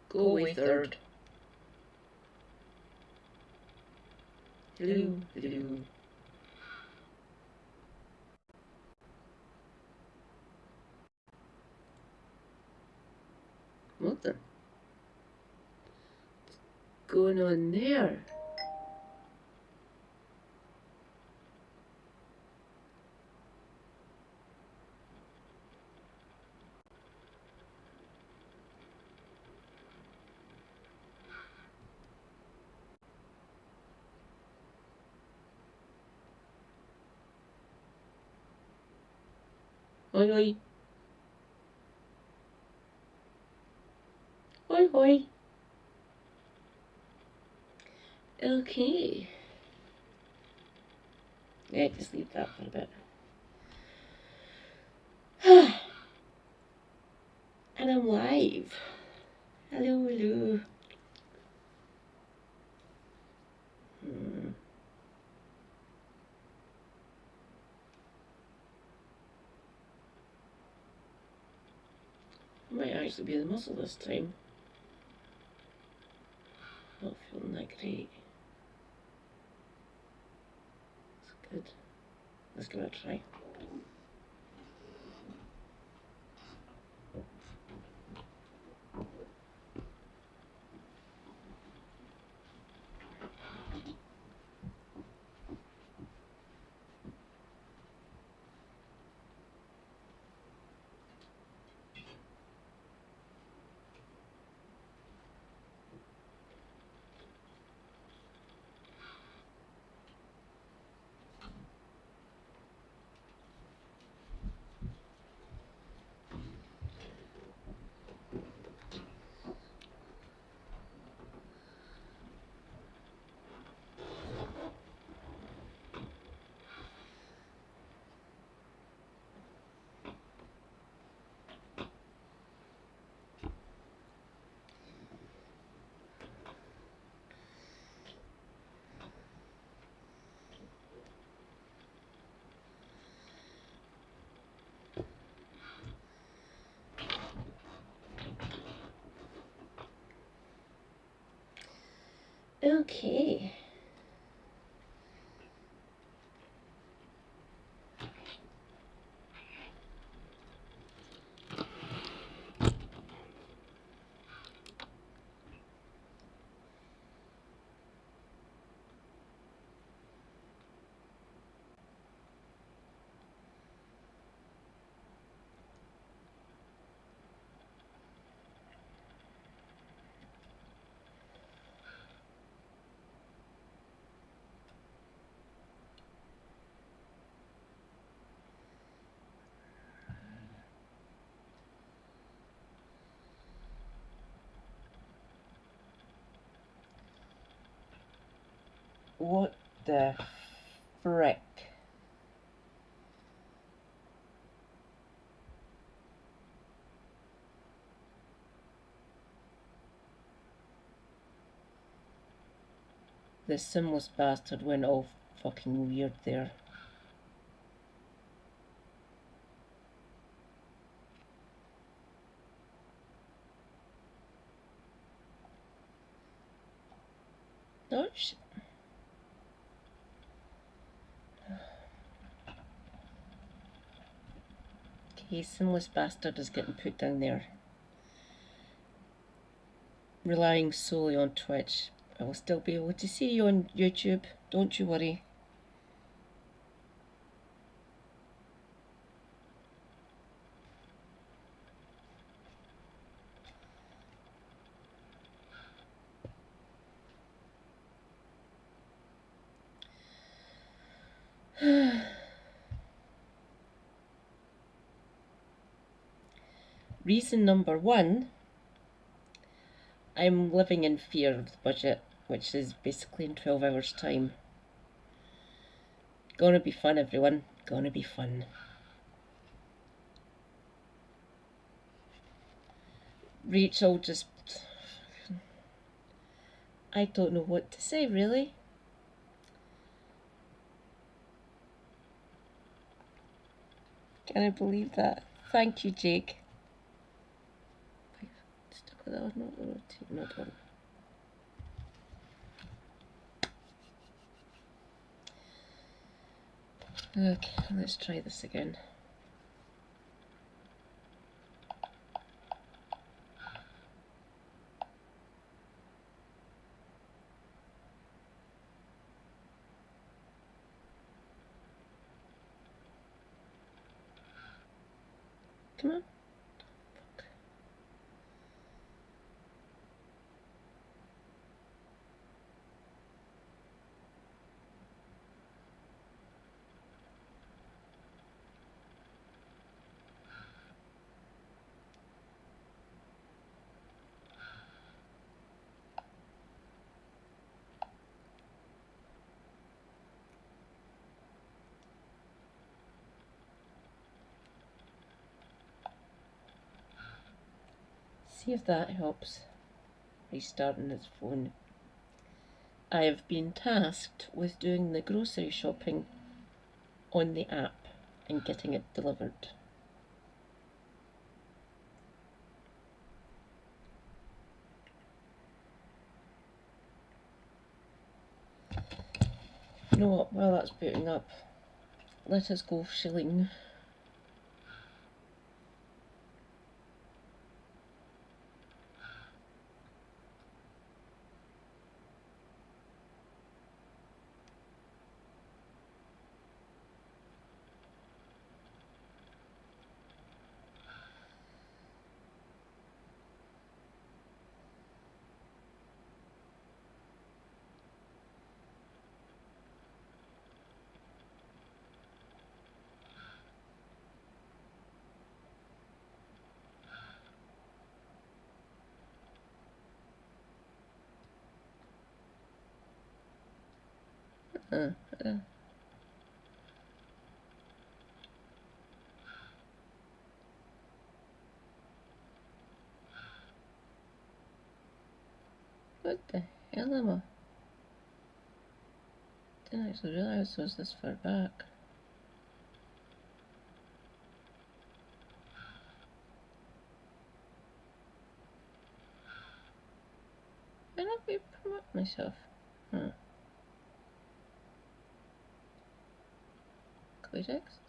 Go away, third. Hello, hello. What the? What's going on there? Hoi hoi. Hoi hoi. Okay. Yeah, just leave that for a bit. And I'm live. Hello, hello. Might actually be the muscle this time. Not feeling that great. It's good. Let's give it a try. Okay. What the frick? This sinless bastard went all fucking weird there. Oh shit. Okay, sinless bastard is getting put down there. Relying solely on Twitch. I will still be able to see you on YouTube, don't you worry. Reason number one, I'm living in fear of the budget, which is basically in 12 hours time. Gonna be fun, everyone. Gonna be fun. Rachel just... I don't know what to say, really. Can I believe that? Thank you, Jake. not the rotate, not one. Okay, let's try this again. Come on. See if that helps. Restarting his phone. I have been tasked with doing the grocery shopping on the app and getting it delivered. You know what, while that's booting up, let us go shilling. What the hell am I? Didn't actually realise it was this far back. Why not be promote myself? Clear text.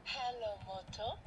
Hello, Moto.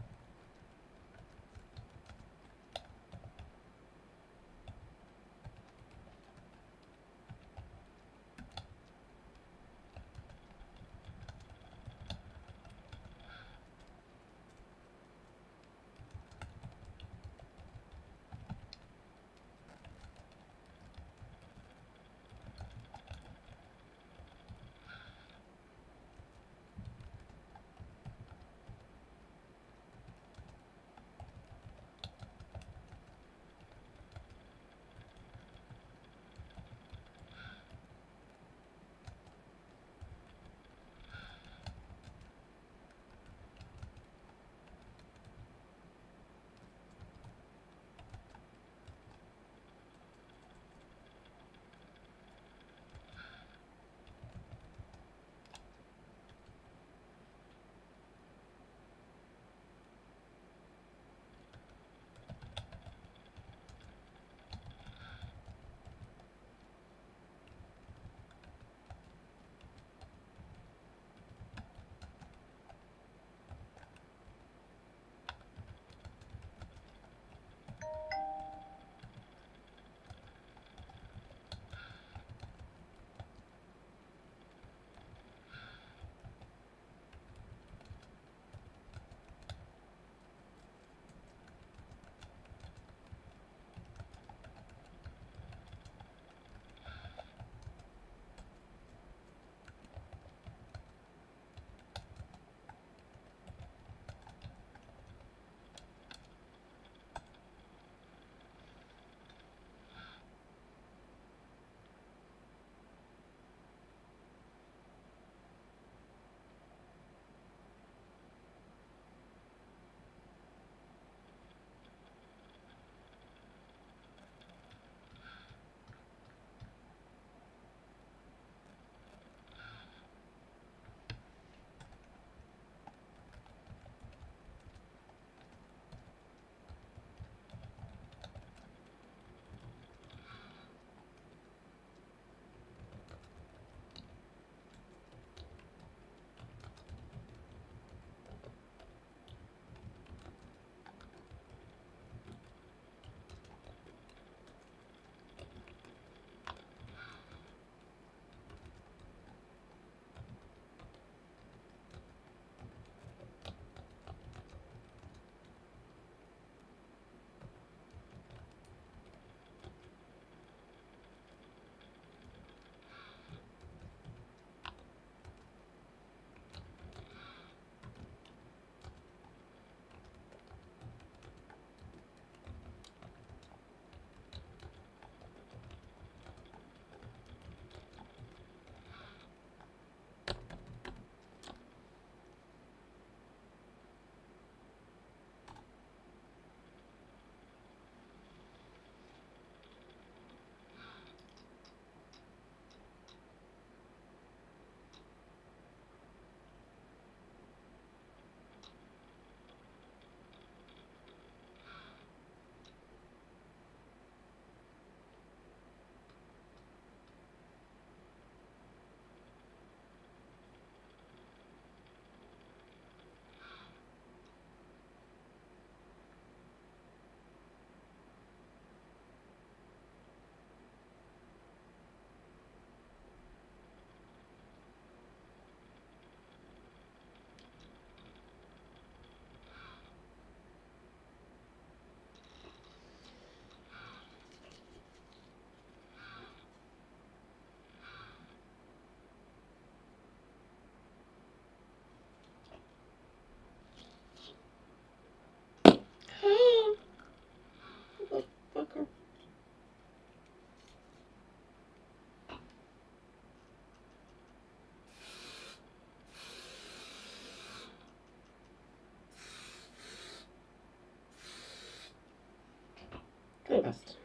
20 past.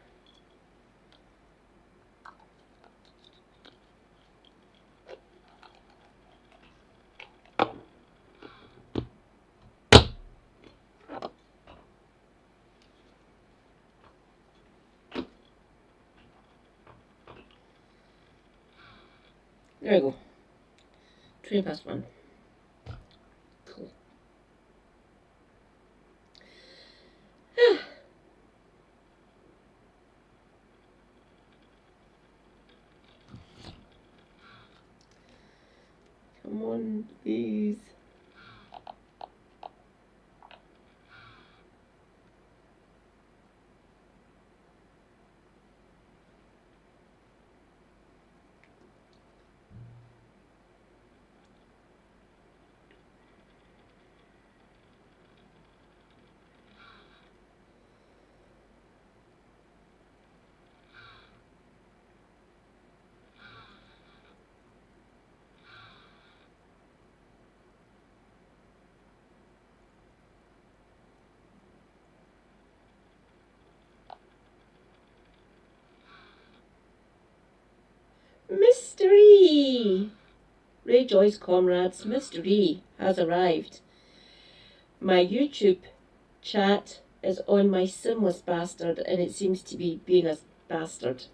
There we go. 20 past 1. Cool. Come on, please. Mystery! Rejoice, comrades, mystery has arrived. My YouTube chat is on my Simless bastard, and it seems to be being a bastard.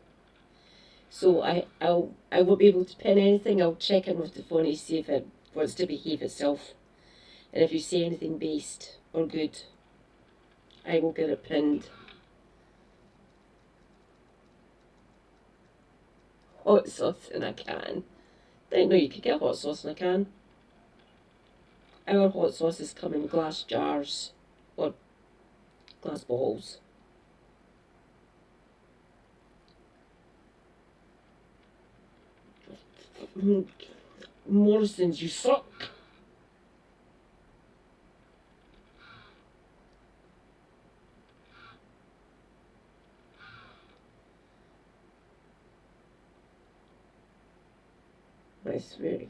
So I won't be able to pin anything. I'll check in with the phone to see if it wants to behave itself. And if you say anything based or good, I will get it pinned. Hot sauce in a can. Didn't know you could get hot sauce in a can. Our hot sauces come in glass jars or glass bottles. Morrison's, you suck. I swear.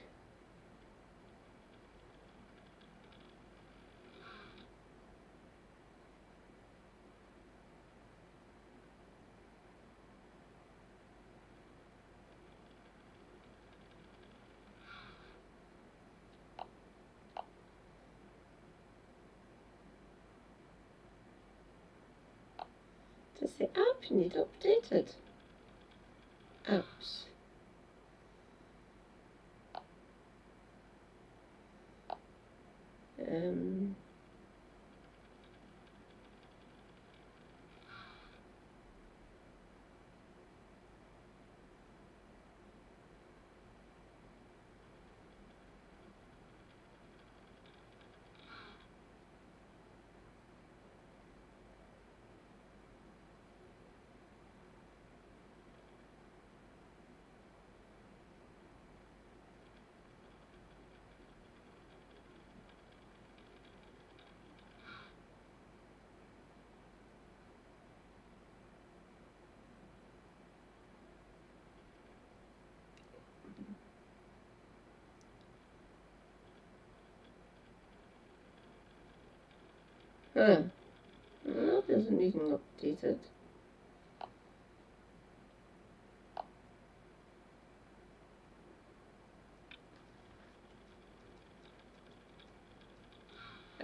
Does the app need updated? Apps. Huh. Well, that doesn't even updated.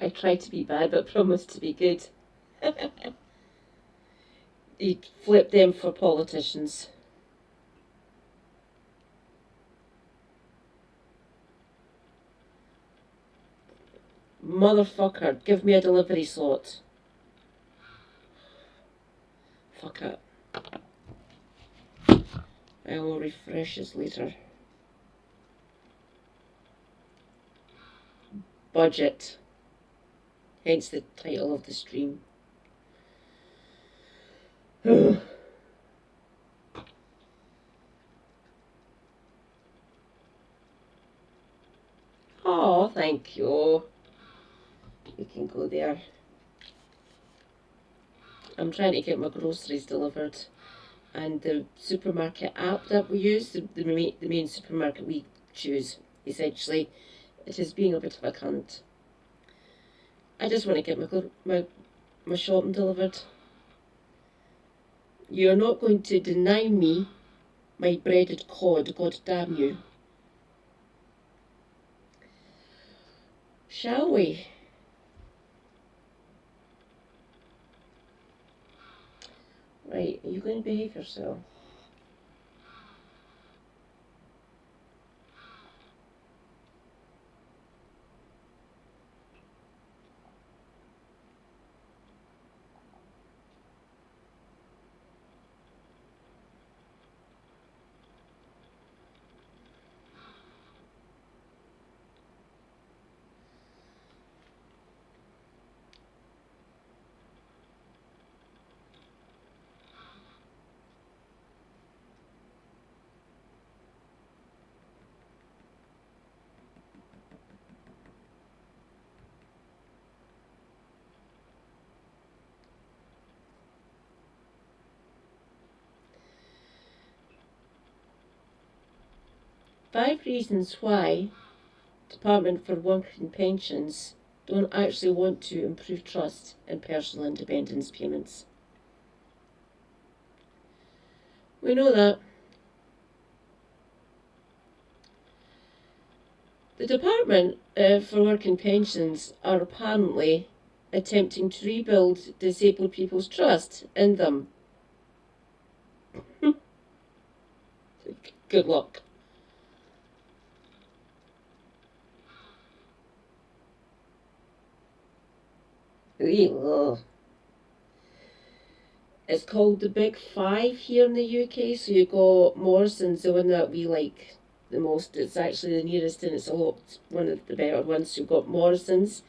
I tried to be bad but promised to be good. You'd flip them for politicians. Motherfucker, give me a delivery slot. Fuck it. I will refresh this later. Budget. Hence the title of the stream. Oh, thank you. You can go there. I'm trying to get my groceries delivered, and the supermarket app that we use, the main supermarket we choose, essentially, it is being a bit of a cunt. I just want to get my shopping delivered. You're not going to deny me my breaded cod, God damn you. Shall we? Right, are you going to behave yourself? Five reasons why Department for Work and Pensions don't actually want to improve trust in personal independence payments. We know that. The Department for Work and Pensions are apparently attempting to rebuild disabled people's trust in them. Good luck. Ugh. It's called the Big Five here in the UK. So you got Morrison's, the one that we like the most. It's actually the nearest and it's a lot one of the better ones. So you've got Morrison's,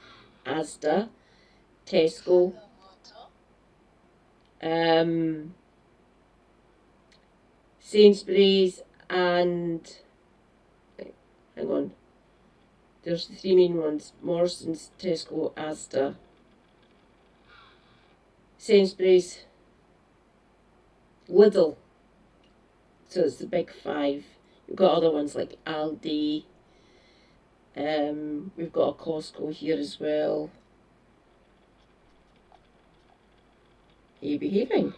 Asda, Tesco, Sainsbury's, and hang on. There's the three main ones: Morrison's, Tesco, Asda, Sainsbury's, Lidl. So it's the Big Five. We've got other ones like Aldi. We've got a Costco here as well. Are you behaving?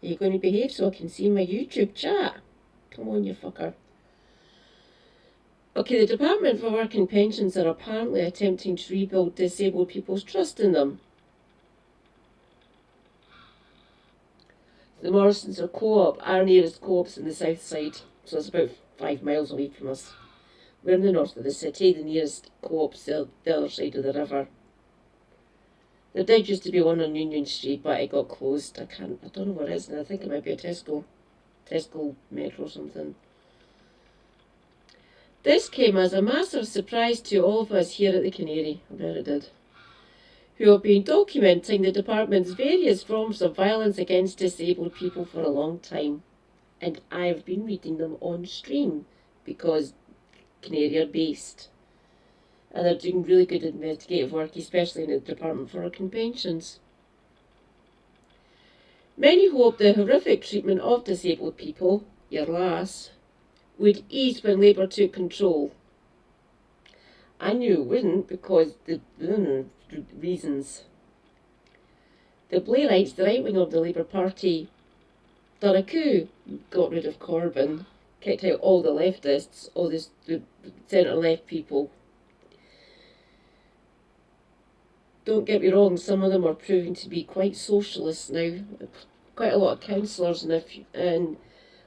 Are you going to behave so I can see my YouTube chat? Come on, you fucker. Okay, the Department for Work and Pensions are apparently attempting to rebuild disabled people's trust in them. The Morrisons are co-op. Our nearest co-op's in the south side, so it's about 5 miles away from us. We're in the north of the city. The nearest co-op's the other side of the river. There did used to be one on Union Street, but it got closed. I don't know where it is now. I think it might be a Tesco Metro or something. This came as a massive surprise to all of us here at the Canary. I bet it did. Who have been documenting the department's various forms of violence against disabled people for a long time. And I've been reading them on stream because Canary are based. And they're doing really good investigative work, especially in the Department for Work and Pensions. Many hope the horrific treatment of disabled people, your lass, would ease when Labour took control. I knew it wouldn't because the reasons. The Blairites, the right wing of the Labour Party, done a coup, got rid of Corbyn, kicked out all the leftists, all the centre-left people. Don't get me wrong, some of them are proving to be quite socialist now. Quite a lot of councillors and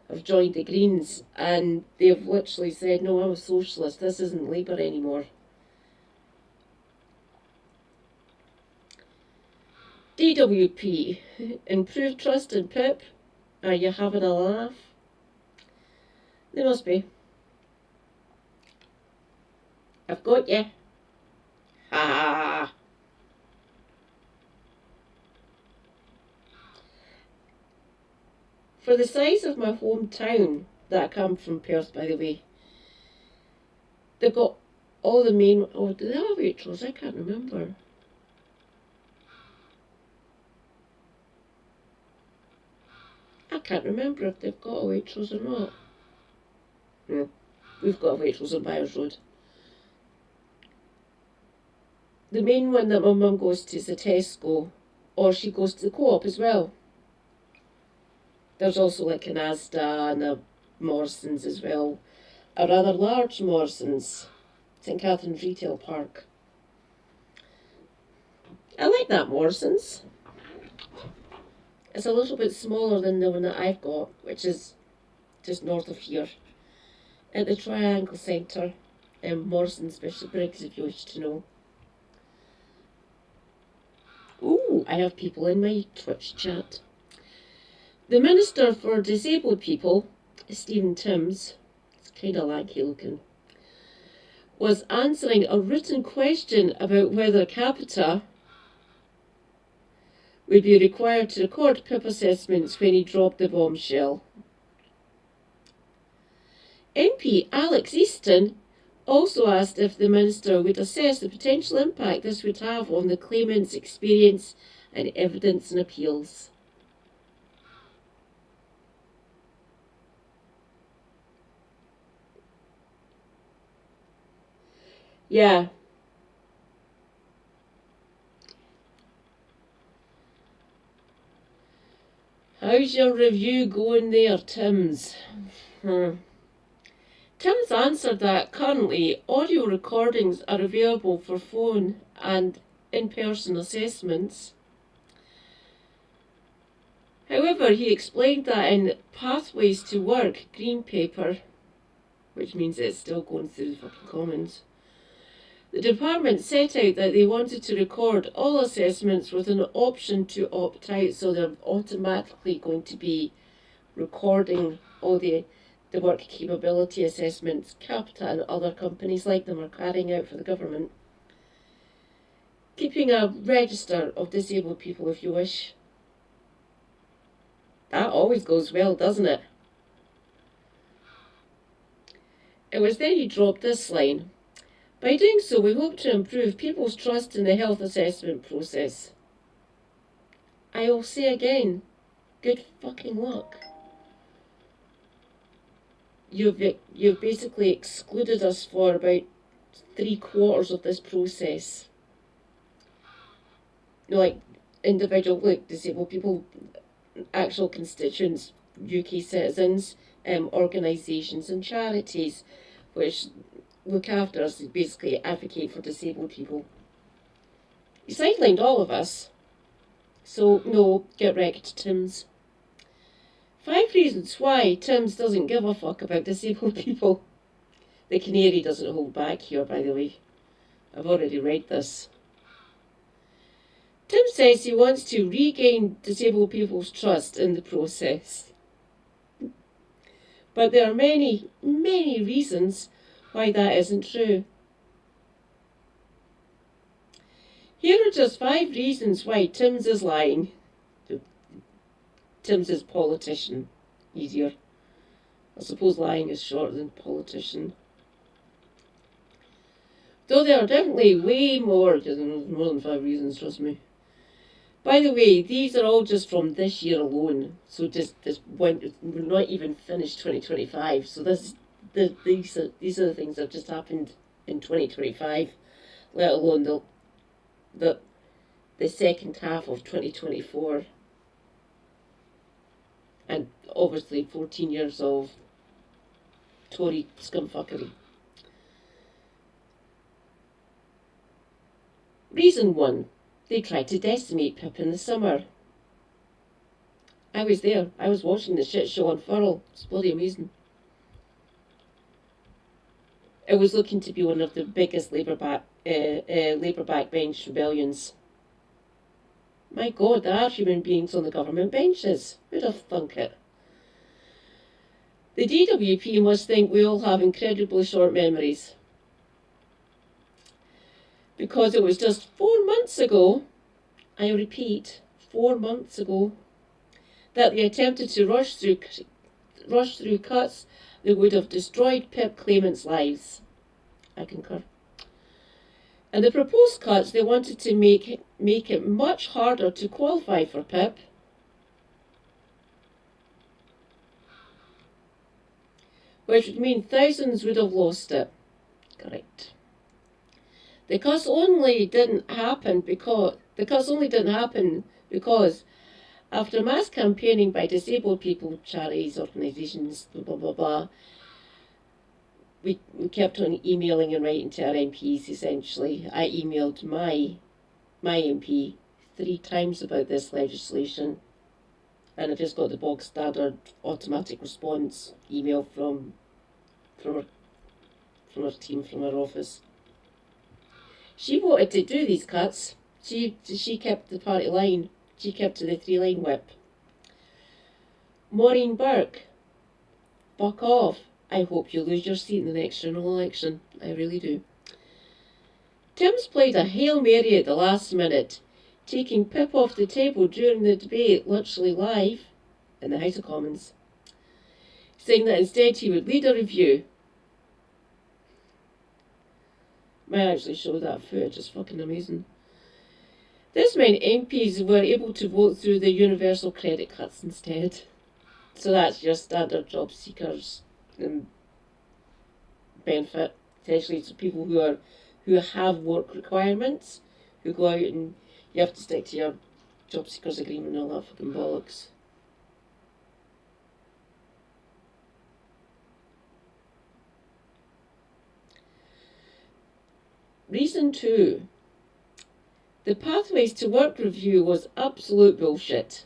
have joined the Greens, and they've literally said, no, I'm a socialist, this isn't Labour anymore. DWP, improved trust in PIP. Are you having a laugh? They must be. I've got you. Ha ha ha. For the size of my hometown, that I come from Perth, by the way, they've got all the main... Oh, do they have Waitrose? I can't remember. I can't remember if they've got a Waitrose or not. No, we've got a Waitrose on Byers Road. The main one that my mum goes to is a Tesco, or she goes to the co-op as well. There's also like an Asda and a Morrison's as well. A rather large Morrison's, St Catherine's Retail Park. I like that Morrison's. It's a little bit smaller than the one that I've got, which is just north of here. At the Triangle Centre in Morrison's, Bishopbriggs, if you wish to know. Ooh, I have people in my Twitch chat. The Minister for Disabled People, Stephen Timms, it's kind of lanky looking, was answering a written question about whether Capita would be required to record PIP assessments when he dropped the bombshell. MP Alex Easton also asked if the Minister would assess the potential impact this would have on the claimant's experience and evidence and appeals. Yeah. How's your review going there, Timms? Timms answered that currently audio recordings are available for phone and in-person assessments. However, he explained that in Pathways to Work Green Paper, which means it's still going through the fucking Commons, the department set out that they wanted to record all assessments with an option to opt out, so they're automatically going to be recording all the work capability assessments Capita and other companies like them are carrying out for the government. Keeping a register of disabled people if you wish. That always goes well, doesn't it? It was then he dropped this line. By doing so, we hope to improve people's trust in the health assessment process. I will say again, good fucking luck. You've basically excluded us for about 3/4 of this process. Like individual, like disabled people, actual constituents, UK citizens, organisations and charities, which look after us, basically advocate for disabled people. You sidelined all of us. So, no, get wrecked, Timms. 5 reasons why Timms doesn't give a fuck about disabled people. The canary doesn't hold back here, by the way. I've already read this. Tim says he wants to regain disabled people's trust in the process. But there are many, many reasons why that isn't true. Here are just 5 reasons why Timms is lying. Timms is politician. Easier. I suppose lying is shorter than politician. Though there are definitely way more than 5 reasons, trust me. By the way, these are all just from this year alone. So we're not even finished 2025. So these are the things that just happened in 2025, let alone the second half of 2024. And obviously 14 years of Tory scumfuckery. Reason 1. They tried to decimate PIP in the summer. I was there. I was watching the shit show unfurl. It's bloody amazing. It was looking to be one of the biggest Labour backbench rebellions. My God, there are human beings on the government benches. Who'd have thunk it? The DWP must think we all have incredibly short memories. Because it was just 4 months ago, I repeat, 4 months ago, that they attempted to rush through cuts that would have destroyed PIP claimants' lives. I concur. And the proposed cuts, they wanted to make it much harder to qualify for PIP. Which would mean thousands would have lost it. Correct. The cuts only didn't happen because because after mass campaigning by disabled people, charities, organisations, blah blah blah blah, we kept on emailing and writing to our MPs essentially. I emailed my MP 3 times about this legislation, and I just got the bog standard automatic response email from our team, from our office. She wanted to do these cuts. She kept the party line. She kept to the 3-line whip. Maureen Burke, fuck off. I hope you lose your seat in the next general election. I really do. Tim's played a Hail Mary at the last minute, taking Pip off the table during the debate, literally live, in the House of Commons, saying that instead he would lead a review. Might actually show that footage, it's fucking amazing. This meant MPs were able to vote through the universal credit cuts instead. So that's your standard job seekers benefit, essentially. So people who have work requirements, who go out and you have to stick to your job seekers agreement and all that fucking bollocks. Reason 2. The Pathways to Work review was absolute bullshit.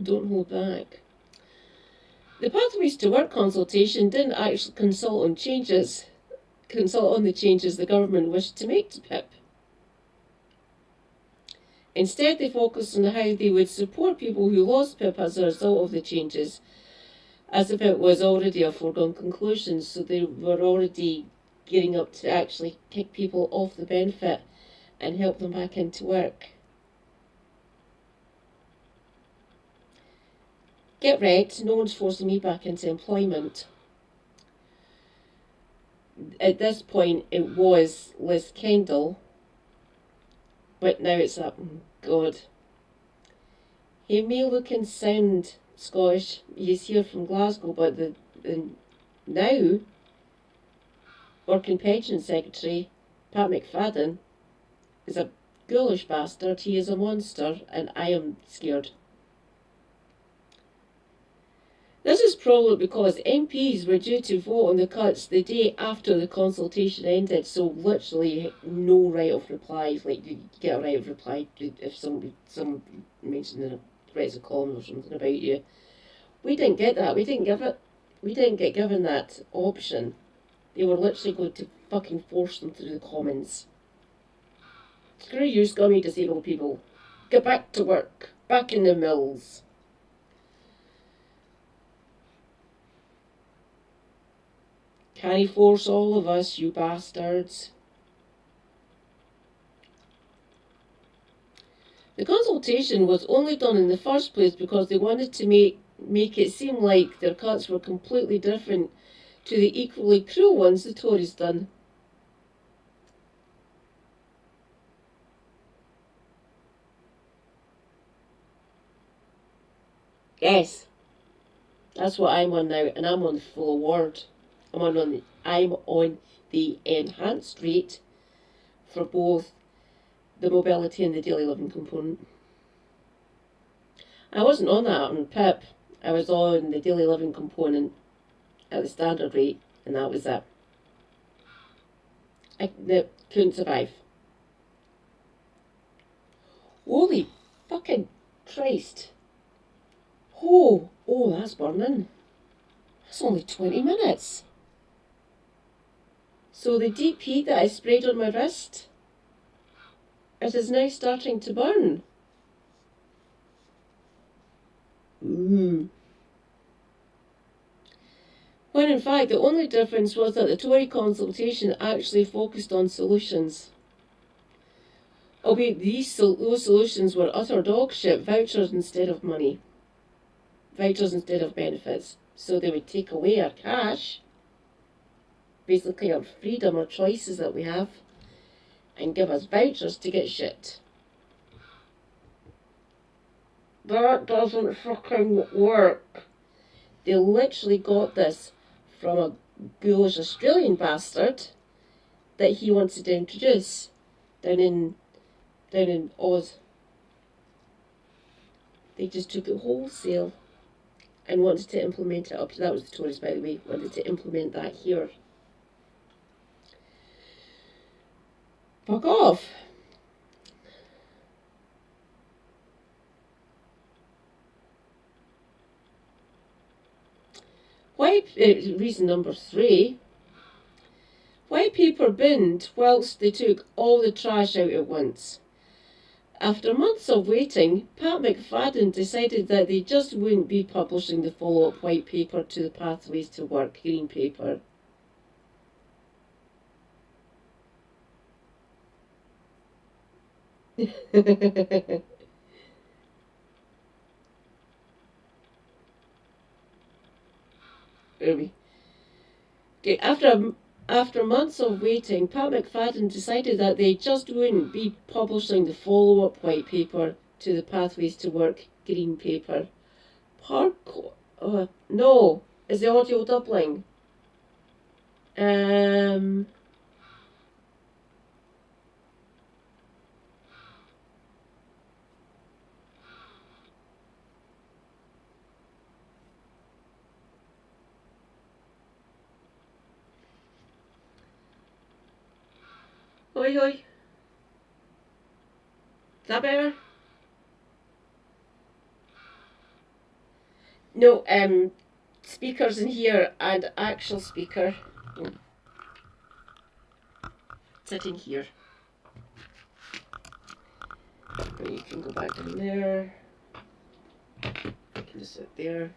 Don't hold back. The Pathways to Work consultation didn't actually consult on the changes the government wished to make to PIP. Instead, they focused on how they would support people who lost PIP as a result of the changes, as if it was already a foregone conclusion, so they were already gearing up to actually kick people off the benefit and help them back into work. Get wrecked, no one's forcing me back into employment. At this point it was Liz Kendall, but now it's that, God. He may look and sound Scottish, he's here from Glasgow, but the now Working Pension Secretary, Pat McFadden, is a ghoulish bastard. He is a monster, and I am scared. This is probably because MPs were due to vote on the cuts the day after the consultation ended, so literally no right of reply. Like, you get a right of reply if someone mentioned in writes a column or something about you. We didn't get that. We didn't get given that option. They were literally going to fucking force them through the Commons. Screw you, scummy disabled people. Get back to work. Back in the mills. Can he force all of us, you bastards? The consultation was only done in the first place because they wanted to make it seem like their cuts were completely different to the equally cruel ones the Tories done. Yes, that's what I'm on now, and I'm on the full award. I'm on the enhanced rate for both the mobility and the daily living component. I wasn't on that on PIP. I was on the daily living component at the standard rate, and that was it. I couldn't survive. Holy fucking Christ. Oh, that's burning. That's only 20 minutes. So the deep heat that I sprayed on my wrist, it is now starting to burn. When in fact the only difference was that the Tory consultation actually focused on solutions. Albeit those solutions were utter dog shit, vouchers instead of money. Vouchers instead of benefits. So they would take away our cash, basically our freedom or choices that we have, and give us vouchers to get shit. That doesn't fucking work. They literally got this from a ghoulish Australian bastard that he wanted to introduce down in Oz. They just took it wholesale and wanted to implement it up. That was the Tories, by the way, wanted to implement that here. Fuck off. Reason number 3. White paper binned whilst they took all the trash out at once. After months of waiting, Pat McFadden decided that they just wouldn't be publishing the follow-up white paper to the Pathways to Work green paper. Okay, after months of waiting, Pat McFadden decided that they just wouldn't be publishing the follow-up white paper to the Pathways to Work green paper. No, is the audio doubling? Hoi hoi. Is that better? No, speakers in here and actual speaker sitting here. And you can go back in there. You can just sit there.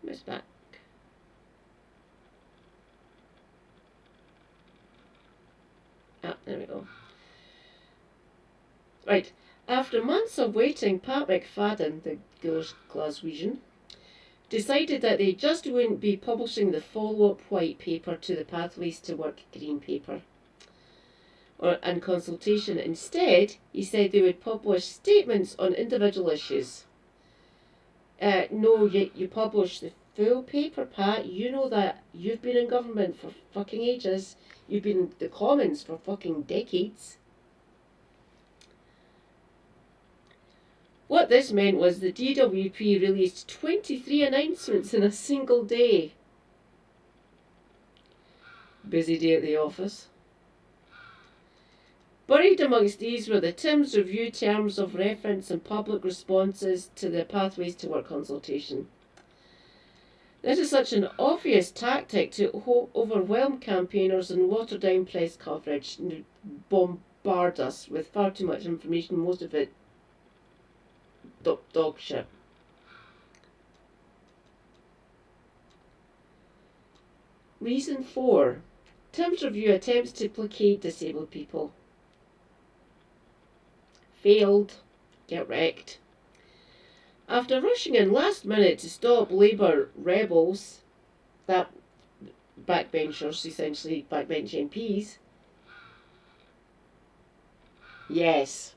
Mouse back. Ah, there we go. Right. After months of waiting, Pat McFadden, the Glaswegian, decided that they just wouldn't be publishing the follow-up white paper to the Pathways to Work green paper and consultation. Instead, he said they would publish statements on individual issues. No, you publish the full paper, Pat. You know that. You've been in government for fucking ages. You've been in the Commons for fucking decades. What this meant was the DWP released 23 announcements in a single day. Busy day at the office. Buried amongst these were the Tim's Review terms of reference and public responses to the Pathways to Work consultation. This is such an obvious tactic to overwhelm campaigners and water down press coverage and bombard us with far too much information, most of it dog shit. Reason 4. Tim's Review attempts to placate disabled people. Failed. Get wrecked. After rushing in last minute to stop Labour rebels, that backbenchers, essentially backbench MPs, yes,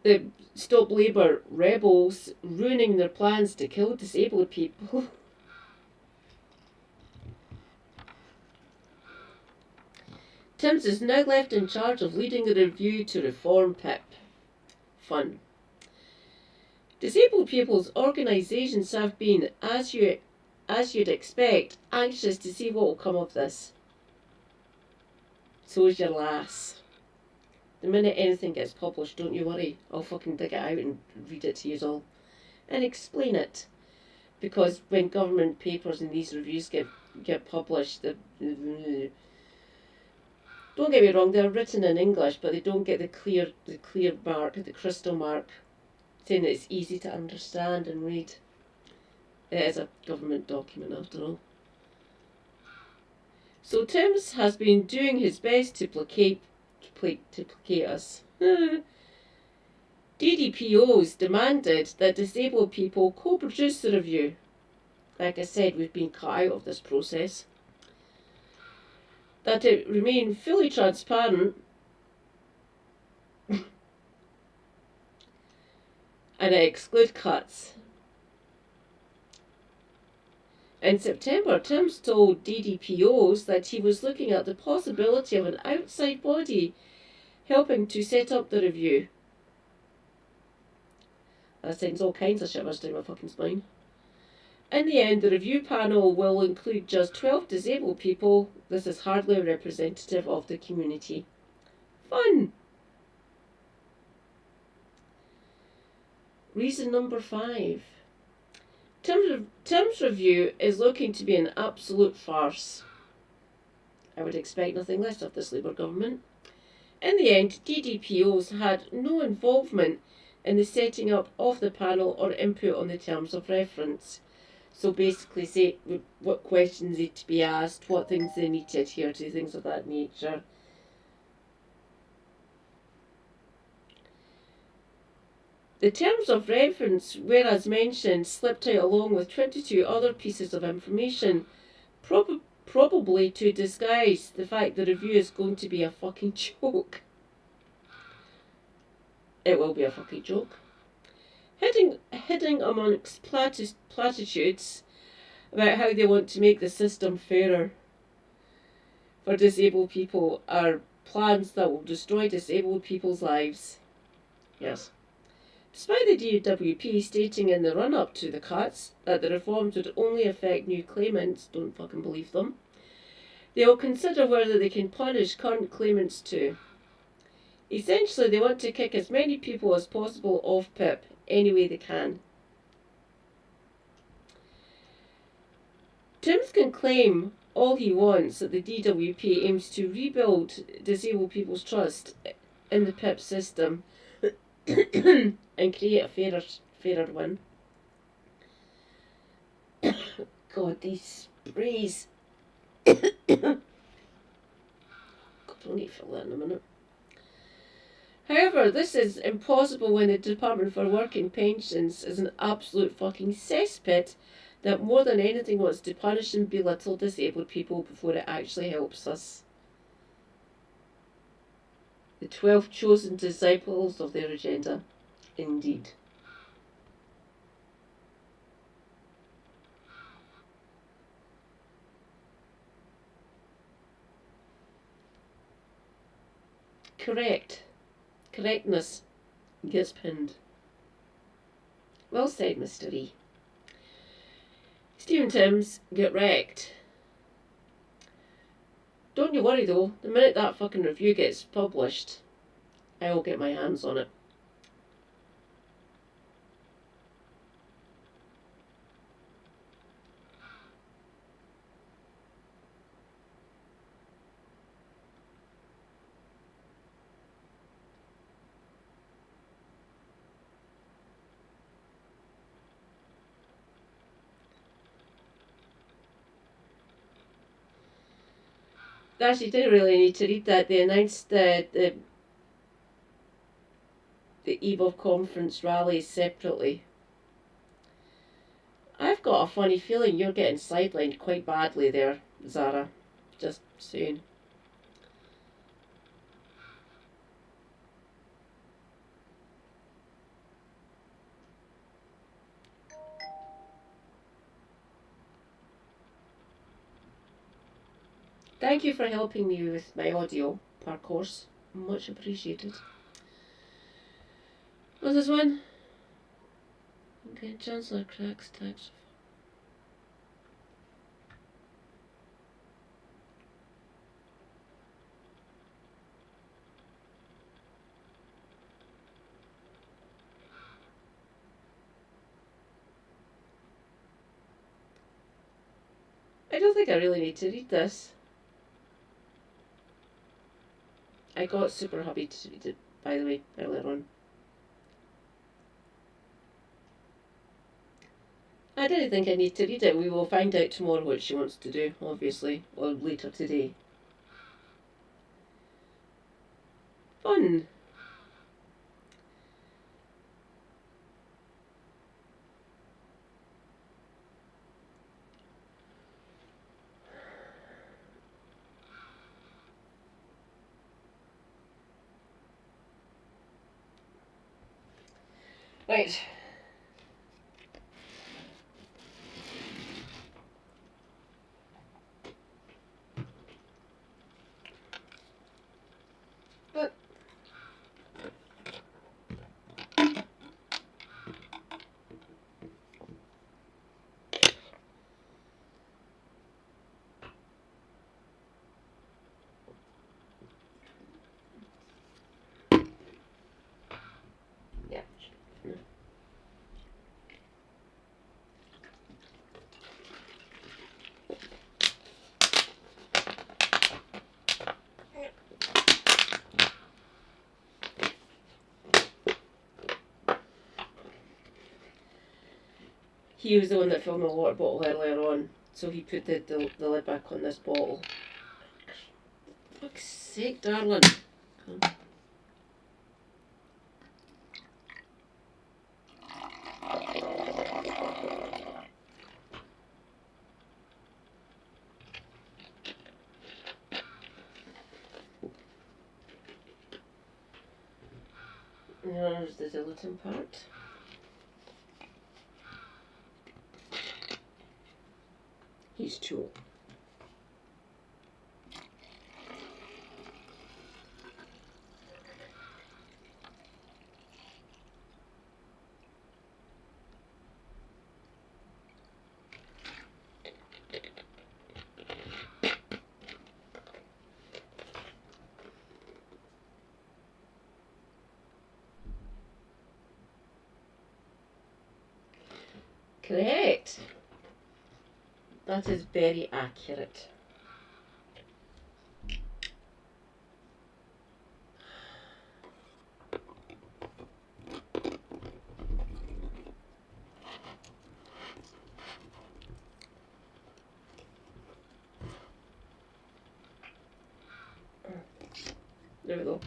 the Stop Labour rebels ruining their plans to kill disabled people. Tim's is now left in charge of leading the review to reform PIP. Fun. Disabled people's organisations have been, as you'd expect, anxious to see what will come of this. So's your lass. The minute anything gets published, don't you worry. I'll fucking dig it out and read it to you all. And explain it. Because when government papers and these reviews get published, don't get me wrong, they're written in English, but they don't get the clear mark, the crystal mark, saying that it's easy to understand and read. It is a government document after all. So Tim's has been doing his best to placate us. DDPOs demanded that disabled people co-produce the review. Like I said, we've been cut out of this process. That it remain fully transparent and it exclude cuts. In September, Tim's told DDPOs that he was looking at the possibility of an outside body helping to set up the review. That sends all kinds of shivers down my fucking spine. In the end, the review panel will include just 12 disabled people. This is hardly representative of the community. Fun! Reason number 5. Tim's review is looking to be an absolute farce. I would expect nothing less of this Labour government. In the end, DDPOs had no involvement in the setting up of the panel or input on the terms of reference. So basically say what questions need to be asked, what things they need to adhere to, things of that nature. The terms of reference, whereas mentioned, slipped out along with 22 other pieces of information, probably to disguise the fact the review is going to be a fucking joke. It will be a fucking joke. Hidden amongst platitudes about how they want to make the system fairer for disabled people are plans that will destroy disabled people's lives. Yes. Despite the DWP stating in the run-up to the cuts that the reforms would only affect new claimants, don't fucking believe them, they will consider whether they can punish current claimants too. Essentially, they want to kick as many people as possible off PIP any way they can. Timms can claim all he wants that the DWP aims to rebuild disabled people's trust in the PIP system and create a fairer one. God, these sprays. God, I'll need to fill that in a minute. However, this is impossible when the Department for Work and Pensions is an absolute fucking cesspit that more than anything wants to punish and belittle disabled people before it actually helps us. The 12 chosen disciples of their agenda, indeed. Correctness gets pinned. Well said, Mr. E. Stephen Timms, get wrecked. Don't you worry though, the minute that fucking review gets published, I will get my hands on it. Actually, didn't really need to read that. They announced the eve of conference rallies separately. I've got a funny feeling you're getting sidelined quite badly there, Zara. Just saying. Thank you for helping me with my audio per course. Much appreciated. What's this one? Okay, Chancellor cracks tax. I don't think I really need to read this. I got Super Hubby to read it, by the way, earlier on. I didn't think I need to read it. We will find out tomorrow what she wants to do, obviously, or later today. Fun. Right. But He was the one that filled my water bottle earlier on, so he put the lid back on this bottle. For fuck's sake, darling. There's the gelatin part. He's too. Correct. That is very accurate. There we go.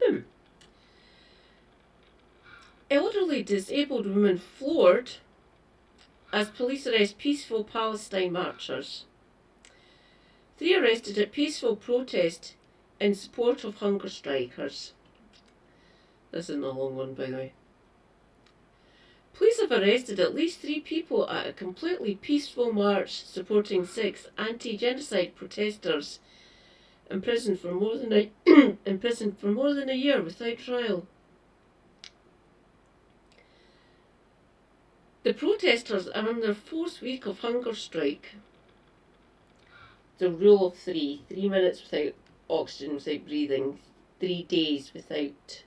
Boom. Elderly disabled woman floored as police arrest peaceful Palestine marchers. 3 arrested at peaceful protest in support of hunger strikers. This isn't a long one, by the way. Police have arrested at least 3 people at a completely peaceful march supporting 6 anti-genocide protesters imprisoned for more than a year without trial. The protesters are on their 4th week of hunger strike. The rule of 3. 3 minutes without oxygen, without breathing. 3 days without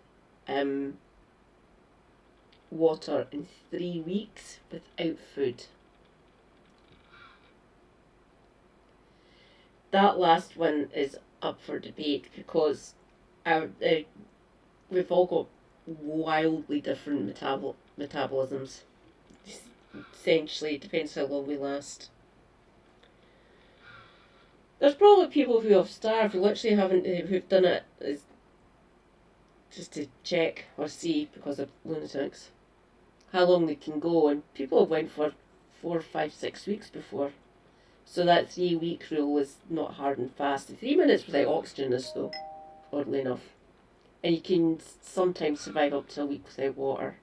water, and 3 weeks without food. That last one is up for debate because we've all got wildly different metabolisms. Essentially, it depends how long we last. There's probably people who have starved who literally who've done it just to check or see, because of lunatics, how long they can go, and people have went for 4, 5, 6 weeks before. So that 3-week rule is not hard and fast. The 3 minutes without oxygen is, though, oddly enough. And you can sometimes survive up to a week without water.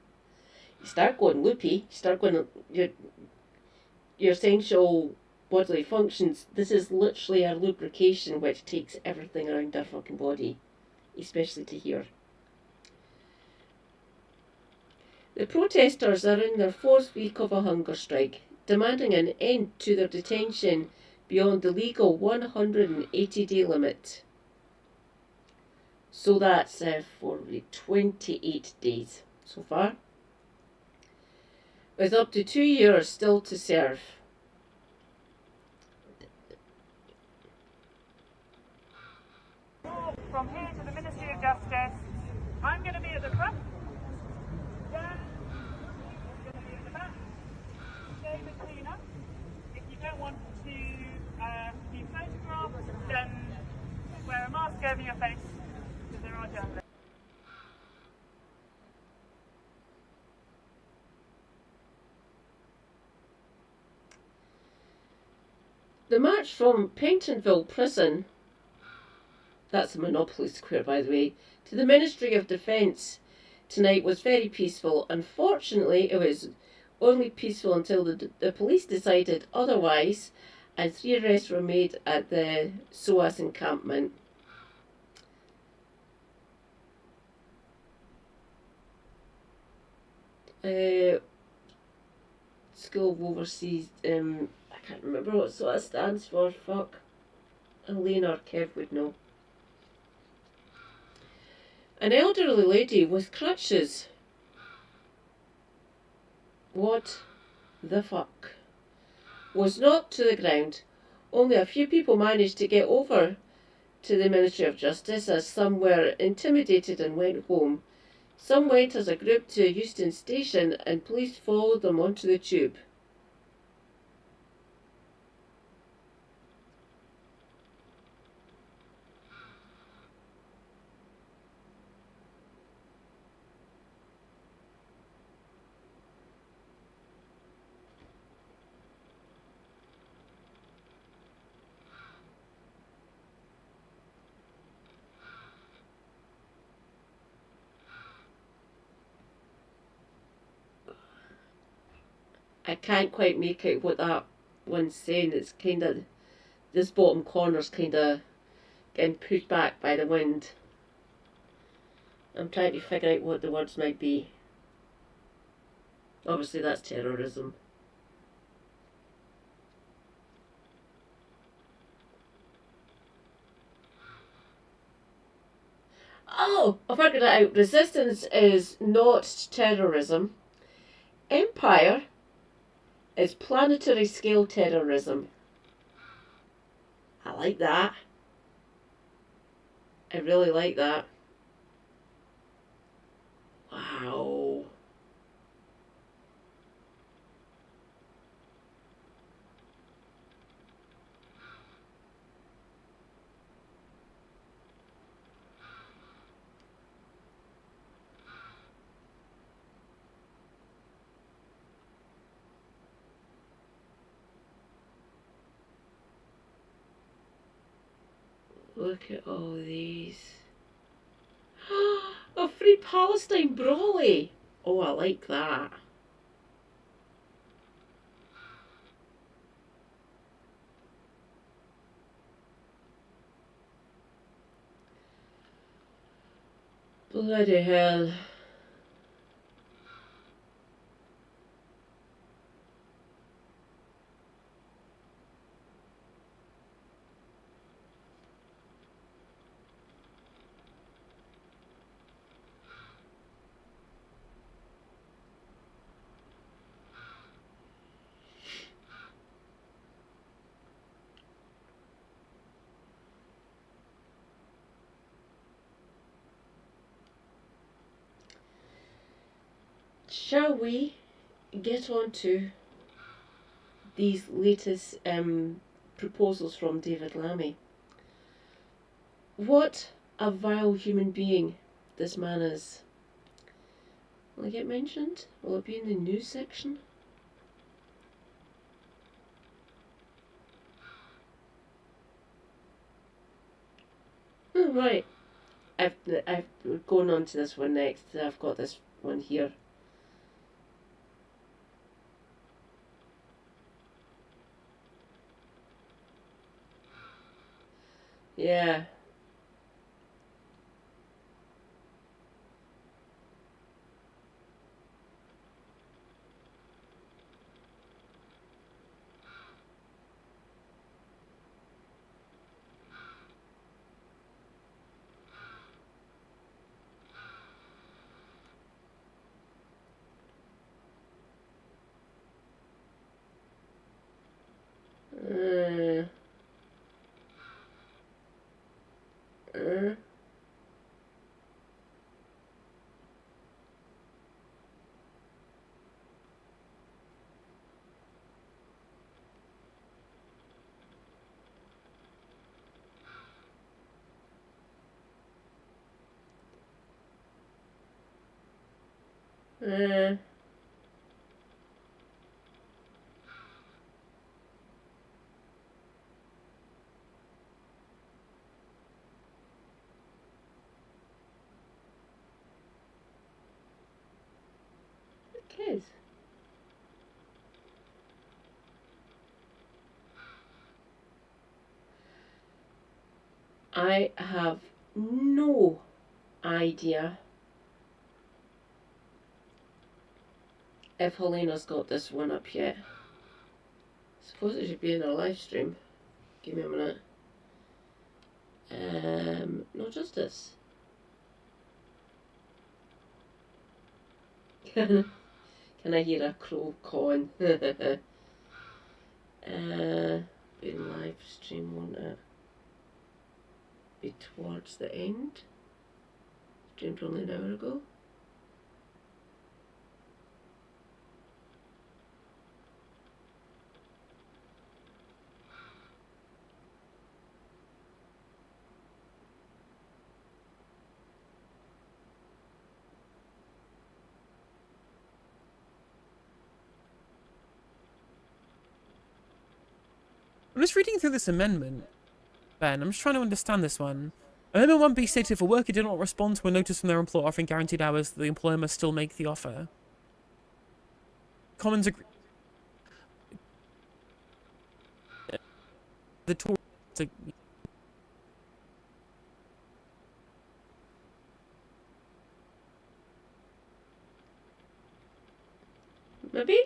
You start going loopy, you start going, your essential bodily functions. This is literally a lubrication which takes everything around our fucking body, especially to here. The protesters are in their 4th week of a hunger strike, demanding an end to their detention beyond the legal 180-day limit. So that's for 28 days so far, with up to 2 years still to serve. From here to the Ministry of Justice, I'm going to be at the front. Dan is going to be at the back. David Cleaner. If you don't want to be photographed, then wear a mask over your face, because there are journalists. The march from Pentonville Prison, that's a Monopoly Square by the way, to the Ministry of Defence tonight was very peaceful. Unfortunately, it was only peaceful until the police decided otherwise, and 3 arrests were made at the SOAS encampment. School of Overseas, I can't remember what SOAS stands for, fuck. Elaine or Kev would know. An elderly lady with crutches. What the fuck? Was knocked to the ground. Only a few people managed to get over to the Ministry of Justice, as some were intimidated and went home. Some went as a group to Euston Station and police followed them onto the tube. I can't quite make out what that one's saying. It's kind of, this bottom corner's kind of getting pushed back by the wind. I'm trying to figure out what the words might be. Obviously that's terrorism. Oh, I figured it out. Resistance is not terrorism. Empire is planetary scale terrorism. I like that. I really like that. Wow. Look at all these. A Free Palestine brolly. Oh, I like that. Bloody hell. Shall we get on to these latest proposals from David Lammy? What a vile human being this man is. Will it get mentioned? Will it be in the news section? Oh, right. I've going on to this one next. I've got this one here. Yeah. Uh, uh. Uh, kids. I have no idea if Helena's got this one up yet. Suppose it should be in our live stream. Give me a minute. No justice. Can I hear a crow cawing? In live stream, won't it? be towards the end. Streamed only an hour ago. I'm just reading through this amendment, Ben. I'm just trying to understand this one. Amendment 1B stated if a worker did not respond to a notice from their employer offering guaranteed hours, the employer must still make the offer. Commons agree. The Tory. Maybe?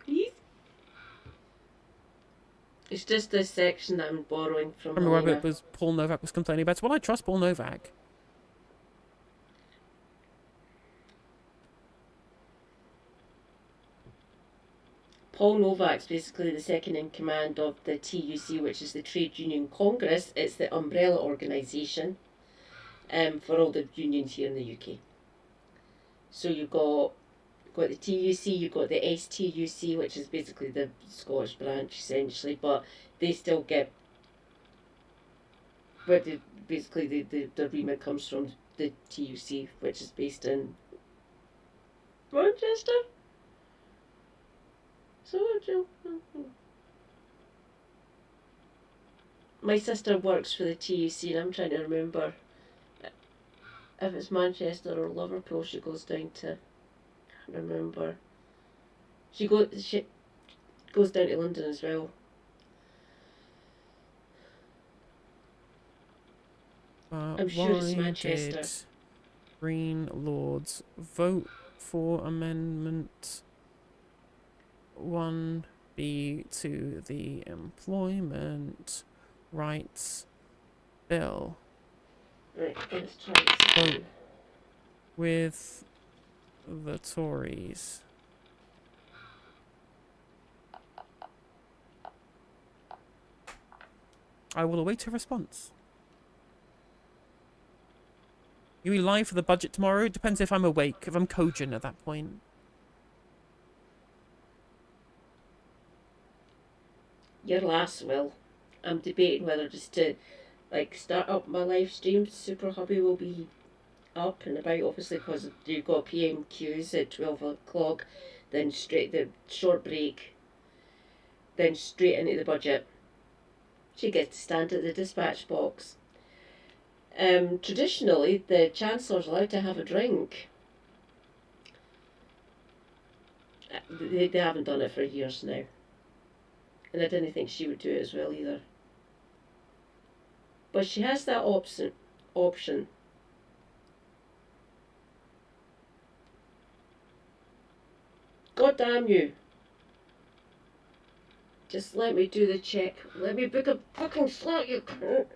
Please? It's just this section that I'm borrowing from. I remember where it was Paul Novak was complaining about. Well, I trust Paul Novak. Paul Novak's basically the second in command of the TUC, which is the Trade Union Congress. It's the umbrella organisation for all the unions here in the UK. So you've got the TUC, you've got the STUC, which is basically the Scottish branch essentially, but they still get, but basically the remit comes from the TUC, which is based in Manchester. So my sister works for the TUC, and I'm trying to remember if it's Manchester or Liverpool. She goes down to. Can't remember. She goes down to London as well. I'm sure it's Manchester. Did Green Lords vote for Amendment 1B to the Employment Rights Bill? Right, let's try this. Vote with the Tories. I will await a response. You be live for the budget tomorrow? It depends if I'm awake, if I'm cogent at that point. Your lass will. I'm debating whether just to start up my live stream. Super Hubby will be up and about, obviously, because you've got PMQs at 12 o'clock, then straight the short break, then straight into the budget. She gets to stand at the dispatch box. Traditionally, the Chancellor's allowed to have a drink. They haven't done it for years now. And I didn't think she would do it as well either. But she has that option. God damn you. Just let me do the check. Let me book a fucking slot, you cunt.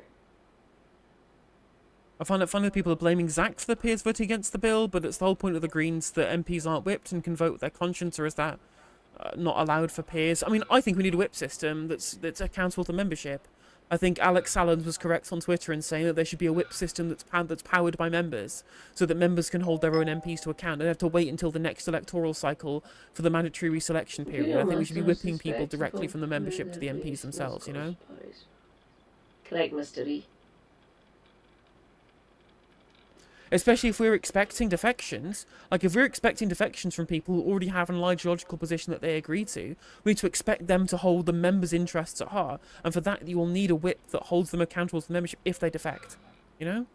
I find it funny that people are blaming Zach for the peers voting against the bill, but it's the whole point of the Greens that MPs aren't whipped and can vote with their conscience, or is that not allowed for peers? I mean, I think we need a whip system that's accountable to membership. I think Alex Salons was correct on Twitter in saying that there should be a whip system that's powered by members, so that members can hold their own MPs to account and have to wait until the next electoral cycle for the mandatory reselection period. I think we should be whipping people directly from the membership to the MPs themselves, you know? Correct, Mr. E. Especially if we're expecting defections. Like, if we're expecting defections from people who already have an ideological position that they agree to, we need to expect them to hold the members' interests at heart. And for that, you will need a whip that holds them accountable to the membership if they defect. You know?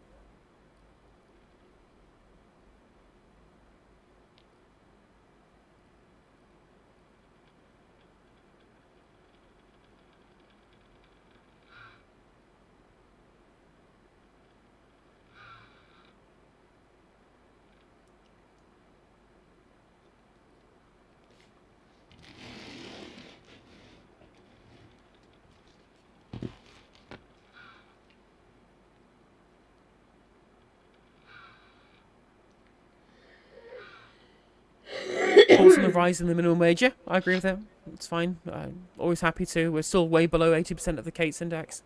Also, the rise in the minimum wage, yeah, I agree with that. It's fine. I'm always happy to. We're still way below 80% of the Cates index.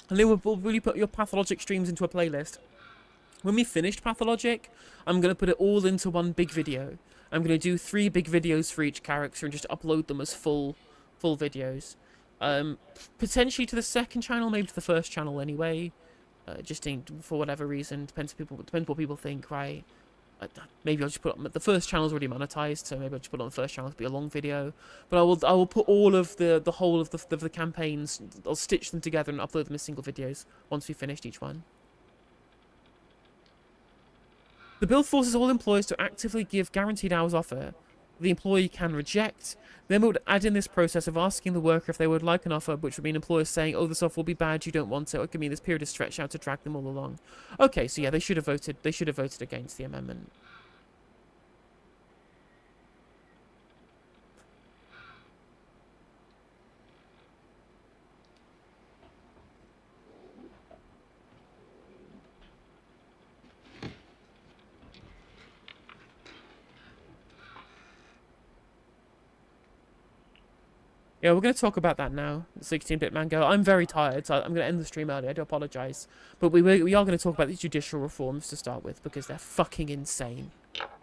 And they will really put your pathologic streams into a playlist. When we finished pathologic, I'm going to put it all into one big video. I'm going to do 3 big videos for each character and just upload them as full videos. Potentially to the second channel, maybe to the first channel anyway. For whatever reason, depends what people think, right? Maybe I'll just put on the first channel's already monetized, so maybe I'll just put it on the first channel to be a long video. But I will put all of the whole of the campaigns. I'll stitch them together and upload them as single videos once we've finished each one. The bill forces all employers to actively give guaranteed hours offer. The employee can reject. Then we would add in this process of asking the worker if they would like an offer, which would mean employers saying, "Oh, this offer will be bad. You don't want it." Or it could mean this period is stretched out to drag them all along. Okay, so yeah, they should have voted. They should have voted against the amendment. Yeah, we're going to talk about that now, 16-bit Mango. I'm very tired, so I'm going to end the stream early. I do apologise. But we are going to talk about these judicial reforms to start with, because they're fucking insane.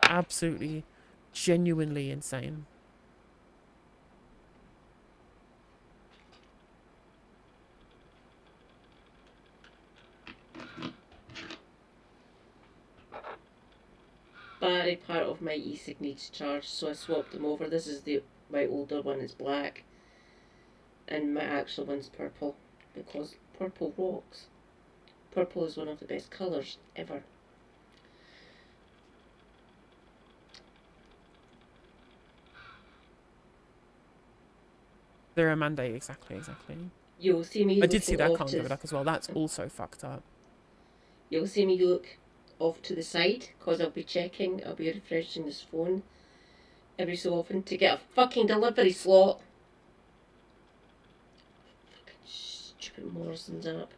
Absolutely, genuinely insane. Barry, part of my e-cig needs charged, so I swapped them over. This is my older one is black, and my actual one's purple, because purple rocks. Purple is one of the best colours ever. They're a mandate, exactly. You'll see me. I did see that Congo duck as well. That's also fucked up. You'll see me look off to the side, because I'll be refreshing this phone every so often to get a fucking delivery slot. Fucking stupid Morrison's app.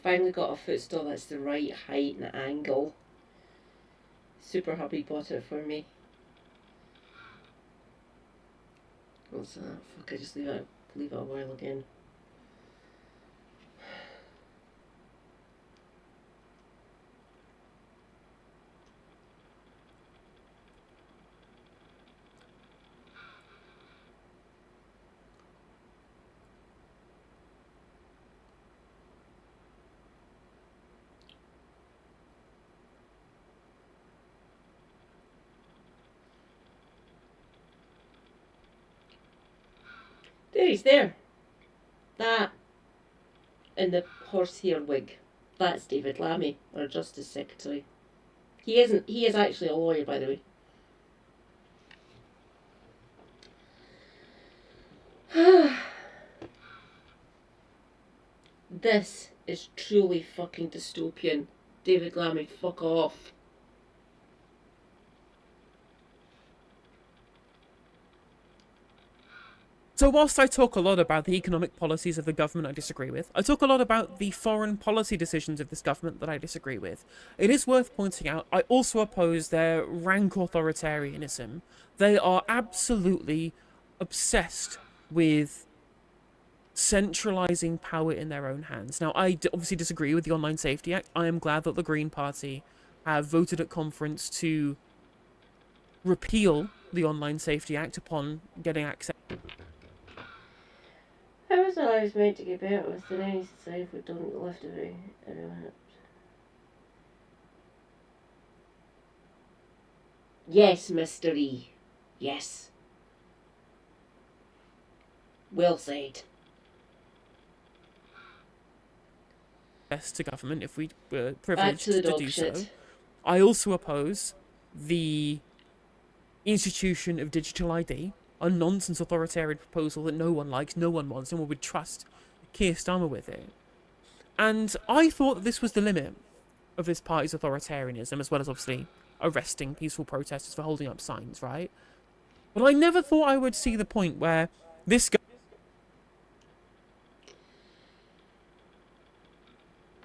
Finally got a footstool that's the right height and angle. Super happy bought it for me. What's that? Fuck, I just leave it a while again. There he's there. That in the horsehair wig. That's David Lammy, our Justice Secretary. He is actually a lawyer, by the way. This is truly fucking dystopian. David Lammy, fuck off. So whilst I talk a lot about the economic policies of the government I disagree with, I talk a lot about the foreign policy decisions of this government that I disagree with. It is worth pointing out, I also oppose their rank authoritarianism. They are absolutely obsessed with centralising power in their own hands. Now, I obviously disagree with the Online Safety Act. I am glad that the Green Party have voted at conference to repeal the Online Safety Act upon getting access. How is our lives meant to get better within any society if we don't lift everyone up? Yes, Mr. E. Yes. Well said. To government if we were privileged to do shit. so. I also oppose the institution of digital ID, a nonsense authoritarian proposal that no one likes, no one wants, no one would trust Keir Starmer with it. And I thought that this was the limit of this party's authoritarianism, as well as obviously arresting peaceful protesters for holding up signs, right? But I never thought I would see the point where this guy...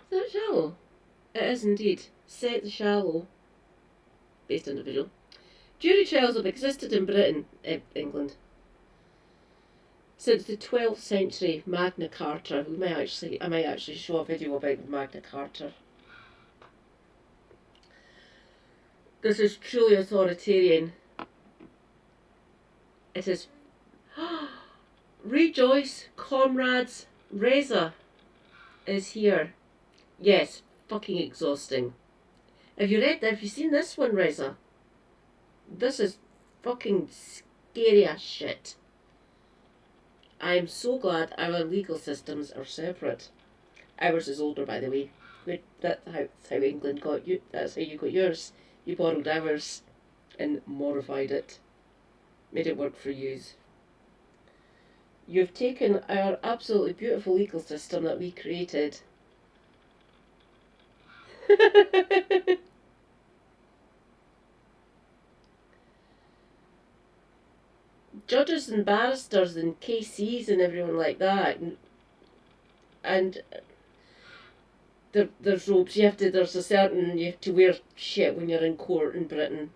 Is that shallow? It is indeed. Set the shallow, based on the visual, Jury trials have existed in Britain, England, since the 12th century Magna Carta. I might actually show a video about Magna Carta. This is truly authoritarian. It is. Rejoice, comrades. Reza is here. Yes, fucking exhausting. Have you seen this one, Reza? This is fucking scary as shit. I'm so glad our legal systems are separate. Ours is older, by the way. That's how England got you. That's how you got yours. You borrowed ours and modified it. Made it work for yous. You've taken our absolutely beautiful legal system that we created. Judges and barristers and KCs and everyone like that, and there's robes. You have to wear shit when you're in court in Britain.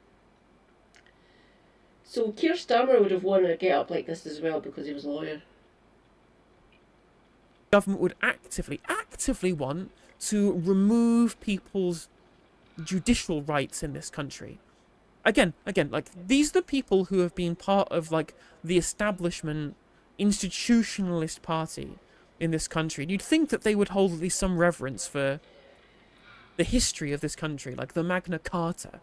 So Keir Starmer would have wanted to get up like this as well because he was a lawyer. Government would actively want to remove people's judicial rights in this country. Again, like, these are the people who have been part of, like, the establishment institutionalist party in this country. And you'd think that they would hold at least some reverence for the history of this country, like the Magna Carta.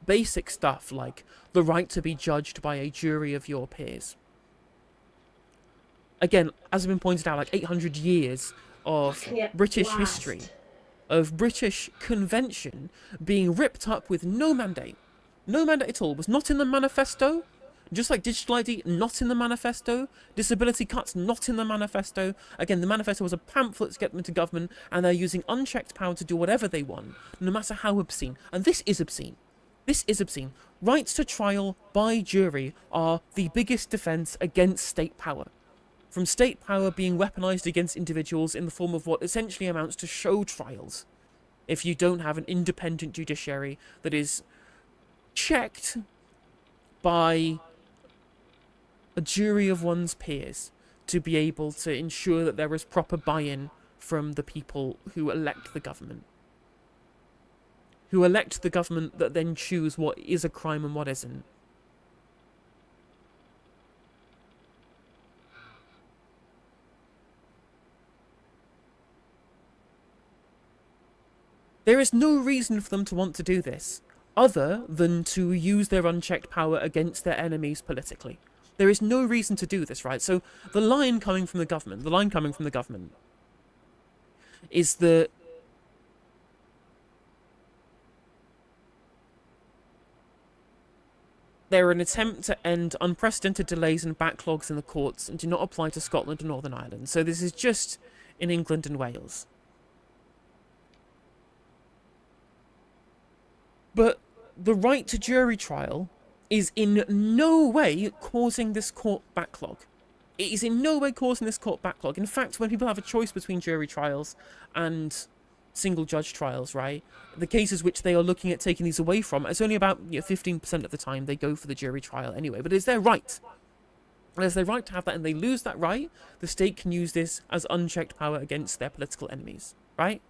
Basic stuff like the right to be judged by a jury of your peers. Again, as has been pointed out, like 800 years of British history, of British convention being ripped up with no mandate. No mandate at all. Was not in the manifesto. Just like digital ID, not in the manifesto. Disability cuts, not in the manifesto. Again, the manifesto was a pamphlet to get them into government, and they're using unchecked power to do whatever they want, no matter how obscene. And this is obscene. This is obscene. Rights to trial by jury are the biggest defence against state power. From state power being weaponised against individuals in the form of what essentially amounts to show trials. If you don't have an independent judiciary that is checked by a jury of one's peers to be able to ensure that there is proper buy-in from the people who elect the government. Who elect the government that then choose what is a crime and what isn't. There is no reason for them to want to do this, other than to use their unchecked power against their enemies politically. There is no reason to do this, right? So the line coming from the government is that they're an attempt to end unprecedented delays and backlogs in the courts and do not apply to Scotland and Northern Ireland. So this is just in England and Wales. But the right to jury trial is in no way causing this court backlog. It is in no way causing this court backlog. In fact, when people have a choice between jury trials and single judge trials, right, the cases which they are looking at taking these away from, it's only about 15% of the time they go for the jury trial anyway. But it's their right. It's their right to have that, and they lose that right, the state can use this as unchecked power against their political enemies, right?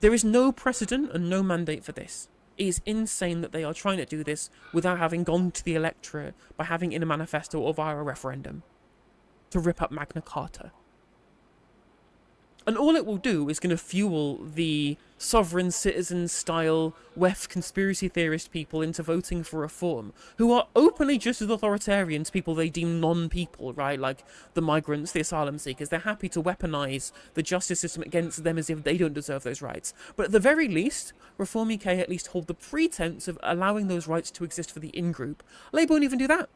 There is no precedent and no mandate for this. It is insane that they are trying to do this without having gone to the electorate by having in a manifesto or via a referendum to rip up Magna Carta. And all it will do is going to fuel the sovereign citizen style WEF conspiracy theorist people into voting for reform, who are openly just as authoritarian to people they deem non-people, right? Like the migrants, the asylum seekers. They're happy to weaponize the justice system against them as if they don't deserve those rights. But at the very least, Reform UK at least hold the pretense of allowing those rights to exist for the in-group. Labour won't even do that.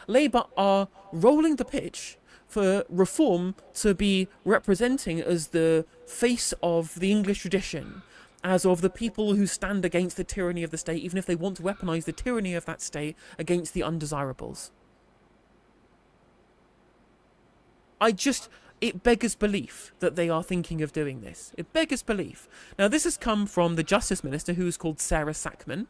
Labour are rolling the pitch for Reform to be representing as the face of the English tradition, as of the people who stand against the tyranny of the state, even if they want to weaponise the tyranny of that state against the undesirables. it beggars belief that they are thinking of doing this. It beggars belief. Now, this has come from the Justice Minister, who is called Sarah Sackman.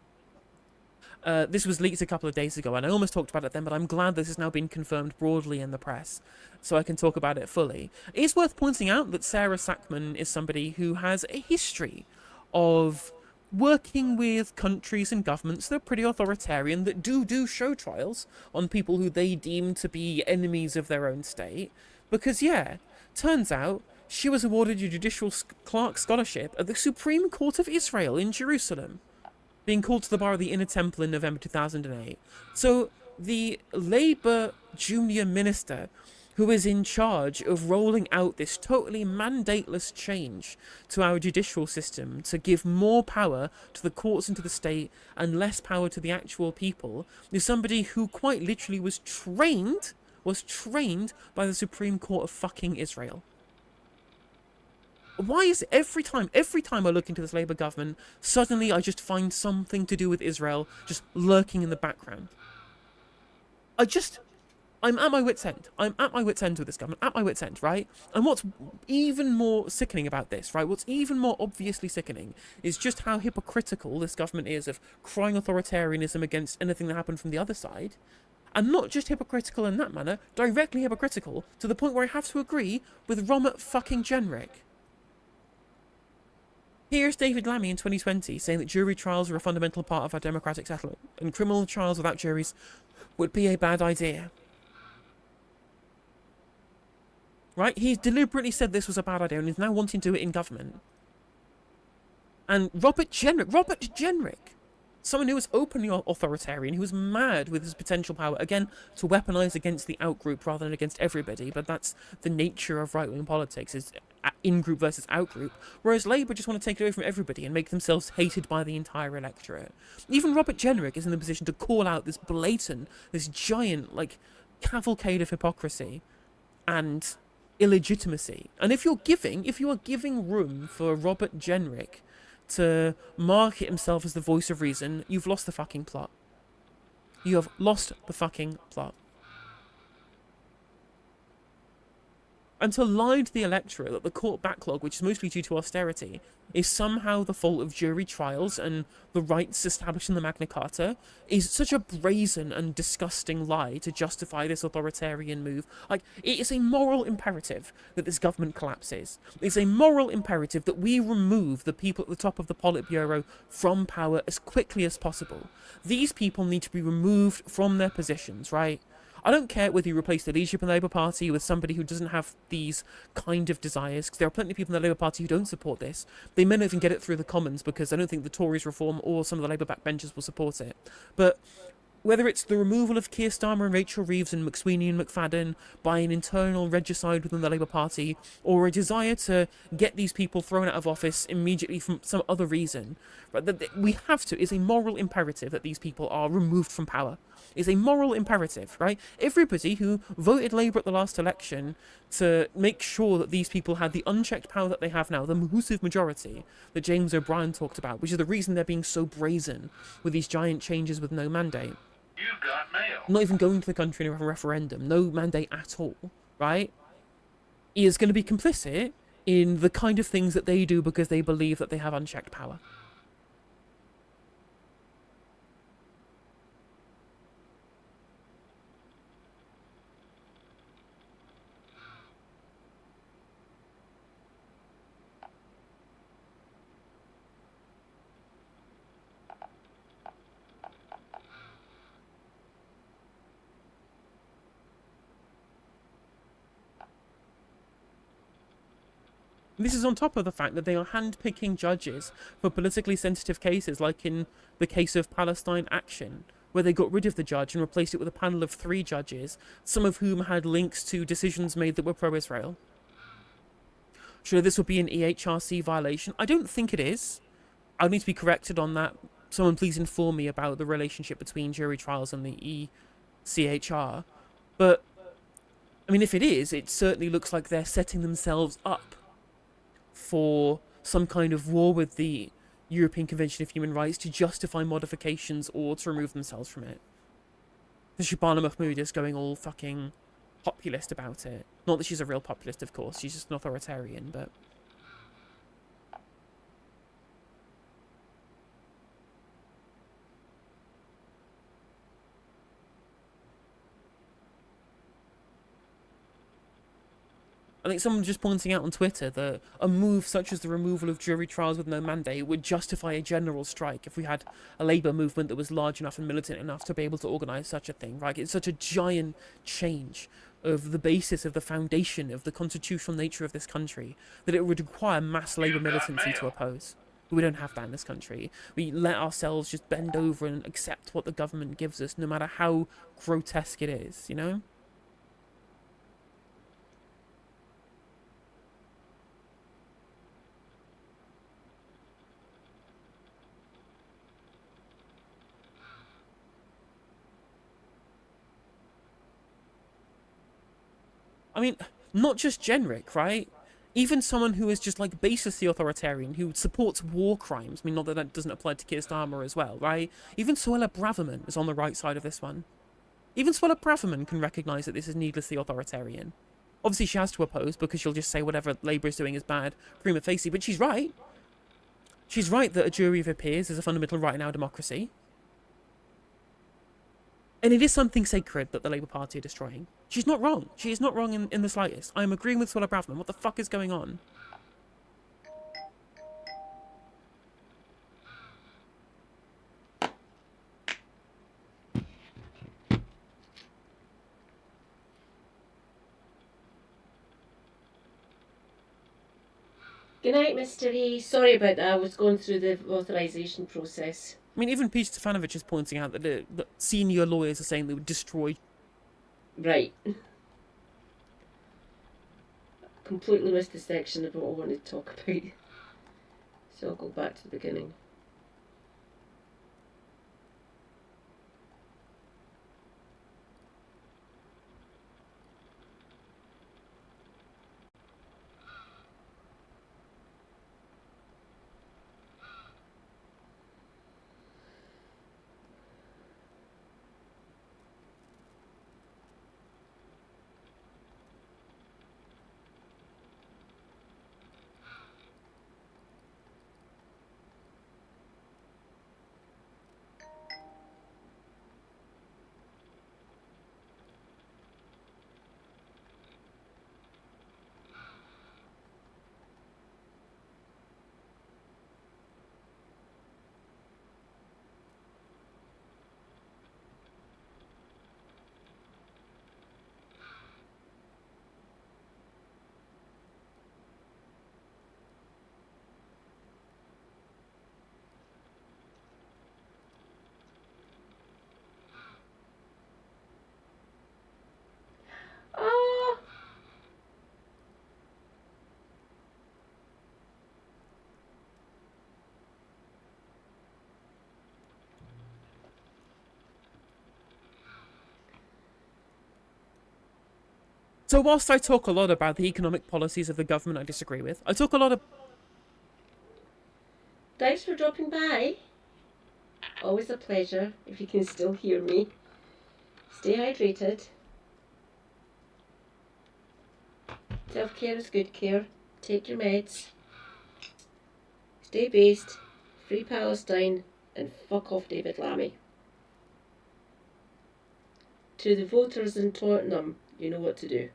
This was leaked a couple of days ago, and I almost talked about it then, but I'm glad this has now been confirmed broadly in the press, so I can talk about it fully. It is worth pointing out that Sarah Sackman is somebody who has a history of working with countries and governments that are pretty authoritarian, that do show trials on people who they deem to be enemies of their own state. Because, yeah, turns out she was awarded a Judicial Clerk Scholarship at the Supreme Court of Israel in Jerusalem, being called to the bar of the Inner Temple in November 2008. So the Labour junior minister, who is in charge of rolling out this totally mandateless change to our judicial system to give more power to the courts and to the state and less power to the actual people, is somebody who quite literally was trained by the Supreme Court of fucking Israel. Why is it every time I look into this Labour government, suddenly I just find something to do with Israel just lurking in the background? I'm at my wit's end. I'm at my wit's end with this government, at my wit's end, right? And what's even more sickening about this, right? What's even more obviously sickening is just how hypocritical this government is of crying authoritarianism against anything that happened from the other side. And not just hypocritical in that manner, directly hypocritical to the point where I have to agree with Robert fucking Jenrick. Here's David Lammy in 2020 saying that jury trials are a fundamental part of our democratic settlement, and criminal trials without juries would be a bad idea. Right? He's deliberately said this was a bad idea and is now wanting to do it in government. And Robert Jenrick, someone who was openly authoritarian, who was mad with his potential power, again, to weaponize against the out-group rather than against everybody, but that's the nature of right-wing politics, is in-group versus out-group, whereas Labour just want to take it away from everybody and make themselves hated by the entire electorate. Even Robert Jenrick is in the position to call out this blatant, this giant, like, cavalcade of hypocrisy and illegitimacy. And if you are giving room for Robert Jenrick to market himself as the voice of reason, you've lost the fucking plot. You have lost the fucking plot. And to lie to the electorate that the court backlog, which is mostly due to austerity, is somehow the fault of jury trials and the rights established in the Magna Carta, is such a brazen and disgusting lie to justify this authoritarian move. Like, it is a moral imperative that this government collapses. It's a moral imperative that we remove the people at the top of the Politburo from power as quickly as possible. These people need to be removed from their positions, right? I don't care whether you replace the leadership in the Labour Party with somebody who doesn't have these kind of desires, because there are plenty of people in the Labour Party who don't support this. They may not even get it through the Commons, because I don't think the Tories reform or some of the Labour backbenchers will support it. But whether it's the removal of Keir Starmer and Rachel Reeves and McSweeney and McFadden by an internal regicide within the Labour Party, or a desire to get these people thrown out of office immediately from some other reason, right, that we have to, is a moral imperative that these people are removed from power. Is a moral imperative, right? Everybody who voted Labour at the last election to make sure that these people had the unchecked power that they have now, the massive majority that James O'Brien talked about, which is the reason they're being so brazen with these giant changes with no mandate. You've got mail. Not even going to the country in a referendum, no mandate at all, right? He is going to be complicit in the kind of things that they do because they believe that they have unchecked power. This is on top of the fact that they are hand-picking judges for politically sensitive cases, like in the case of Palestine Action, where they got rid of the judge and replaced it with a panel of 3 judges, some of whom had links to decisions made that were pro-Israel. Sure, this would be an EHRC violation. I don't think it is. I'll need to be corrected on that. Someone please inform me about the relationship between jury trials and the ECHR. But, I mean, if it is, it certainly looks like they're setting themselves up for some kind of war with the European Convention of Human Rights to justify modifications or to remove themselves from it. The Shabana Mahmoud is going all fucking populist about it. Not that she's a real populist, of course. She's just an authoritarian, but... I think someone just pointing out on Twitter that a move such as the removal of jury trials with no mandate would justify a general strike if we had a labour movement that was large enough and militant enough to be able to organise such a thing, right? It's such a giant change of the basis of the foundation of the constitutional nature of this country that it would require mass labour militancy to oppose. But we don't have that in this country. We let ourselves just bend over and accept what the government gives us, no matter how grotesque it is, you know? I mean, not just generic, right? Even someone who is just like basically authoritarian, who supports war crimes. I mean, not that that doesn't apply to Keir Starmer as well, right? Even Suella Braverman is on the right side of this one. Even Suella Braverman can recognise that this is needlessly authoritarian. Obviously, she has to oppose because she'll just say whatever Labour is doing is bad, prima facie, but she's right. She's right that a jury of her peers is a fundamental right in our democracy. And it is something sacred that the Labour Party are destroying. She's not wrong. She is not wrong in the slightest. I am agreeing with Suella Braverman. What the fuck is going on? Good night, Mr. E. Sorry about that. I was going through the authorisation process. I mean, even Peter Stefanovic is pointing out that that senior lawyers are saying they would destroy... Right. Completely missed the section of what I wanted to talk about. So I'll go back to the beginning. So whilst I talk a lot about the economic policies of the government I disagree with, I talk a lot of... Thanks for dropping by. Always a pleasure, if you can still hear me. Stay hydrated. Self-care is good care. Take your meds. Stay based. Free Palestine. And fuck off David Lammy. To the voters in Tottenham, you know what to do.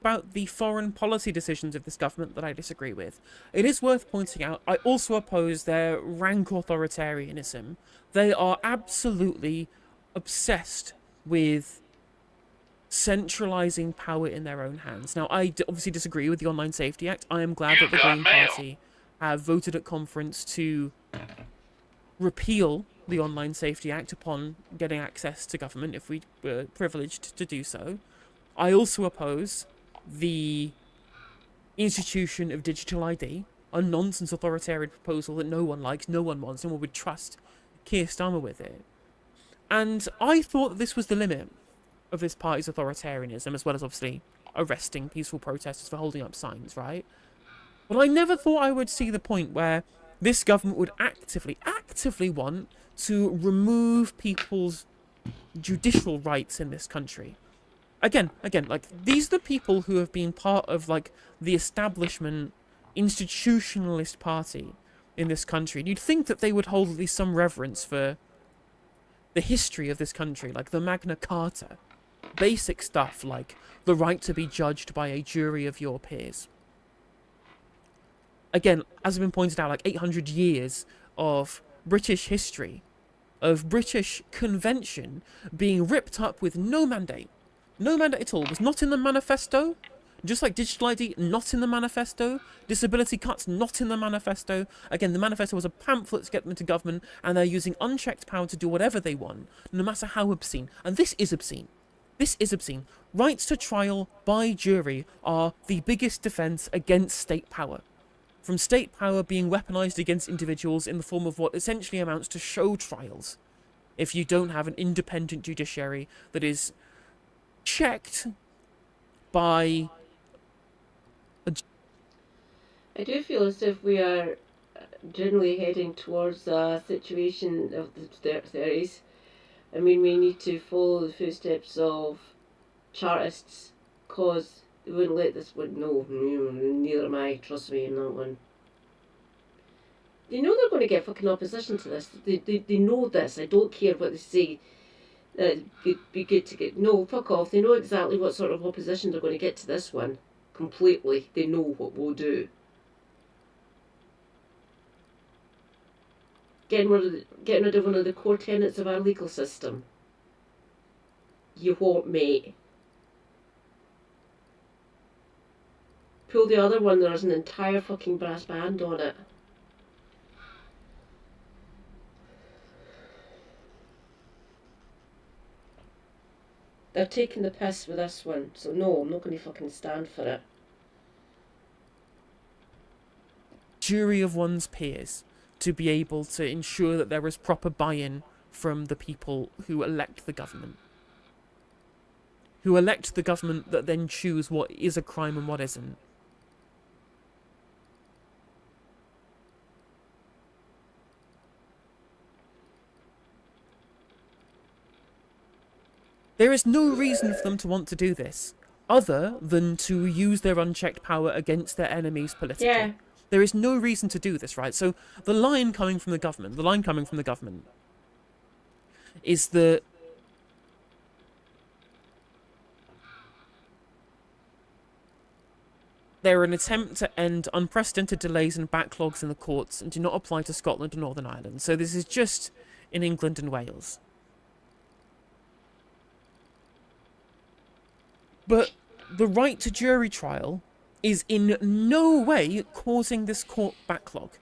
About the foreign policy decisions of this government that I disagree with. It is worth pointing out, I also oppose their rank authoritarianism. They are absolutely obsessed with centralising power in their own hands. Now, I obviously disagree with the Online Safety Act. I am glad that the Green Party have voted at conference to repeal the Online Safety Act upon getting access to government, if we were privileged to do so. I also oppose the institution of digital ID, a nonsense authoritarian proposal that no one likes, no one wants, no one would trust Keir Starmer with it. And I thought that this was the limit of this party's authoritarianism, as well as obviously arresting peaceful protesters for holding up signs, right? But I never thought I would see the point where this government would actively want to remove people's judicial rights in this country. again, like, these are the people who have been part of, like, the establishment, institutionalist party in this country. And you'd think that they would hold at least some reverence for the history of this country, like the Magna Carta. Basic stuff like the right to be judged by a jury of your peers. Again, as has been pointed out, like 800 years of British history, of British convention being ripped up with no mandate. No mandate at all. It was not in the manifesto. Just like digital ID, not in the manifesto. Disability cuts, not in the manifesto. Again, the manifesto was a pamphlet to get them into government, and they're using unchecked power to do whatever they want, no matter how obscene. And this is obscene. This is obscene. Rights to trial by jury are the biggest defence against state power. From state power being weaponised against individuals in the form of what essentially amounts to show trials. If you don't have an independent judiciary that is checked by... I do feel as if we are generally heading towards a situation of the 30s. I mean, we need to follow the footsteps of Chartists, cause they wouldn't let this one. No, neither am I. Trust me in that one. They know they're going to get fucking opposition to this. They know this. I don't care what they say. It'd be good to get. No, fuck off. They know exactly what sort of opposition they're going to get to this one. Completely. They know what we'll do. Getting rid of one of the core tenets of our legal system. You won't, mate. Pull the other one, there's an entire fucking brass band on it. They're taking the piss with this one, so no, I'm not going to fucking stand for it. Jury of one's peers, to be able to ensure that there is proper buy-in from the people who elect the government. Who elect the government that then choose what is a crime and what isn't. There is no reason for them to want to do this, other than to use their unchecked power against their enemies politically. Yeah. There is no reason to do this, right? So the line coming from the government, is that they're an attempt to end unprecedented delays and backlogs in the courts and do not apply to Scotland and Northern Ireland. So this is just in England and Wales. But the right to jury trial is in no way causing this court backlog.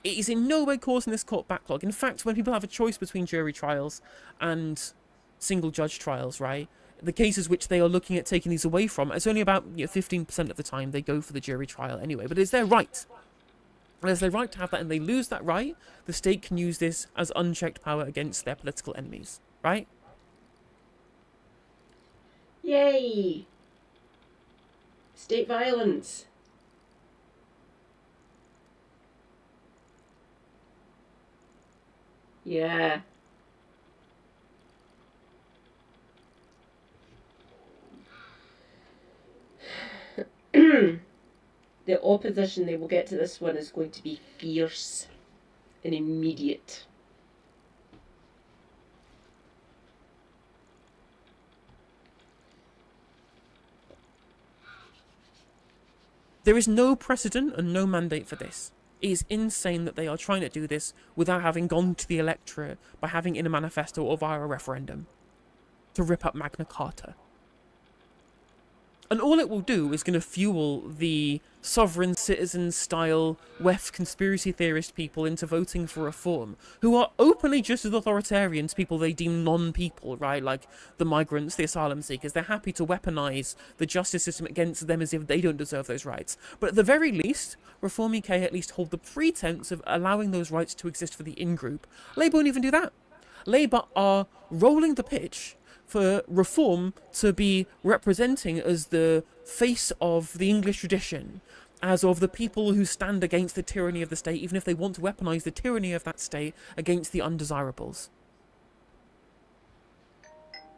It is in no way causing this court backlog. In fact, when people have a choice between jury trials and single judge trials, right, the cases which they are looking at taking these away from, it's only about 15% of the time they go for the jury trial anyway. But it's their right. And it's their right to have that, and they lose that right, the state can use this as unchecked power against their political enemies, right? Yay! State violence. Yeah. The opposition they will get to this one is going to be fierce and immediate. There is no precedent and no mandate for this. It is insane that they are trying to do this without having gone to the electorate by having in a manifesto or via a referendum to rip up Magna Carta. And all it will do is going to fuel the sovereign citizen style WEF conspiracy theorist people into voting for reform, who are openly just as authoritarian to people they deem non-people, right? Like the migrants, the asylum seekers. They're happy to weaponize the justice system against them as if they don't deserve those rights. But at the very least, Reform UK at least hold the pretense of allowing those rights to exist for the in-group. Labour won't even do that. Labour are rolling the pitch for Reform to be representing as the face of the English tradition, as of the people who stand against the tyranny of the state, even if they want to weaponise the tyranny of that state against the undesirables.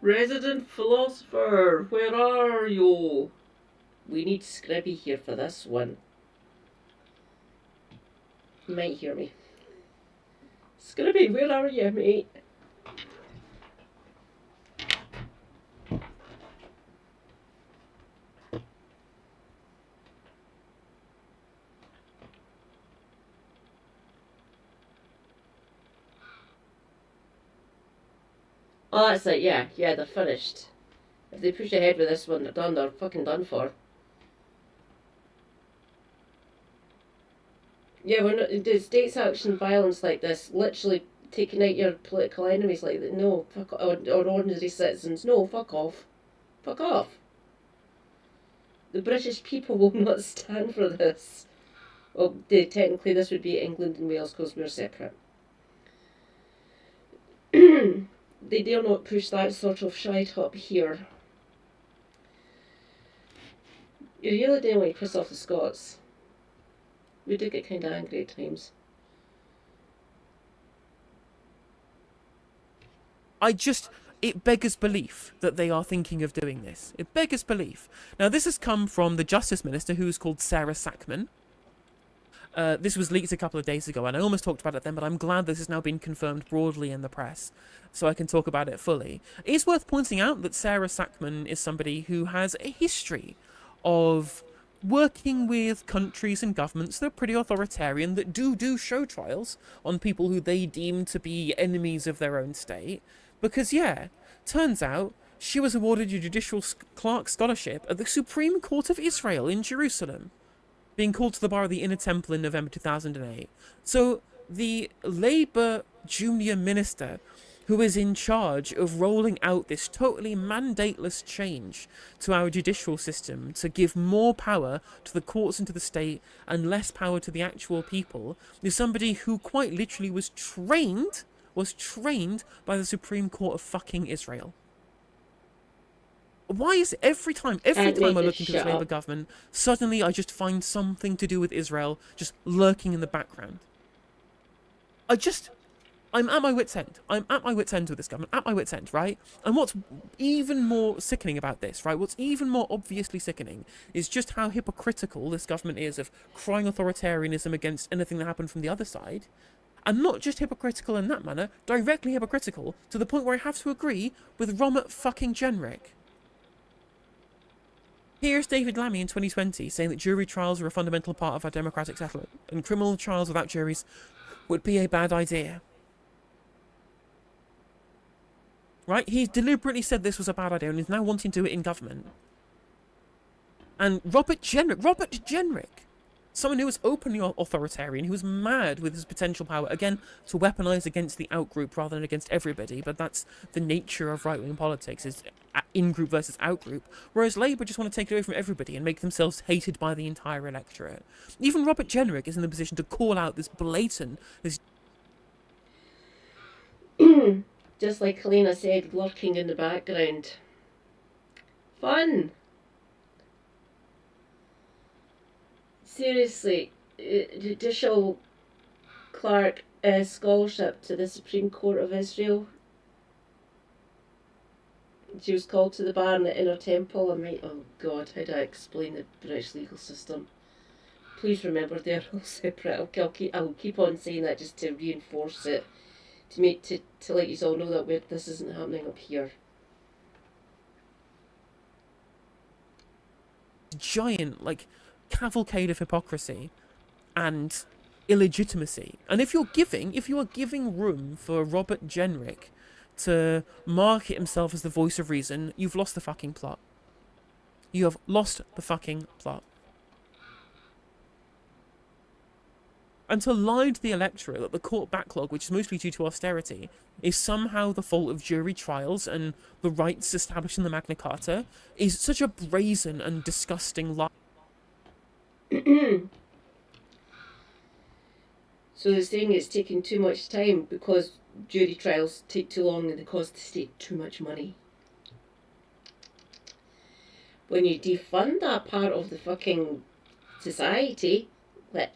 Resident philosopher, where are you? We need Scribby here for this one. You might hear me. Scribby, where are you, mate? Oh, that's it, yeah, they're finished. If they push ahead with this one, they're fucking done for. Yeah, we're not, the states action violence like this, literally taking out your political enemies like that, no, fuck, or ordinary citizens, no, fuck off. Fuck off. The British people will not stand for this. Well, technically this would be England and Wales because we're separate. They dare not push that sort of shite up here. You really do want to piss off the Scots. We do get kind of angry at times. It beggars belief that they are thinking of doing this. It beggars belief. Now, this has come from the Justice Minister, who is called Sarah Sackman. This was leaked a couple of days ago, and I almost talked about it then, but I'm glad this has now been confirmed broadly in the press, so I can talk about it fully. It is worth pointing out that Sarah Sackman is somebody who has a history of working with countries and governments that are pretty authoritarian, that do show trials on people who they deem to be enemies of their own state. Because, yeah, turns out she was awarded a Judicial Clerk Scholarship at the Supreme Court of Israel in Jerusalem, being called to the bar of the Inner Temple in November 2008. So the Labour junior minister, who is in charge of rolling out this totally mandateless change to our judicial system to give more power to the courts and to the state and less power to the actual people, is somebody who quite literally was trained by the Supreme Court of fucking Israel. Why is it every time I look into this Labour government, suddenly I just find something to do with Israel just lurking in the background? I'm at my wit's end. I'm at my wit's end with this government, at my wit's end, right? And what's even more sickening about this, right? What's even more obviously sickening is just how hypocritical this government is of crying authoritarianism against anything that happened from the other side. And not just hypocritical in that manner, directly hypocritical to the point where I have to agree with Robert fucking Jenrick. Here's David Lammy in 2020 saying that jury trials are a fundamental part of our democratic settlement, and criminal trials without juries would be a bad idea. Right? He deliberately said this was a bad idea and is now wanting to do it in government. And Robert Jenrick, someone who was openly authoritarian, who was mad with his potential power, again, to weaponize against the out-group rather than against everybody, but that's the nature of right-wing politics, is in-group versus out-group, whereas Labour just want to take it away from everybody and make themselves hated by the entire electorate. Even Robert Jenrick is in the position to call out this blatant, this... Just like Helena said, lurking in the background. Fun! Seriously, Judicial Clerk Scholarship to the Supreme Court of Israel. She was called to the bar in the Inner Temple. Oh God, how do I explain the British legal system? Please remember they're all separate. I'll keep on saying that just to reinforce it, to let you all know that this isn't happening up here. Giant, cavalcade of hypocrisy and illegitimacy. And if you are giving room for Robert Jenrick to market himself as the voice of reason, you've lost the fucking plot. You have lost the fucking plot. And to lie to the electorate that the court backlog, which is mostly due to austerity, is somehow the fault of jury trials and the rights established in the Magna Carta is such a brazen and disgusting lie. So they're saying it's taking too much time because jury trials take too long and they cost the state too much money. When you defund that part of the fucking society,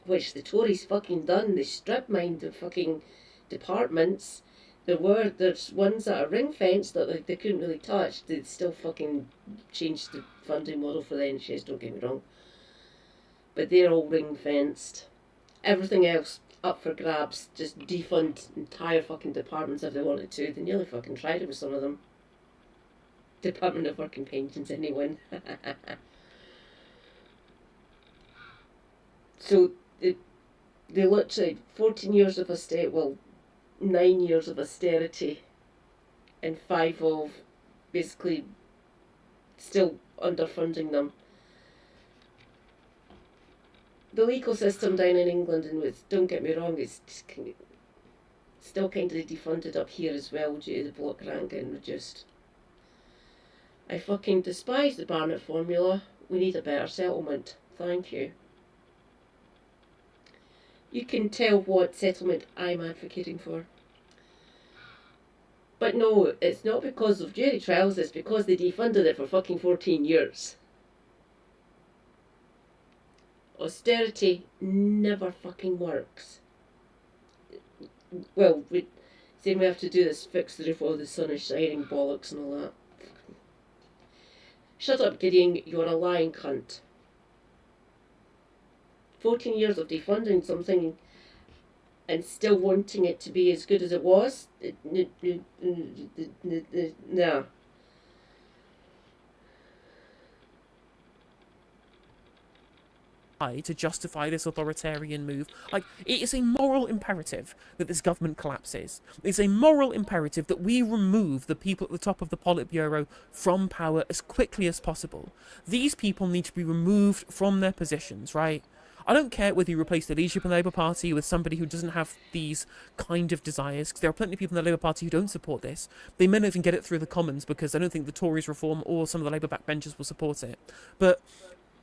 which the Tories fucking done, they strip mined the fucking departments, There's ones that are ring fenced that they couldn't really touch. They'd still fucking changed the funding model for the NHS, don't get me wrong. But they're all ring fenced. Everything else up for grabs. Just defund entire fucking departments if they wanted to. They nearly fucking tried it with some of them. Department of Work and Pensions, anyone. So they literally 14 years of 9 years of austerity and 5 of basically still underfunding them. The legal system down in England, and don't get me wrong, it's still kind of defunded up here as well due to the block grant getting reduced. I fucking despise the Barnett formula. We need a better settlement. Thank you. You can tell what settlement I'm advocating for. But no, it's not because of jury trials, it's because they defunded it for fucking 14 years. Austerity never fucking works. Well, we have to do this, fix the roof while the sun is shining bollocks and all that. Shut up, Gideon, you're a lying cunt. 14 years of defunding something and still wanting it to be as good as it was? No. To justify this authoritarian move. Like, it is a moral imperative that this government collapses. It's a moral imperative that we remove the people at the top of the Politburo from power as quickly as possible. These people need to be removed from their positions, right? I don't care whether you replace the leadership in the Labour Party with somebody who doesn't have these kind of desires, because there are plenty of people in the Labour Party who don't support this. They may not even get it through the Commons because I don't think the Tories reform or some of the Labour backbenchers will support it. But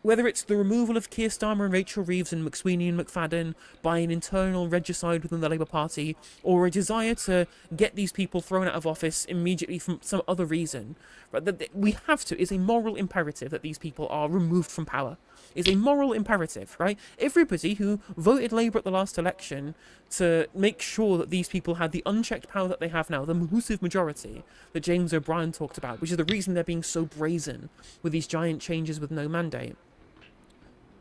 whether it's the removal of Keir Starmer and Rachel Reeves and McSweeney and McFadden by an internal regicide within the Labour Party, or a desire to get these people thrown out of office immediately from some other reason, right, that we have to, is a moral imperative that these people are removed from power. Is a moral imperative, right? Everybody who voted Labour at the last election to make sure that these people had the unchecked power that they have now, the massive majority that James O'Brien talked about, which is the reason they're being so brazen with these giant changes with no mandate.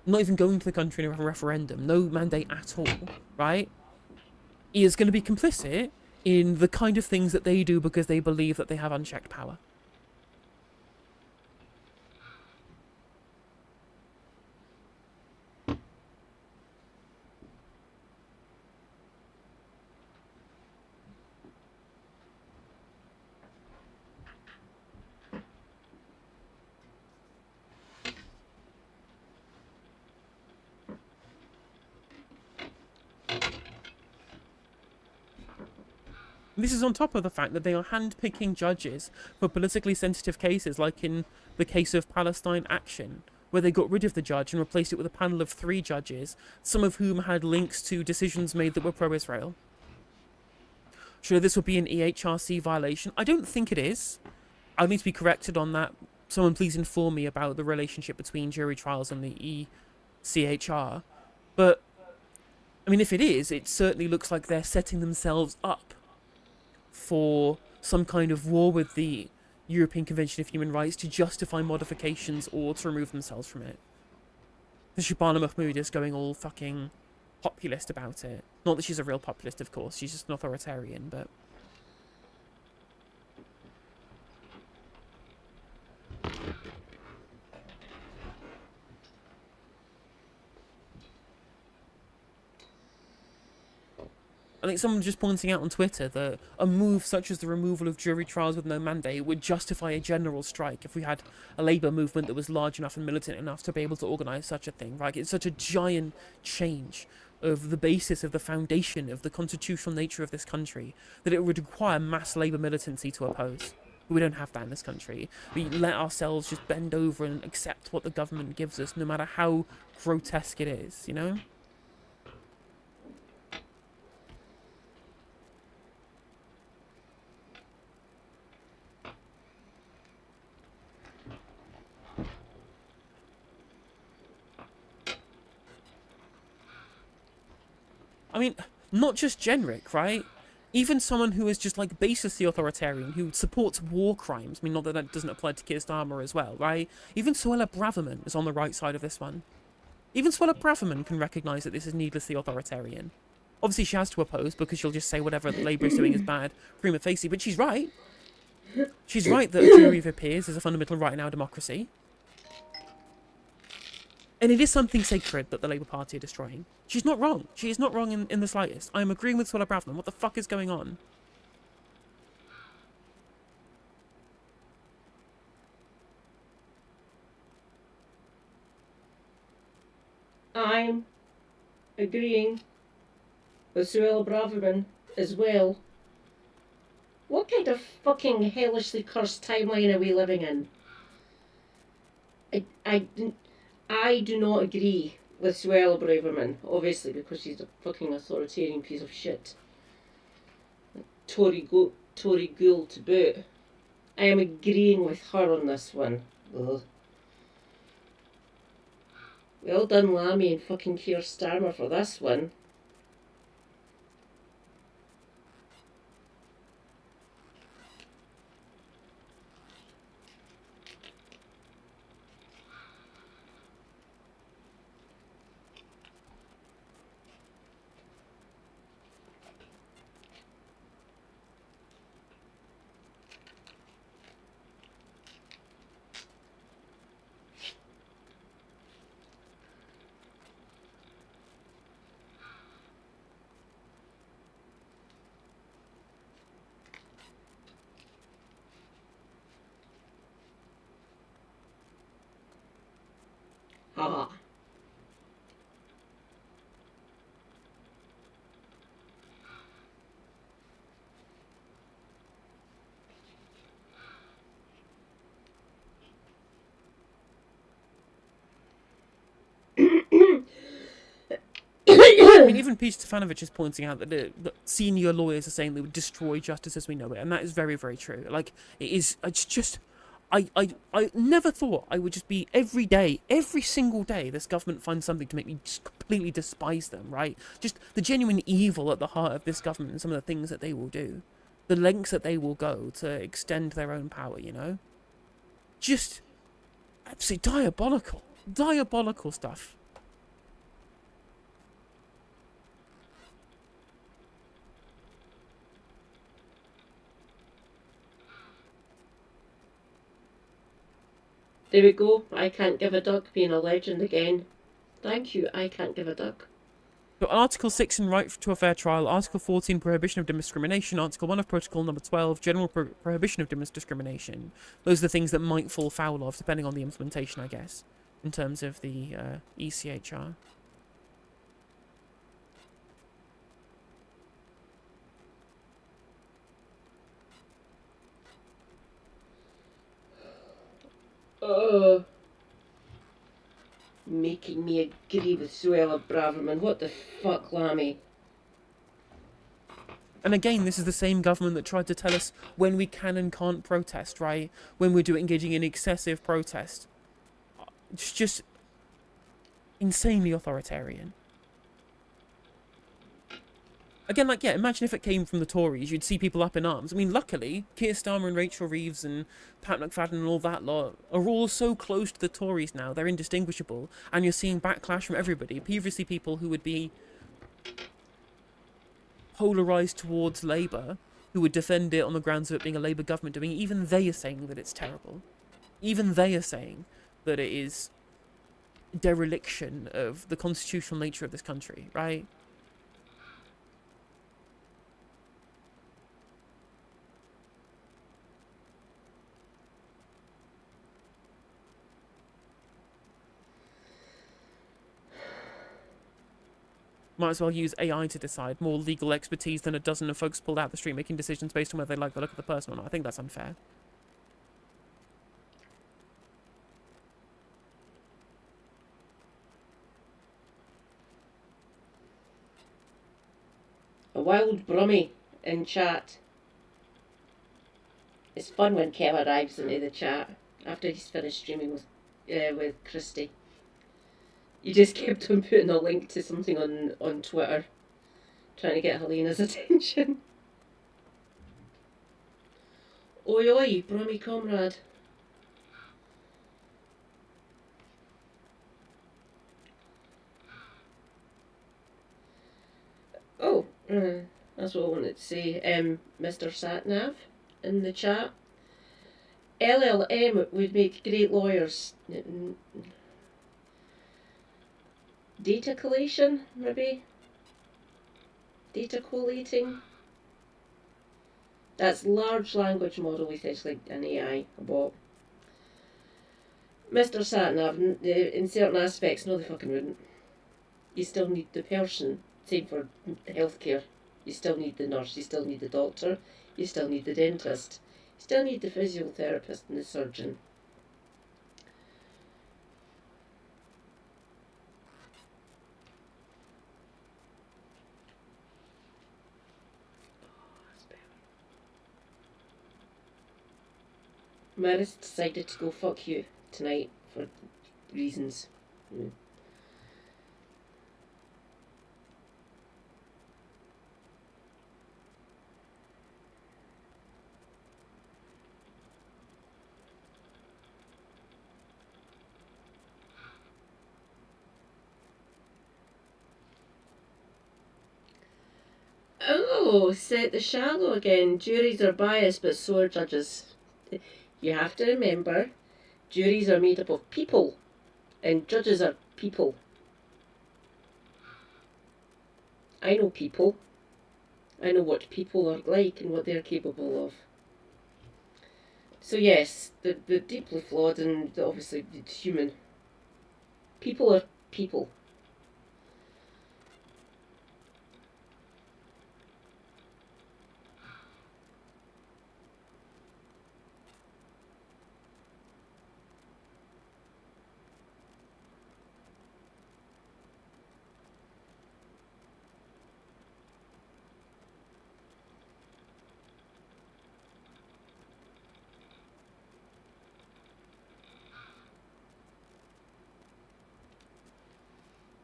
Not even going to the country in a referendum, no mandate at all, right? Is going to be complicit in the kind of things that they do because they believe that they have unchecked power. This is on top of the fact that they are hand-picking judges for politically sensitive cases, like in the case of Palestine Action, where they got rid of the judge and replaced it with a panel of 3 judges, some of whom had links to decisions made that were pro-Israel. Sure, this would be an EHRC violation. I don't think it is. I'll need to be corrected on that. Someone please inform me about the relationship between jury trials and the ECHR. But, I mean, if it is, it certainly looks like they're setting themselves up for some kind of war with the European Convention of Human Rights to justify modifications or to remove themselves from it. The Shabana Mahmood is going all fucking populist about it. Not that she's a real populist, of course, she's just an authoritarian, but... I think someone just pointing out on Twitter that a move such as the removal of jury trials with no mandate would justify a general strike if we had a labour movement that was large enough and militant enough to be able to organise such a thing, right? It's such a giant change of the basis of the foundation of the constitutional nature of this country that it would require mass labour militancy to oppose. But we don't have that in this country. We let ourselves just bend over and accept what the government gives us, no matter how grotesque it is, you know? I mean, not just generic, right? Even someone who is just like basically authoritarian, who supports war crimes, I mean, not that that doesn't apply to Keir Starmer as well, right? Even Suella Braverman is on the right side of this one. Even Suella Braverman can recognise that this is needlessly authoritarian. Obviously, she has to oppose because she'll just say whatever Labour is doing is bad, prima facie, but she's right. She's right that a jury of her peers is a fundamental right in our democracy. And it is something sacred that the Labour Party are destroying. She's not wrong. She is not wrong in the slightest. I am agreeing with Suella Braverman. What the fuck is going on? I'm agreeing with Suella Braverman as well. What kind of fucking hellishly cursed timeline are we living in? I do not agree with Suella Braverman, obviously, because she's a fucking authoritarian piece of shit. Tory ghoul to boot. I am agreeing with her on this one. Ugh. Well done, Lammy and fucking Keir Starmer for this one. Haha. I mean, even Peter Stefanovich is pointing out that the senior lawyers are saying they would destroy justice as we know it, and that is very, very true. Like, it is, it's just, I never thought I would just be every day, every single day, this government finds something to make me just completely despise them, right? Just the genuine evil at the heart of this government and some of the things that they will do. The lengths that they will go to extend their own power, you know? Just absolutely diabolical. Diabolical stuff. There we go. I can't give a duck being a legend again. Thank you, I can't give a duck. So Article 6 in Right to a Fair Trial, Article 14 Prohibition of Discrimination, Article 1 of Protocol number 12 General Prohibition of Discrimination. Those are the things that might fall foul of, depending on the implementation, I guess, in terms of the ECHR. Making me agree with Suella Braverman. What the fuck, Lammy? And again, this is the same government that tried to tell us when we can and can't protest, right? When we're engaging in excessive protest. It's just insanely authoritarian. Again, like, yeah, imagine if it came from the Tories, you'd see people up in arms. I mean, luckily, Keir Starmer and Rachel Reeves and Pat McFadden and all that lot are all so close to the Tories now, they're indistinguishable, and you're seeing backlash from everybody. Previously, people who would be polarised towards Labour, who would defend it on the grounds of it being a Labour government doing, even they are saying that it's terrible. Even they are saying that it is dereliction of the constitutional nature of this country, right? Might as well use AI to decide. More legal expertise than a dozen of folks pulled out the street making decisions based on whether they like the look of the person or not. I think that's unfair. A wild Brummie in chat. It's fun when Kev arrives into the chat after he's finished streaming with Christy. You just kept on putting a link to something on Twitter, trying to get Helena's attention. Oi oi, Brummy comrade. Oh, that's what I wanted to say. Mr. Satnav in the chat. LLM would make great lawyers. Data collation, maybe? Data collating? That's large language model, essentially an AI, a bot. Mr. Satnav, in certain aspects, no they fucking wouldn't. You still need the person. Same for healthcare. You still need the nurse, you still need the doctor, you still need the dentist, you still need the physiotherapist and the surgeon. Maris decided to go fuck you tonight for reasons. Oh, set the shallow again. Juries are biased, but so are judges. You have to remember, juries are made up of people, and judges are people. I know people. I know what people are like and what they're capable of. So yes, they're deeply flawed and obviously human. People are people.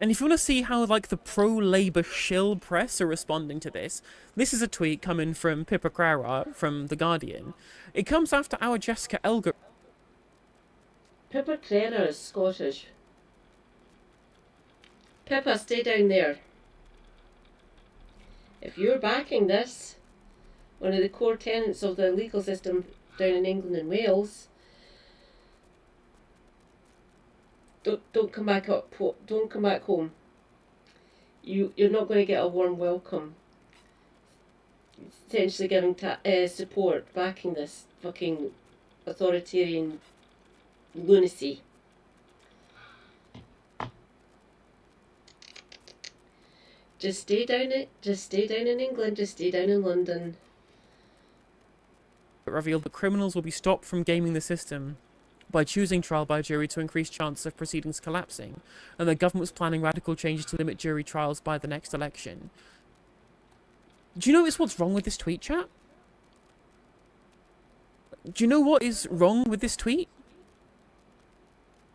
And if you want to see how, like, the pro-Labour shill press are responding to this, this is a tweet coming from Pippa Crowra from The Guardian. It comes after our Jessica Elgar... Pippa Crowra is Scottish. Pippa, stay down there. If you're backing this, one of the core tenets of the legal system down in England and Wales, don't come back up. Don't come back home. You're not going to get a warm welcome. Essentially giving support, backing this fucking authoritarian lunacy. Just stay down in England. Just stay down in London. revealed that criminals will be stopped from gaming the system by choosing trial by jury to increase chances of proceedings collapsing, and the government was planning radical changes to limit jury trials by the next election. Do you notice what's wrong with this tweet, chat? Do you know what is wrong with this tweet?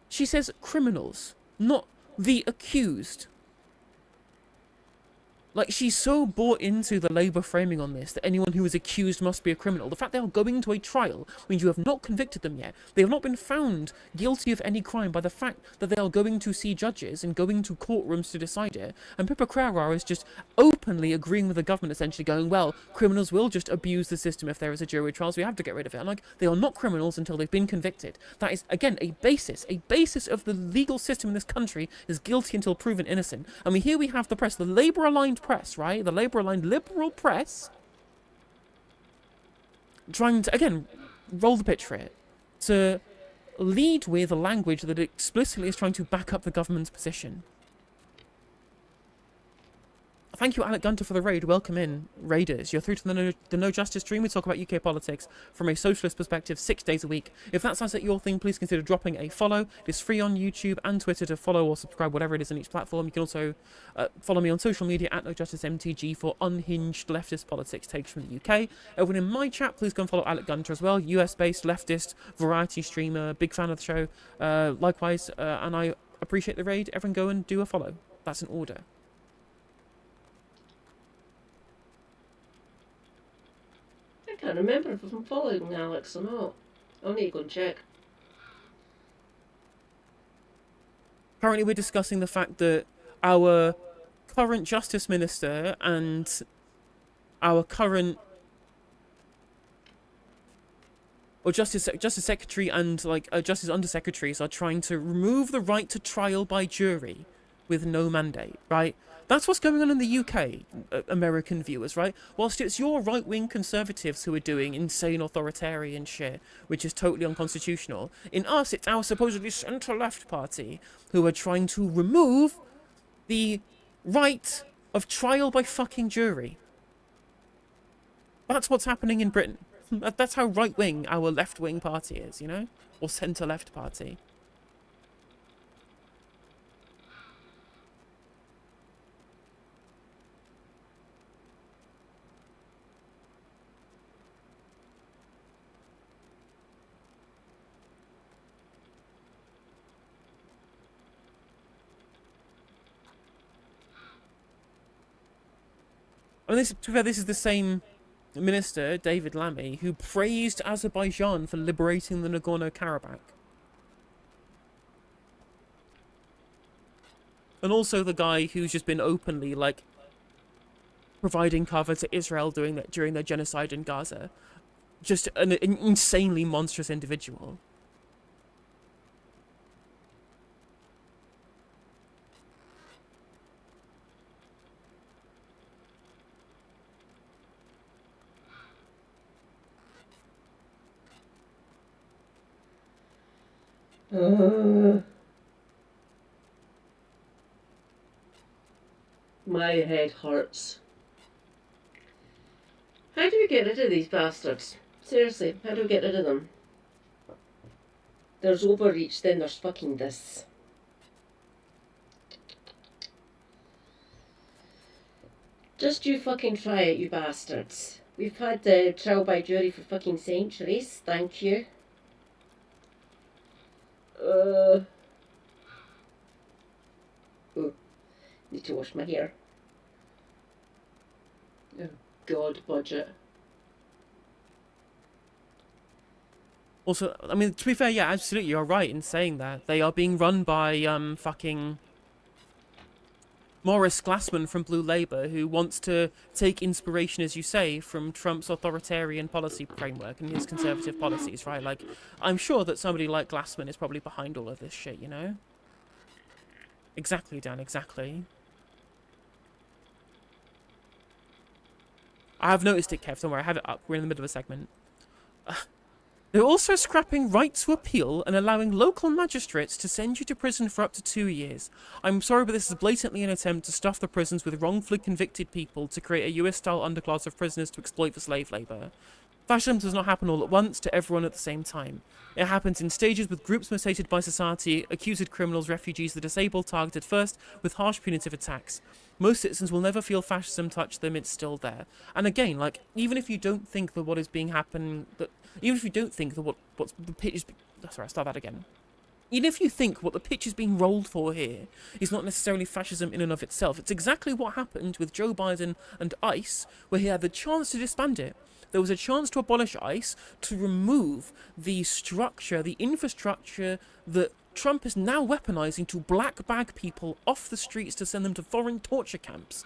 She says criminals, not the accused. Like, she's so bought into the Labour framing on this that anyone who is accused must be a criminal. The fact they are going to a trial means you have not convicted them yet. They have not been found guilty of any crime by the fact that they are going to see judges and going to courtrooms to decide it. And Pippa Crowra is just openly agreeing with the government, essentially going, well, criminals will just abuse the system if there is a jury trial, so we have to get rid of it. And like, they are not criminals until they've been convicted. That is, again, a basis of the legal system in this country is guilty until proven innocent. And here we have the press, the Labour-aligned press, right? The Labour-aligned liberal press trying to, again, roll the pitch for it, to lead with a language that explicitly is trying to back up the government's position. Thank you, Alec Gunter, for the raid. Welcome in, raiders. You're through to the No Justice stream. We talk about UK politics from a socialist perspective 6 days a week. If that sounds like your thing, please consider dropping a follow. It is free on YouTube and Twitter to follow or subscribe, whatever it is on each platform. You can also follow me on social media at No Justice MTG for unhinged leftist politics takes from the UK. Everyone in my chat, please go and follow Alec Gunter as well. US-based leftist variety streamer, big fan of the show. Likewise, and I appreciate the raid. Everyone go and do a follow. That's an order. I can't remember if I'm following Alex or not. I'll need to go and check. Currently, we're discussing the fact that our current Justice Minister and our current Justice Secretary and Justice Undersecretaries are trying to remove the right to trial by jury with no mandate, right? That's what's going on in the UK, American viewers, right? Whilst it's your right-wing conservatives who are doing insane authoritarian shit, which is totally unconstitutional, in us, it's our supposedly centre-left party who are trying to remove the right of trial by fucking jury. That's what's happening in Britain. That's how right-wing our left-wing party is, you know? Or centre-left party. I mean, to be fair, this is the same minister, David Lammy, who praised Azerbaijan for liberating the Nagorno-Karabakh. And also the guy who's just been openly, like, providing cover to Israel during their genocide in Gaza. Just an insanely monstrous individual. My head hurts. How do we get rid of these bastards? Seriously, how do we get rid of them? There's overreach, then there's fucking this. Just you fucking try it, you bastards. We've had trial by jury for fucking centuries, thank you. Oh, need to wash my hair. Oh God, budget. Also, I mean, to be fair, yeah, absolutely, you're right in saying that. They are being run by, fucking Maurice Glassman from Blue Labour, who wants to take inspiration, as you say, from Trump's authoritarian policy framework and his conservative policies, right? Like, I'm sure that somebody like Glassman is probably behind all of this shit, you know? Exactly, Dan, exactly. I have noticed it, Kev, don't worry, I have it up. We're in the middle of a segment. They're also scrapping right to appeal and allowing local magistrates to send you to prison for up to 2 years. I'm sorry, but this is blatantly an attempt to stuff the prisons with wrongfully convicted people to create a US-style underclass of prisoners to exploit for slave labour. Fascism does not happen all at once to everyone at the same time. It happens in stages with groups most hated by society, accused criminals, refugees, the disabled targeted first, with harsh punitive attacks. Most citizens will never feel fascism touch them, it's still there. And again, like, even if you don't think that what is being happening, even if you don't think that what's the pitch is... Sorry, I'll start that again. Even if you think what the pitch is being rolled for here is not necessarily fascism in and of itself, it's exactly what happened with Joe Biden and ICE, where he had the chance to disband it. There was a chance to abolish ICE, to remove the structure, the infrastructure that Trump is now weaponizing to black bag people off the streets to send them to foreign torture camps,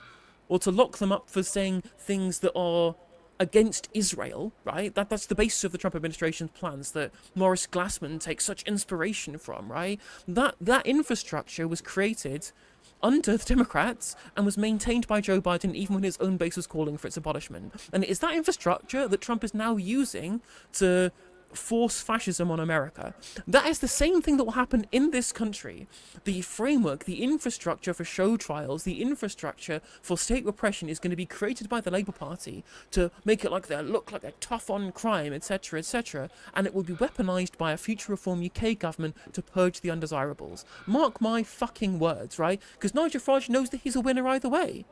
or to lock them up for saying things that are against Israel, right? That's the basis of the Trump administration's plans that Maurice Glassman takes such inspiration from, right? That infrastructure was created under the Democrats and was maintained by Joe Biden even when his own base was calling for its abolishment. And it is that infrastructure that Trump is now using to force fascism on America. That is the same thing that will happen in this country. The framework, the infrastructure for show trials, the infrastructure for state repression is going to be created by the Labour Party to make it like they look like they're tough on crime, etc., etc., and it will be weaponised by a future reform UK government to purge the undesirables. Mark my fucking words, right? Because Nigel Farage knows that he's a winner either way.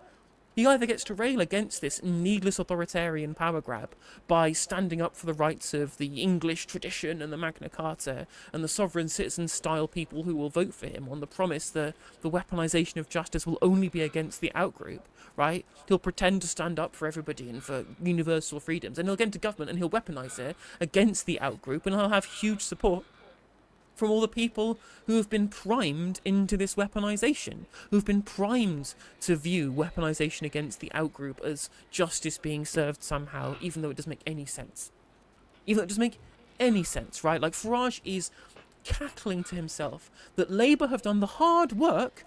He either gets to rail against this needless authoritarian power grab by standing up for the rights of the English tradition and the Magna Carta and the sovereign citizen-style people who will vote for him on the promise that the weaponization of justice will only be against the outgroup, right? He'll pretend to stand up for everybody and for universal freedoms, and he'll get into government and he'll weaponize it against the outgroup, and he'll have huge support from all the people who have been primed into this weaponization, who've been primed to view weaponization against the outgroup as justice being served somehow, even though it doesn't make any sense. Even though it doesn't make any sense, right? Like, Farage is cackling to himself that Labour have done the hard work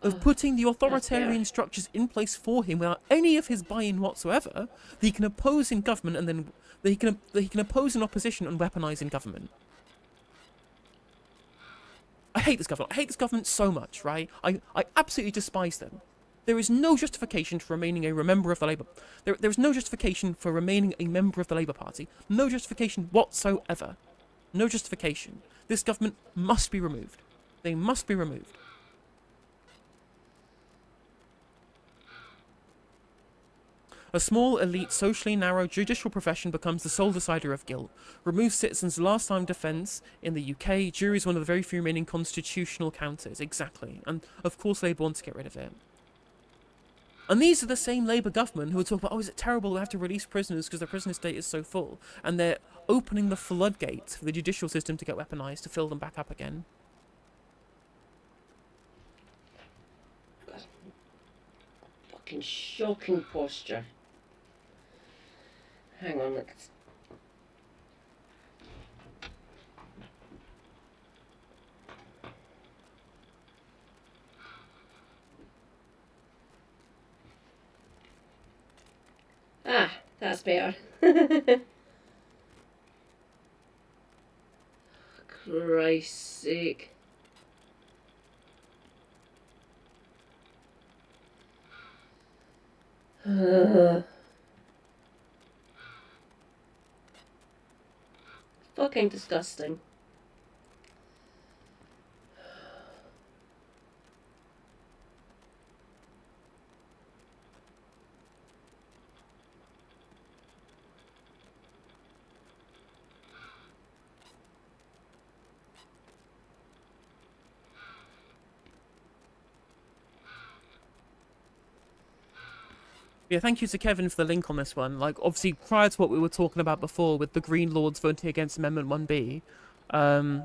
of putting the authoritarian structures in place for him without any of his buy-in whatsoever, that he can oppose in government, and then that he can oppose in opposition and weaponize in government. I hate this government. I hate this government so much, right? I absolutely despise them. There is no justification for remaining a member of the Labour. There is no justification for remaining a member of the Labour Party. No justification whatsoever. No justification. This government must be removed. They must be removed. A small, elite, socially narrow judicial profession becomes the sole decider of guilt. Removes citizens' last-time defence in the UK. Jury is one of the very few remaining constitutional counters. Exactly. And, of course, Labour want to get rid of it. And these are the same Labour government who are talking about, oh, is it terrible we have to release prisoners because the prison estate is so full? And they're opening the floodgates for the judicial system to get weaponised to fill them back up again. Fucking shocking posture. Hang on, let's... Ah, that's better. Christ's sake. Fucking disgusting. Yeah, thank you to Kevin for the link on this one. Like, obviously, prior to what we were talking about before with the Green Lords voting against Amendment 1B, the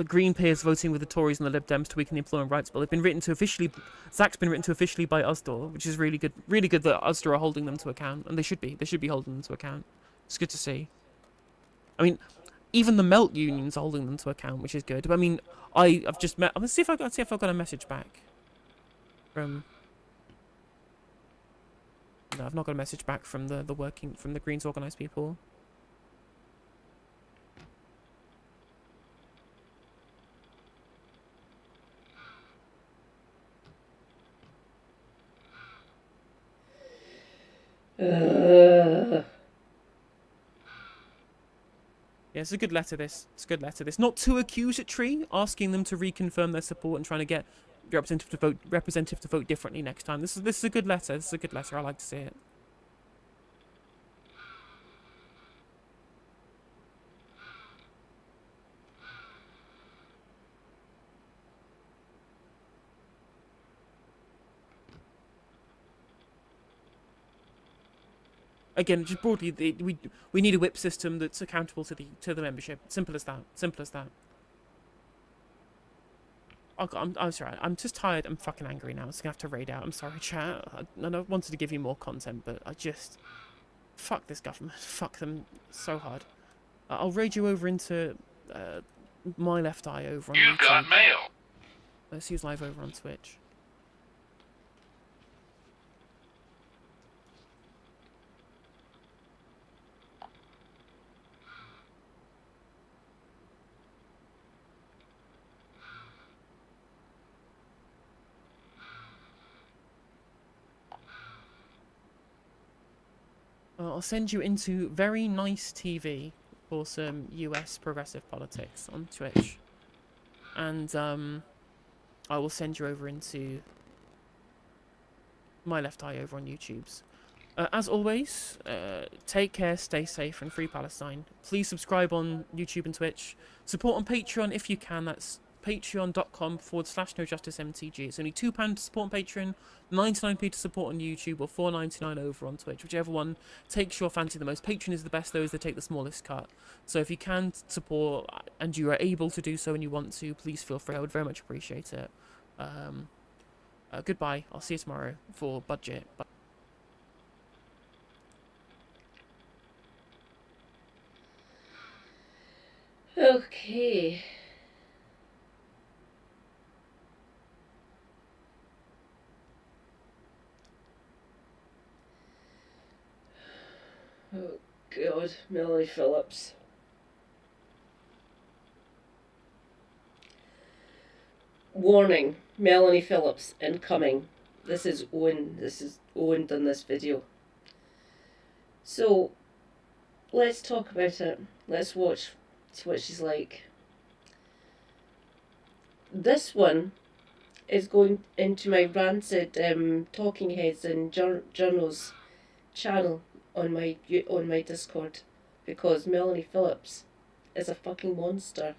Green peers voting with the Tories and the Lib Dems to weaken the Employment Rights Bill. They've been written to officially... Zach's been written to officially by USDOR, which is really good. Really good that USDOR are holding them to account, and they should be. They should be holding them to account. It's good to see. I mean, even the Melt unions are holding them to account, which is good. But I mean, I've just met... Let's see if I've got a message back from... No, I've not got a message back from the Greens organised people. Yeah, it's a good letter, this. It's a good letter, this. Not too accusatory, asking them to reconfirm their support and trying to get the representative to vote differently next time. This is a good letter. This is a good letter. I like to see it. Again, just broadly, we need a whip system that's accountable to the membership. Simple as that. Simple as that. Oh God, I'm sorry. I'm just tired. I'm fucking angry now. I'm just gonna have to raid out. I'm sorry, chat. I wanted to give you more content, but I just... Fuck this government. Fuck them so hard. I'll raid you over into my left eye over on YouTube. You've got mail. Let's use live over on Twitch. I'll send you into very nice TV for some US progressive politics on Twitch. And I will send you over into My Left Eye over on YouTube's. As always, take care, stay safe, and free Palestine. Please subscribe on YouTube and Twitch. Support on Patreon if you can. That's patreon.com/NoJusticeMTG. It's only £2 to support on Patreon, 99p to support on YouTube, or $4.99 over on Twitch. Whichever one takes your fancy the most. Patreon is the best, those that take the smallest cut. So if you can support, and you are able to do so and you want to, please feel free. I would very much appreciate it. Goodbye. I'll see you tomorrow for Budget. Bye. Okay. Oh God, Melanie Phillips. Warning, Melanie Phillips incoming. This is Owen. This is Owen done this video. So, let's talk about it. Let's watch what she's like. This one is going into my rancid talking heads and journals channel on my Discord, because Melanie Phillips is a fucking monster.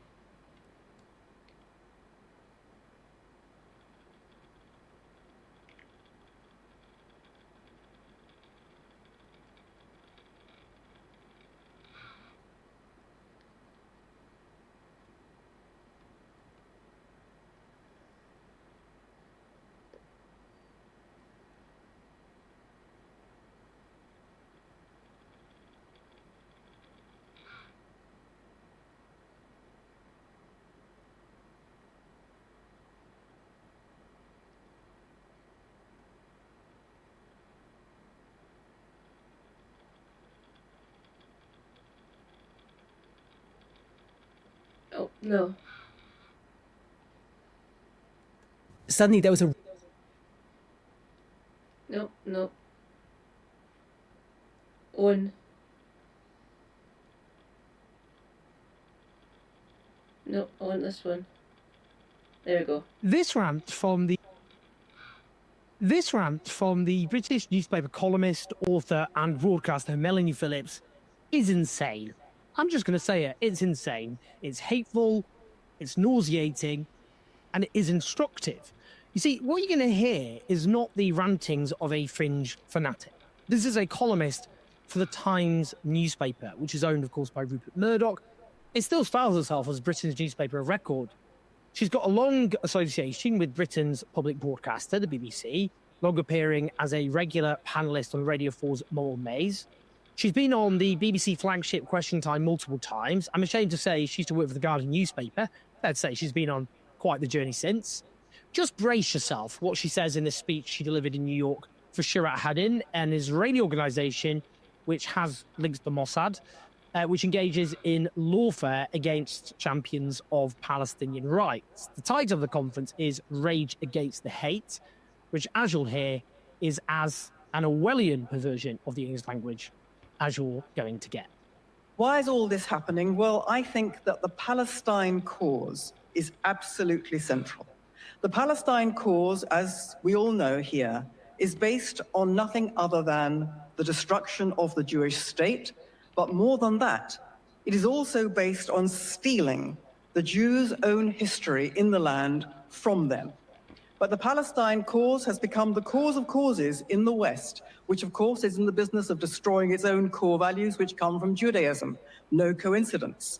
Oh, no. Suddenly there was a... No, no. Owen. No, I want this one. There we go. This rant from the British newspaper columnist, author and broadcaster Melanie Phillips is insane. I'm just going to say it. It's insane. It's hateful, it's nauseating, and it is instructive. You see, what you're going to hear is not the rantings of a fringe fanatic. This is a columnist for the Times newspaper, which is owned, of course, by Rupert Murdoch. It still styles itself as Britain's newspaper of record. She's got a long association with Britain's public broadcaster, the BBC, long appearing as a regular panellist on Radio 4's Moral Maze. She's been on the BBC flagship Question Time multiple times. I'm ashamed to say she used to work for the Guardian newspaper. Let's say she's been on quite the journey since. Just brace yourself what she says in this speech she delivered in New York for Shirat Hadin, an Israeli organisation which has links to Mossad, which engages in lawfare against champions of Palestinian rights. The title of the conference is Rage Against the Hate, which, as you'll hear, is as an Orwellian perversion of the English language as you're going to get. Why is all this happening? Well, I think that the Palestine cause is absolutely central. The Palestine cause, as we all know here, is based on nothing other than the destruction of the Jewish state, but more than that, it is also based on stealing the Jews' own history in the land from them. But the Palestine cause has become the cause of causes in the West, which of course is in the business of destroying its own core values which come from Judaism. No coincidence.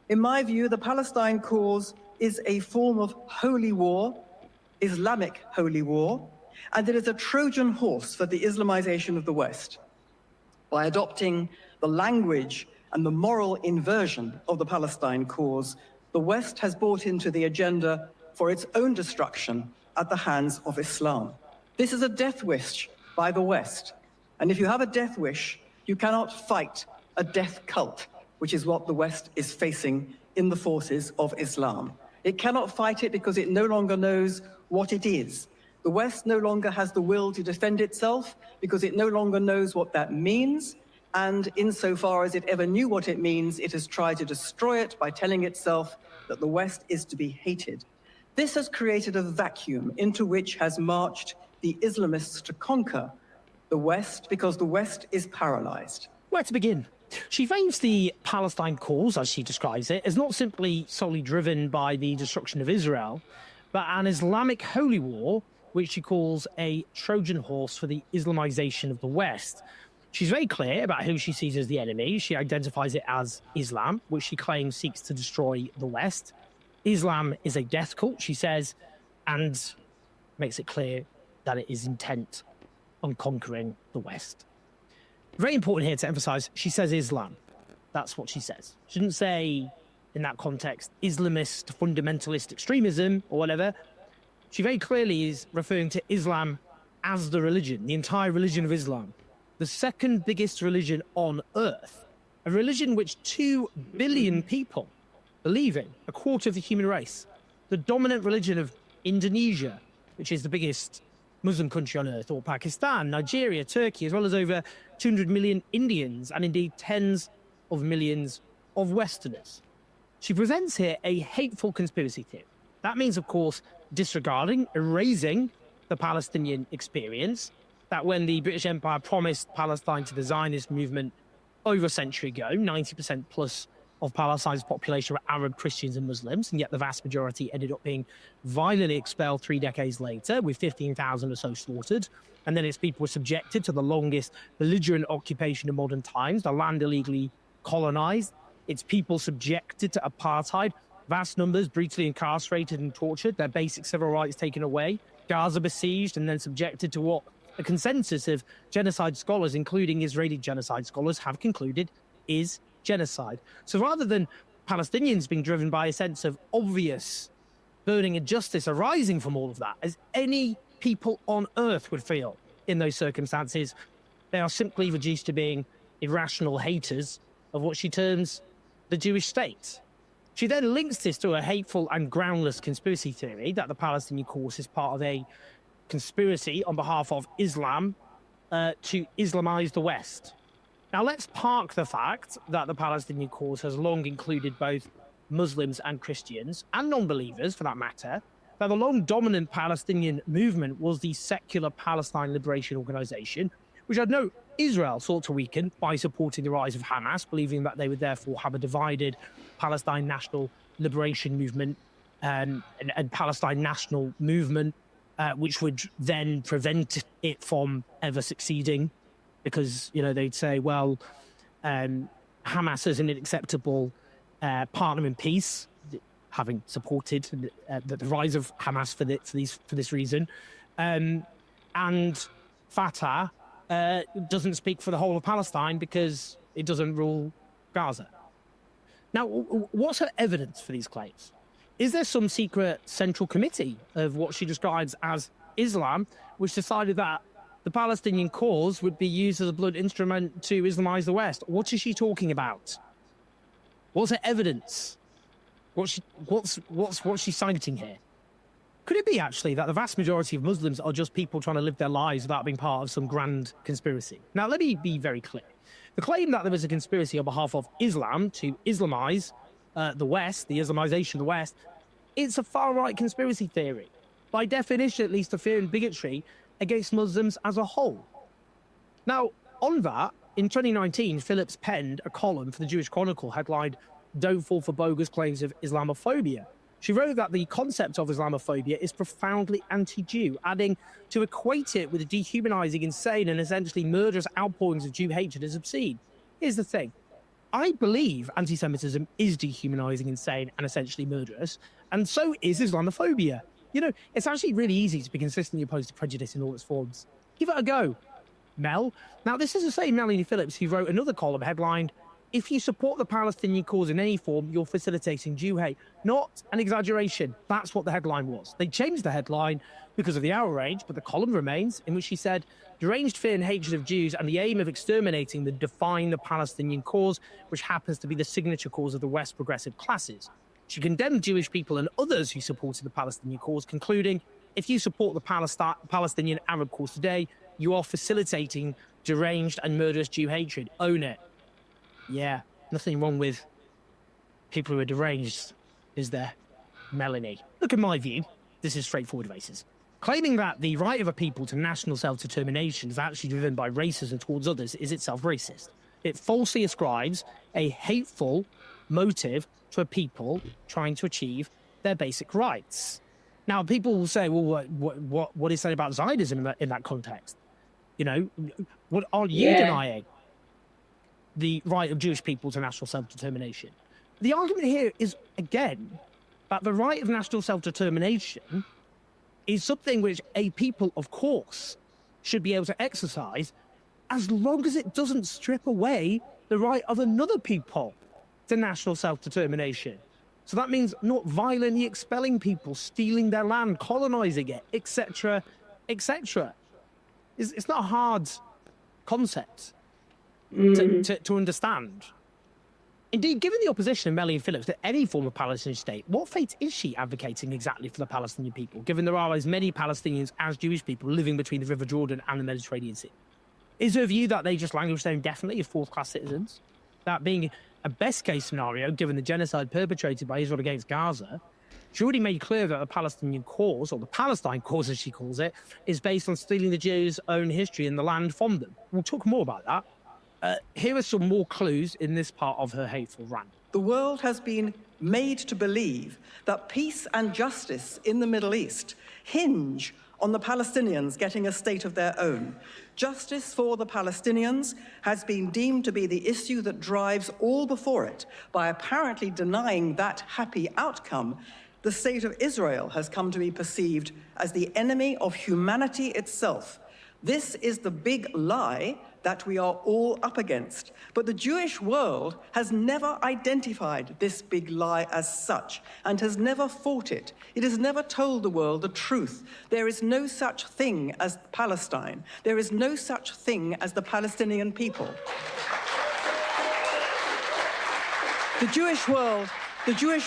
In my view, the Palestine cause is a form of holy war, Islamic holy war, and it is a Trojan horse for the Islamization of the West. By adopting the language and the moral inversion of the Palestine cause, the West has bought into the agenda for its own destruction at the hands of Islam. This is a death wish by the West. And if you have a death wish, you cannot fight a death cult, which is what the West is facing in the forces of Islam. It cannot fight it because it no longer knows what it is. The West no longer has the will to defend itself because it no longer knows what that means. And insofar as it ever knew what it means, it has tried to destroy it by telling itself that the West is to be hated. This has created a vacuum into which has marched the Islamists to conquer the West because the West is paralyzed. Where to begin? She frames the Palestine cause, as she describes it, as not simply solely driven by the destruction of Israel, but an Islamic holy war, which she calls a Trojan horse for the Islamization of the West. She's very clear about who she sees as the enemy. She identifies it as Islam, which she claims seeks to destroy the West. Islam is a death cult, she says, and makes it clear that it is intent on conquering the West. Very important here to emphasize, she says Islam. That's what she says. She didn't say, in that context, Islamist, fundamentalist extremism or whatever. She very clearly is referring to Islam as the religion, the entire religion of Islam, the second biggest religion on earth, a religion which 2 billion people believe in, a quarter of the human race, the dominant religion of Indonesia, which is the biggest Muslim country on earth, or Pakistan, Nigeria, Turkey, as well as over 200 million Indians and indeed tens of millions of Westerners. She presents here a hateful conspiracy theory. That means, of course, disregarding, erasing the Palestinian experience, that when the British Empire promised Palestine to the Zionist movement over a century ago, 90% plus of Palestine's population were Arab, Christians and Muslims, and yet the vast majority ended up being violently expelled 3 decades later, with 15,000 or so slaughtered. And then its people were subjected to the longest belligerent occupation in modern times, the land illegally colonized, its people subjected to apartheid, vast numbers brutally incarcerated and tortured, their basic civil rights taken away, Gaza besieged and then subjected to what a consensus of genocide scholars, including Israeli genocide scholars, have concluded is genocide. So rather than Palestinians being driven by a sense of obvious burning injustice arising from all of that, as any people on earth would feel in those circumstances, they are simply reduced to being irrational haters of what she terms the Jewish state. She then links this to a hateful and groundless conspiracy theory that the Palestinian cause is part of a conspiracy on behalf of Islam to Islamize the West. Now, let's park the fact that the Palestinian cause has long included both Muslims and Christians, and non-believers for that matter, that the long dominant Palestinian movement was the secular Palestine Liberation Organization, which I'd note Israel sought to weaken by supporting the rise of Hamas, believing that they would therefore have a divided Palestine National Liberation Movement and Palestine National Movement, which would then prevent it from ever succeeding. Because, you know, they'd say, well, Hamas is an unacceptable partner in peace, having supported the rise of Hamas for this reason. And Fatah doesn't speak for the whole of Palestine because it doesn't rule Gaza. Now, what's her evidence for these claims? Is there some secret central committee of what she describes as Islam, which decided that the Palestinian cause would be used as a blunt instrument to Islamize the West? What is she talking about? What's her evidence? What's she citing here? Could it be actually that the vast majority of Muslims are just people trying to live their lives without being part of some grand conspiracy? Now, let me be very clear. The claim that there is a conspiracy on behalf of Islam to Islamize the West, the Islamization of the West, it's a far-right conspiracy theory. By definition, at least, a fear and bigotry against Muslims as a whole. Now, on that, in 2019, Phillips penned a column for the Jewish Chronicle headlined, "Don't Fall for Bogus Claims of Islamophobia." She wrote that the concept of Islamophobia is profoundly anti-Jew, adding to equate it with dehumanizing, insane, and essentially murderous outpourings of Jew hatred as obscene. Here's the thing. I believe anti-Semitism is dehumanizing, insane, and essentially murderous, and so is Islamophobia. You know, it's actually really easy to be consistently opposed to prejudice in all its forms. Give it a go, Mel. Now, this is the same Melanie Phillips who wrote another column headlined, "If you support the Palestinian cause in any form, you're facilitating Jew hate." Not an exaggeration. That's what the headline was. They changed the headline because of the outrage, but the column remains, in which she said, "Deranged fear and hatred of Jews and the aim of exterminating them define the Palestinian cause, which happens to be the signature cause of the West's progressive classes." She condemned Jewish people and others who supported the Palestinian cause, concluding, "If you support the Palestinian Arab cause today, you are facilitating deranged and murderous Jew hatred. Own it." Yeah, nothing wrong with people who are deranged, is there, Melanie? Look, in my view, this is straightforward racist. Claiming that the right of a people to national self-determination is actually driven by racism towards others is itself racist. It falsely ascribes a hateful motive to a people trying to achieve their basic rights. Now, people will say, well, what is said about Zionism in that context? You know, what are you denying the right of Jewish people to national self-determination? The argument here is, again, that the right of national self-determination is something which a people, of course, should be able to exercise as long as it doesn't strip away the right of another people to national self-determination. So that means not violently expelling people, stealing their land, colonizing it, etc., etc. It's not a hard concept to understand. Indeed, given the opposition of Melanie Phillips to any form of Palestinian state, what fate is she advocating exactly for the Palestinian people, given there are as many Palestinians as Jewish people living between the River Jordan and the Mediterranean Sea? Is her view that they just languish there indefinitely as fourth-class citizens? That being a best-case scenario, given the genocide perpetrated by Israel against Gaza, she already made clear that the Palestinian cause, or the Palestine cause as she calls it, is based on stealing the Jews' own history and the land from them. We'll talk more about that. Here are some more clues in this part of her hateful rant. The world has been made to believe that peace and justice in the Middle East hinge on the Palestinians getting a state of their own. Justice for the Palestinians has been deemed to be the issue that drives all before it. By apparently denying that happy outcome, the state of Israel has come to be perceived as the enemy of humanity itself. This is the big lie that we are all up against. But the Jewish world has never identified this big lie as such and has never fought it. It has never told the world the truth. There is no such thing as Palestine. There is no such thing as the Palestinian people. The Jewish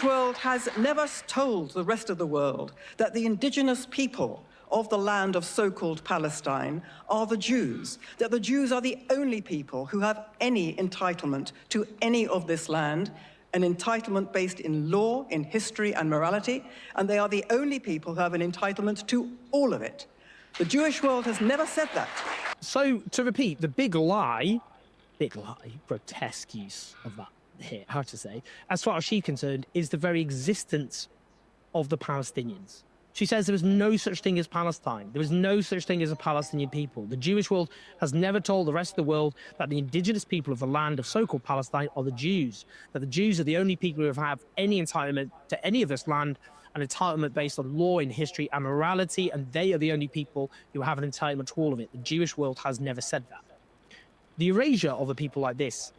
world has never told the rest of the world that the indigenous people of the land of so-called Palestine are the Jews, that the Jews are the only people who have any entitlement to any of this land, an entitlement based in law, in history and morality, and they are the only people who have an entitlement to all of it. The Jewish world has never said that. So, to repeat, the big lie, grotesque use of that here, how to say, as far as she's concerned, is the very existence of the Palestinians. She says there is no such thing as Palestine. There is no such thing as a Palestinian people. The Jewish world has never told the rest of the world that the indigenous people of the land of so-called Palestine are the Jews, that the Jews are the only people who have any entitlement to any of this land, an entitlement based on law and history and morality, and they are the only people who have an entitlement to all of it. The Jewish world has never said that. The erasure of a people like this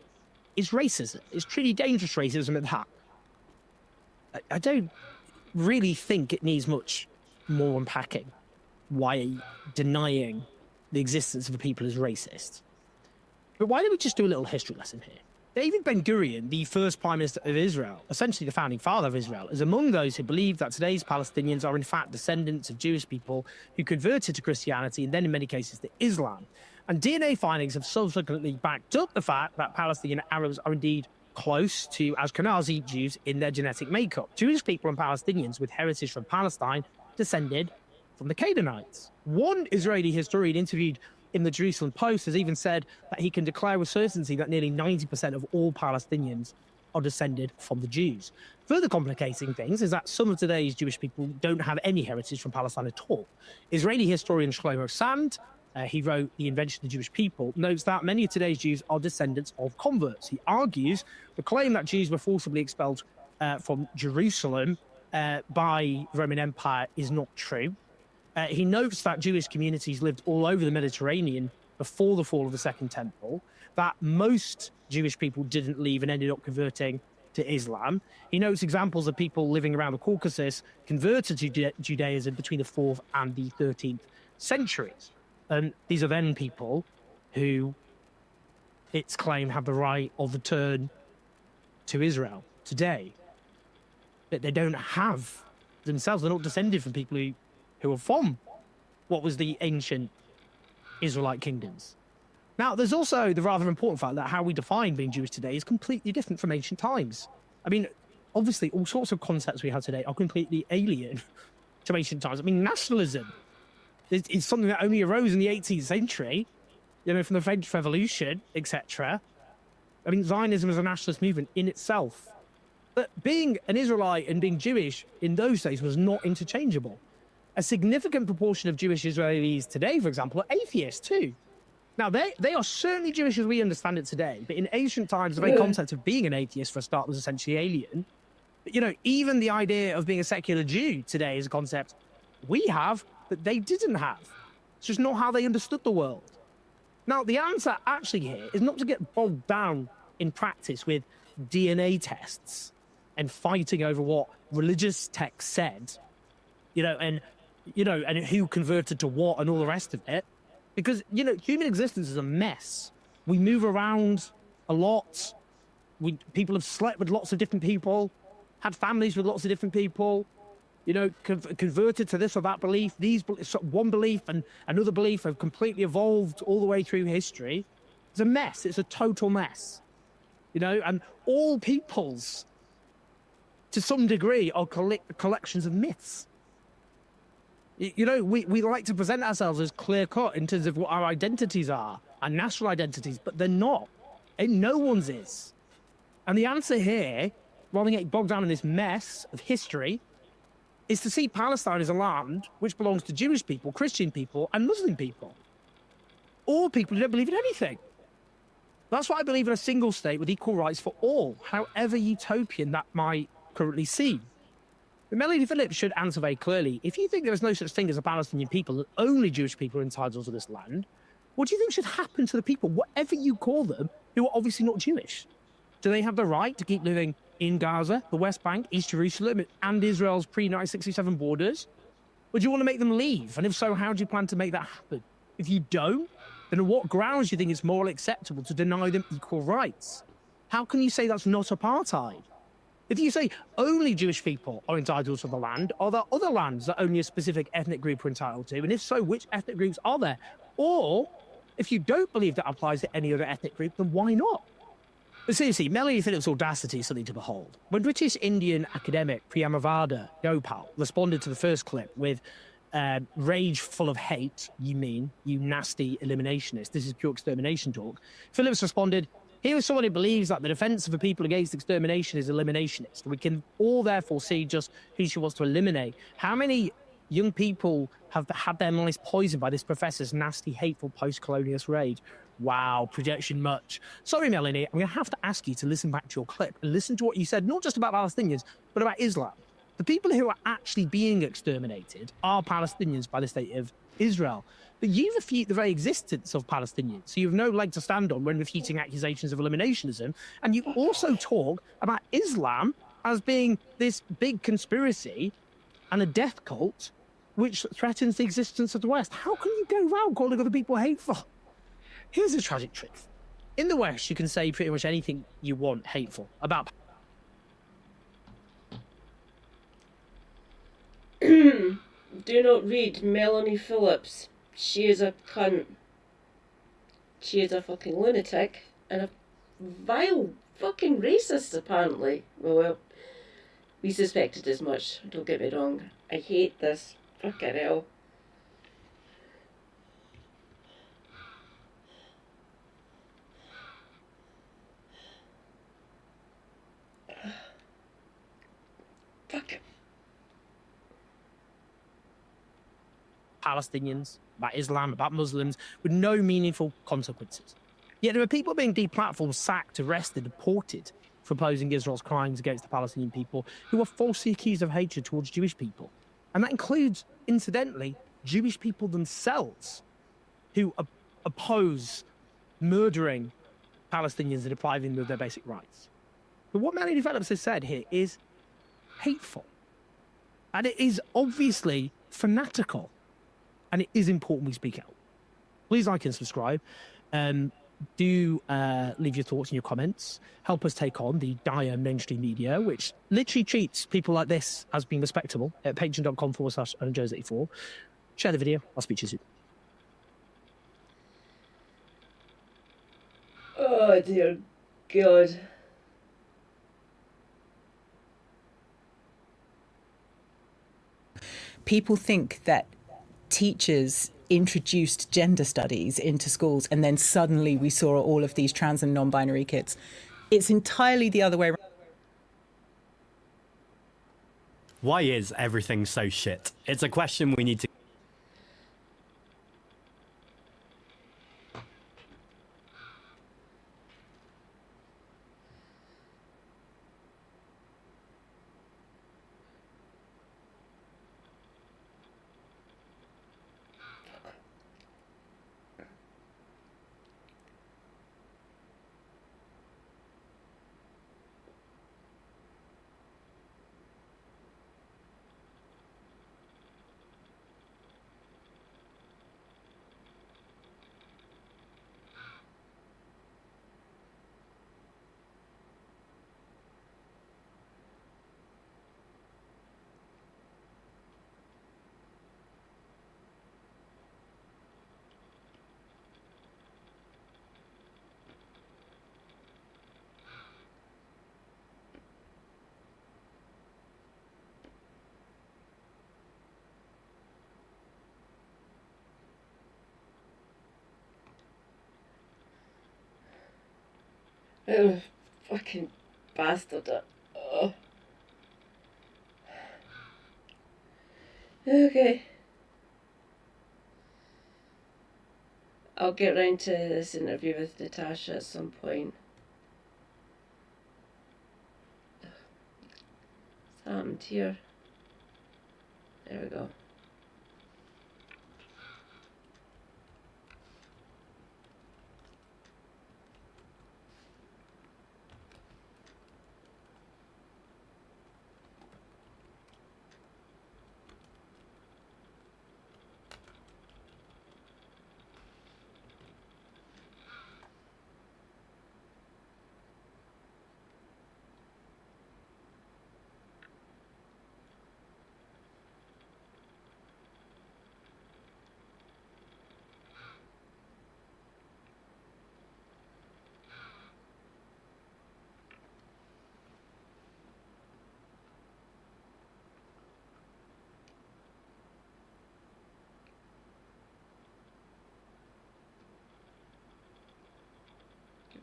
is racism. It's truly dangerous racism at that. I don't really think it needs much more unpacking why denying the existence of a people is racist. But why don't we just do a little history lesson here? David Ben-Gurion, the first Prime Minister of Israel, essentially the founding father of Israel, is among those who believe that today's Palestinians are in fact descendants of Jewish people who converted to Christianity and then in many cases to Islam. And DNA findings have subsequently backed up the fact that Palestinian Arabs are indeed close to Ashkenazi Jews in their genetic makeup. Jewish people and Palestinians with heritage from Palestine descended from the Canaanites. One Israeli historian interviewed in the Jerusalem Post has even said that he can declare with certainty that nearly 90% of all Palestinians are descended from the Jews. Further complicating things is that some of today's Jewish people don't have any heritage from Palestine at all. Israeli historian Shlomo Sand, he wrote The Invention of the Jewish People, notes that many of today's Jews are descendants of converts. He argues the claim that Jews were forcibly expelled from Jerusalem by the Roman Empire is not true. He notes that Jewish communities lived all over the Mediterranean before the fall of the Second Temple, that most Jewish people didn't leave and ended up converting to Islam. He notes examples of people living around the Caucasus converted to Judaism between the 4th and the 13th centuries. And these are then people who, it's claimed, have the right of return to Israel today. That they don't have themselves. They're not descended from people who are from what was the ancient Israelite kingdoms. Now, there's also the rather important fact that how we define being Jewish today is completely different from ancient times. I mean, obviously, all sorts of concepts we have today are completely alien to ancient times. I mean, nationalism It's something that only arose in the 18th century, from the French Revolution, etc. I mean, Zionism is a nationalist movement in itself. But being an Israelite and being Jewish in those days was not interchangeable. A significant proportion of Jewish Israelis today, for example, are atheists too. Now, they are certainly Jewish as we understand it today, but in ancient times, the very concept of being an atheist, for a start, was essentially alien. But, even the idea of being a secular Jew today is a concept we have that they didn't have. It's just not how they understood the world. Now, the answer actually here is not to get bogged down in practice with DNA tests and fighting over what religious texts said, and who converted to what and all the rest of it. Because, human existence is a mess. We move around a lot. People have slept with lots of different people, had families with lots of different people, converted to this or that belief. One belief and another belief have completely evolved all the way through history. It's a mess. It's a total mess. And all peoples, to some degree, are collections of myths. We like to present ourselves as clear-cut in terms of what our identities are, our national identities, but they're not. And no one's is. And the answer here, rather than getting bogged down in this mess of history, is to see Palestine as a land which belongs to Jewish people, Christian people, and Muslim people. All people who don't believe in anything. That's why I believe in a single state with equal rights for all, however utopian that might currently seem. But Melanie Phillips should answer very clearly. If you think there is no such thing as a Palestinian people, and only Jewish people are entitled to this land, what do you think should happen to the people, whatever you call them, who are obviously not Jewish? Do they have the right to keep living in Gaza, the West Bank, East Jerusalem, and Israel's pre-1967 borders? Or do you want to make them leave? And if so, how do you plan to make that happen? If you don't, then on what grounds do you think it's morally acceptable to deny them equal rights? How can you say that's not apartheid? If you say only Jewish people are entitled to the land, are there other lands that only a specific ethnic group are entitled to? And if so, which ethnic groups are there? Or, if you don't believe that applies to any other ethnic group, then why not? But seriously, Melanie Phillips' audacity is something to behold. When British Indian academic Priyamavada Gopal responded to the first clip with rage full of hate, you mean, you nasty eliminationist, this is pure extermination talk, Phillips responded, here is someone who believes that the defense of the people against extermination is eliminationist. We can all therefore see just who she wants to eliminate. How many young people have had their minds poisoned by this professor's nasty, hateful post-colonialist rage? Wow, projection much. Sorry, Melanie, I'm going to have to ask you to listen back to your clip and listen to what you said, not just about Palestinians, but about Islam. The people who are actually being exterminated are Palestinians by the state of Israel. But you refute the very existence of Palestinians, so you have no leg to stand on when refuting accusations of eliminationism. And you also talk about Islam as being this big conspiracy and a death cult which threatens the existence of the West. How can you go around calling other people hateful? Here's the tragic truth. In the West, you can say pretty much anything you want hateful about. Do not read Melanie Phillips. She is a cunt. She is a fucking lunatic and a vile fucking racist, apparently. Well, we suspected as much, don't get me wrong. I hate this. Fucking hell. Fuck it. Palestinians, about Islam, about Muslims, with no meaningful consequences. Yet there are people being deplatformed, sacked, arrested, deported for opposing Israel's crimes against the Palestinian people who are falsely accused of hatred towards Jewish people. And that includes, incidentally, Jewish people themselves who oppose murdering Palestinians and depriving them of their basic rights. But what Melanie Phillips has said here is hateful. And it is obviously fanatical. And it is important we speak out. Please like and subscribe. Do leave your thoughts and your comments. Help us take on the dire mainstream media, which literally treats people like this as being respectable, at patreon.com/OwenJones84. Share the video. I'll speak to you soon. Oh, dear God. People think that teachers introduced gender studies into schools, and then suddenly we saw all of these trans and non-binary kids. It's entirely the other way around. Why is everything so shit? It's a question we need to... Oh, fucking bastard. Oh. Okay. I'll get round to this interview with Natasha at some point. What's happened here? There we go.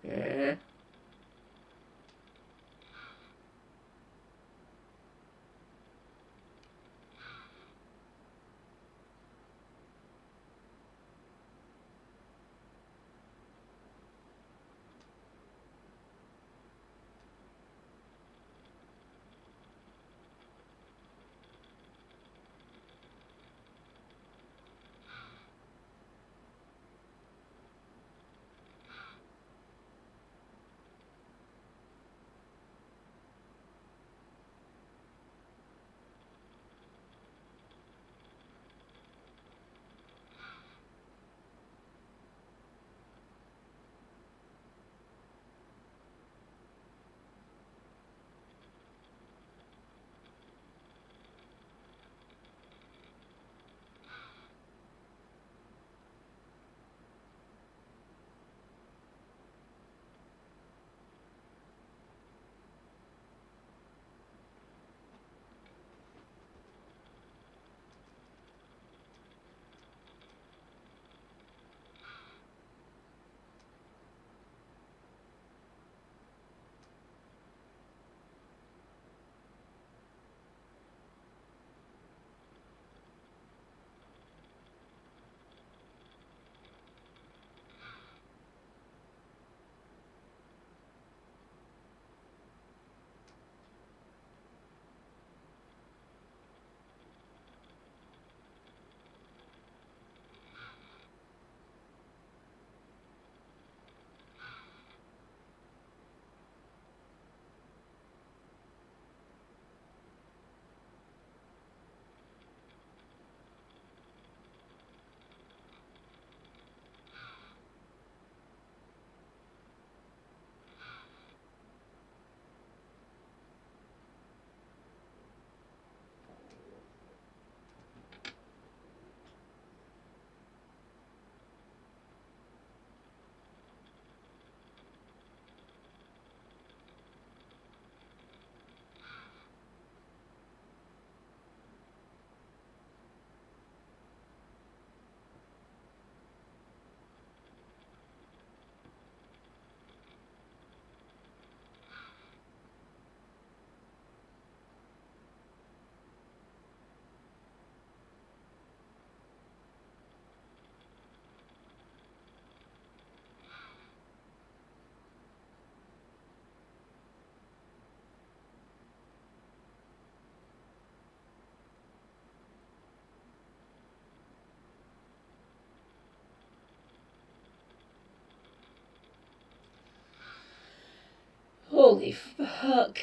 Yeah. Holy fuck.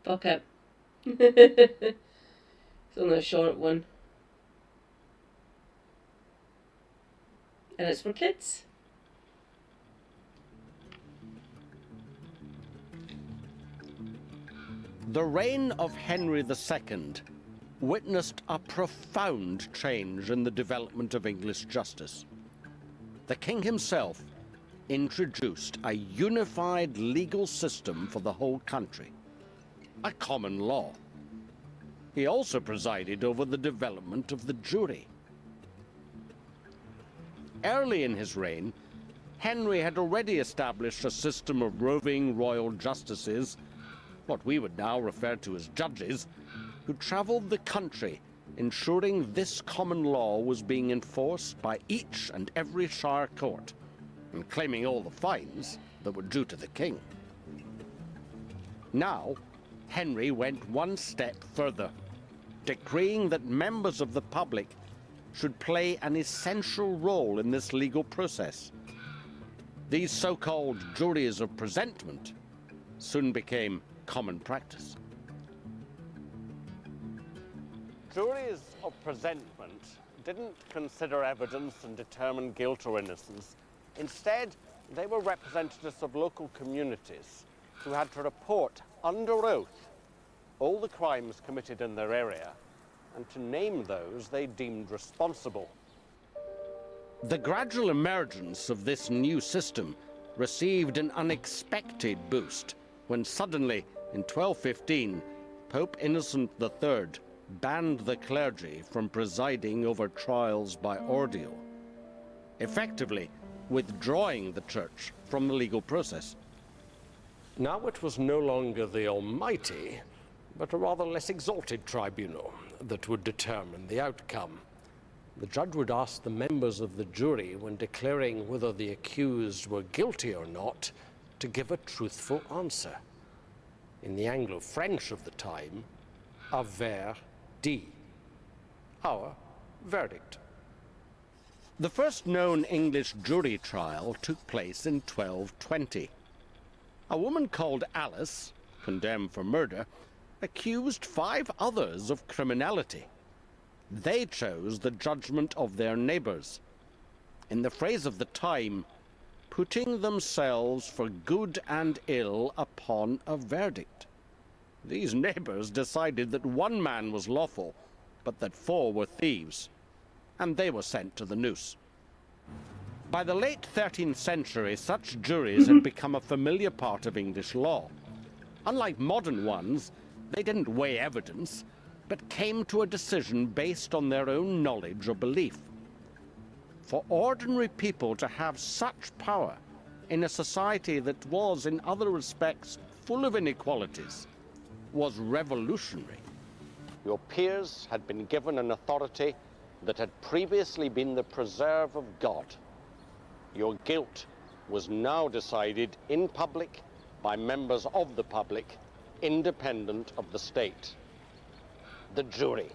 Fuck it. It's only a short one. And it's for kids. The reign of Henry II witnessed a profound change in the development of English justice. The king himself introduced a unified legal system for the whole country, a common law. He also presided over the development of the jury. Early in his reign, Henry had already established a system of roving royal justices, what we would now refer to as judges, who traveled the country, ensuring this common law was being enforced by each and every shire court, and claiming all the fines that were due to the king. Now, Henry went one step further, decreeing that members of the public should play an essential role in this legal process. These so-called juries of presentment soon became common practice. Juries of presentment didn't consider evidence and determine guilt or innocence. Instead, they were representatives of local communities who had to report under oath all the crimes committed in their area and to name those they deemed responsible. The gradual emergence of this new system received an unexpected boost when suddenly, in 1215, Pope Innocent III banned the clergy from presiding over trials by ordeal, effectively withdrawing the church from the legal process. Now it was no longer the almighty, but a rather less exalted tribunal that would determine the outcome. The judge would ask the members of the jury, when declaring whether the accused were guilty or not, to give a truthful answer. In the Anglo-French of the time, a verdict, our verdict. The first known English jury trial took place in 1220. A woman called Alice, condemned for murder, accused 5 others of criminality. They chose the judgment of their neighbors. In the phrase of the time, putting themselves for good and ill upon a verdict. These neighbors decided that 1 man was lawful, but that 4 were thieves, and they were sent to the noose. By the late 13th century, such juries had become a familiar part of English law. Unlike modern ones, they didn't weigh evidence, but came to a decision based on their own knowledge or belief. For ordinary people to have such power in a society that was, in other respects, full of inequalities, was revolutionary. Your peers had been given an authority that had previously been the preserve of God. Your guilt was now decided in public by members of the public, independent of the state. The jury,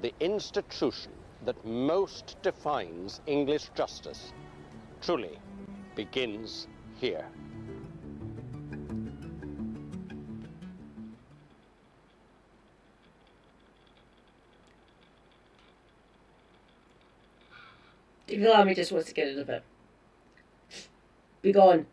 the institution that most defines English justice, truly begins here. Evil Army just wants to get rid of it. Be gone.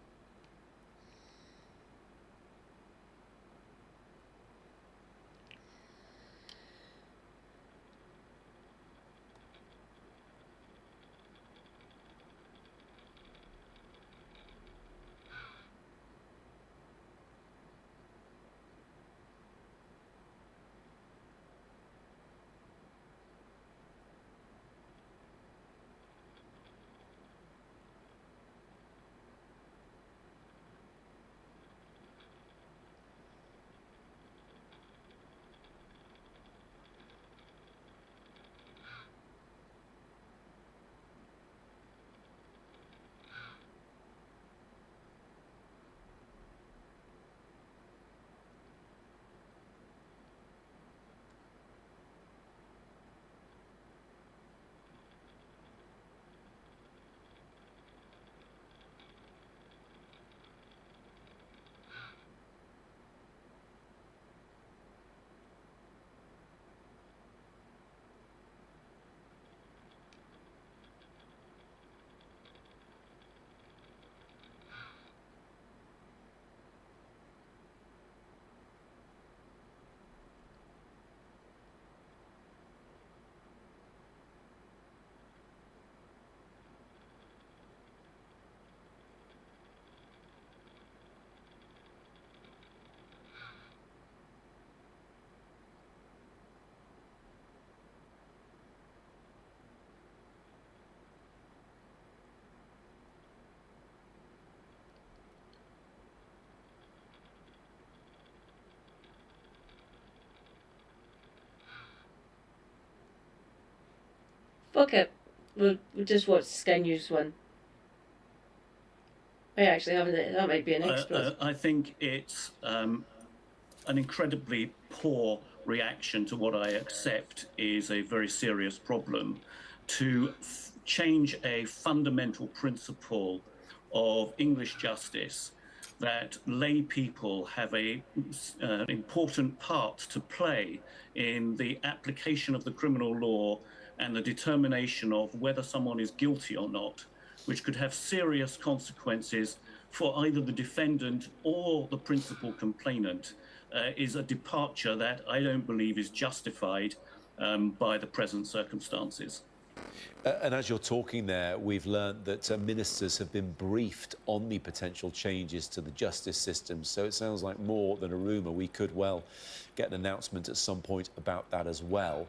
Fuck it. We'll just watch Sky News 1. I actually haven't. That might be an extra. I think it's an incredibly poor reaction to what I accept is a very serious problem, to change a fundamental principle of English justice, that lay people have an important part to play in the application of the criminal law and the determination of whether someone is guilty or not, which could have serious consequences for either the defendant or the principal complainant, is a departure that I don't believe is justified by the present circumstances. And as you're talking there, we've learned that ministers have been briefed on the potential changes to the justice system. So it sounds like more than a rumour. We could well get an announcement at some point about that as well.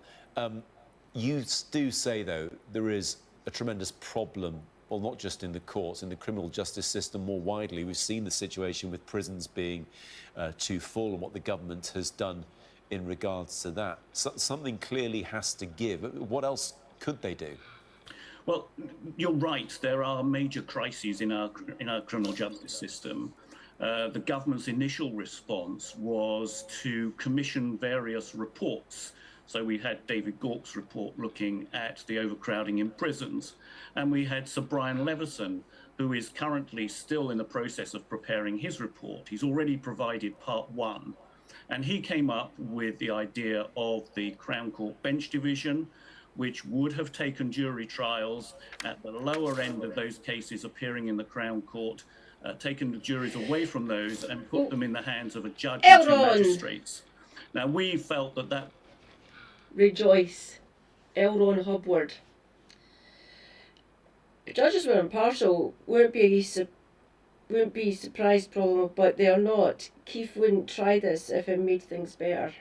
You do say, though, there is a tremendous problem, well, not just in the courts, in the criminal justice system more widely. We've seen the situation with prisons being too full and what the government has done in regards to that. So, something clearly has to give. What else could they do? Well, you're right. There are major crises in our criminal justice system. The government's initial response was to commission various reports. So we had David Gauke's report looking at the overcrowding in prisons, and we had Sir Brian Leveson, who is currently still in the process of preparing his report. He's already provided part 1, and he came up with the idea of the Crown Court Bench Division, which would have taken jury trials at the lower end of those cases appearing in the Crown Court, taken the juries away from those and put them in the hands of a judge and 2 magistrates. Now, we felt that Rejoice. Elron Hubward. If judges were impartial, wouldn't be surprised problem, but they are not. Keith wouldn't try this if it made things better.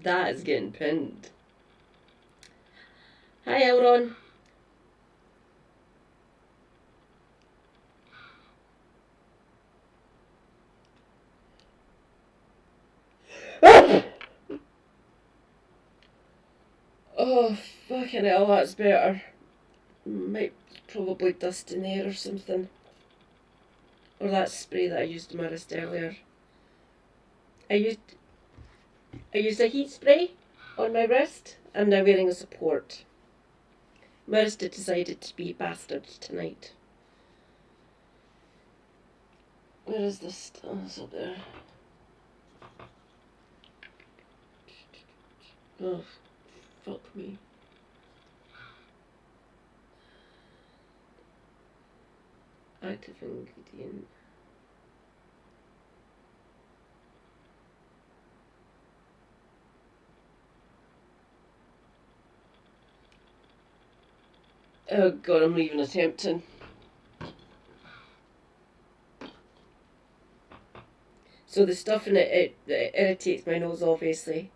That is getting pinned. Hi, Elron. Oh, fucking hell, that's better. Might probably dust in there or something. Or that spray that I used in my wrist earlier. I used a heat spray on my wrist. I'm now wearing a support. My wrist had decided to be bastard tonight. Where is this? Oh, it's up there. Oh, fuck me. Active ingredient. Oh god, I'm leaving attempting. So the stuff in it irritates my nose, obviously.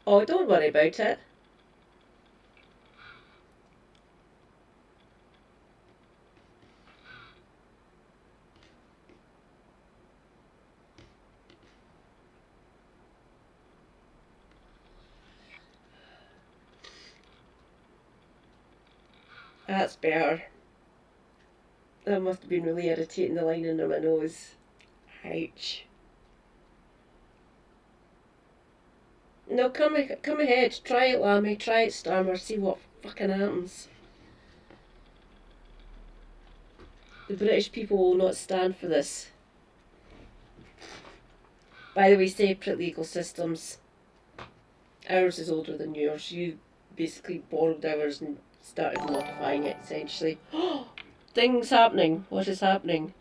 Oh, don't worry about it. That's better. That must have been really irritating, the line under my nose. Ouch. No, come ahead. Try it, Lammy. Try it, Stammer. See what fucking happens. The British people will not stand for this. By the way, separate legal systems. Ours is older than yours. You basically borrowed ours and started modifying it, essentially. Things happening. What is happening?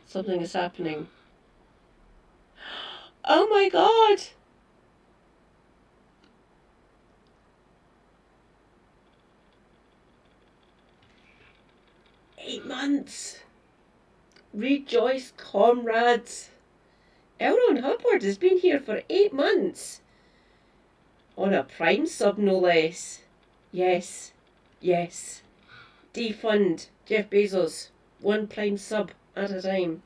Something is happening. Oh my god! "8 months! Rejoice, comrades! Elron Hubbard has been here for 8 months! On a Prime sub, no less. Yes, yes. Defund Jeff Bezos. 1 Prime sub at a time.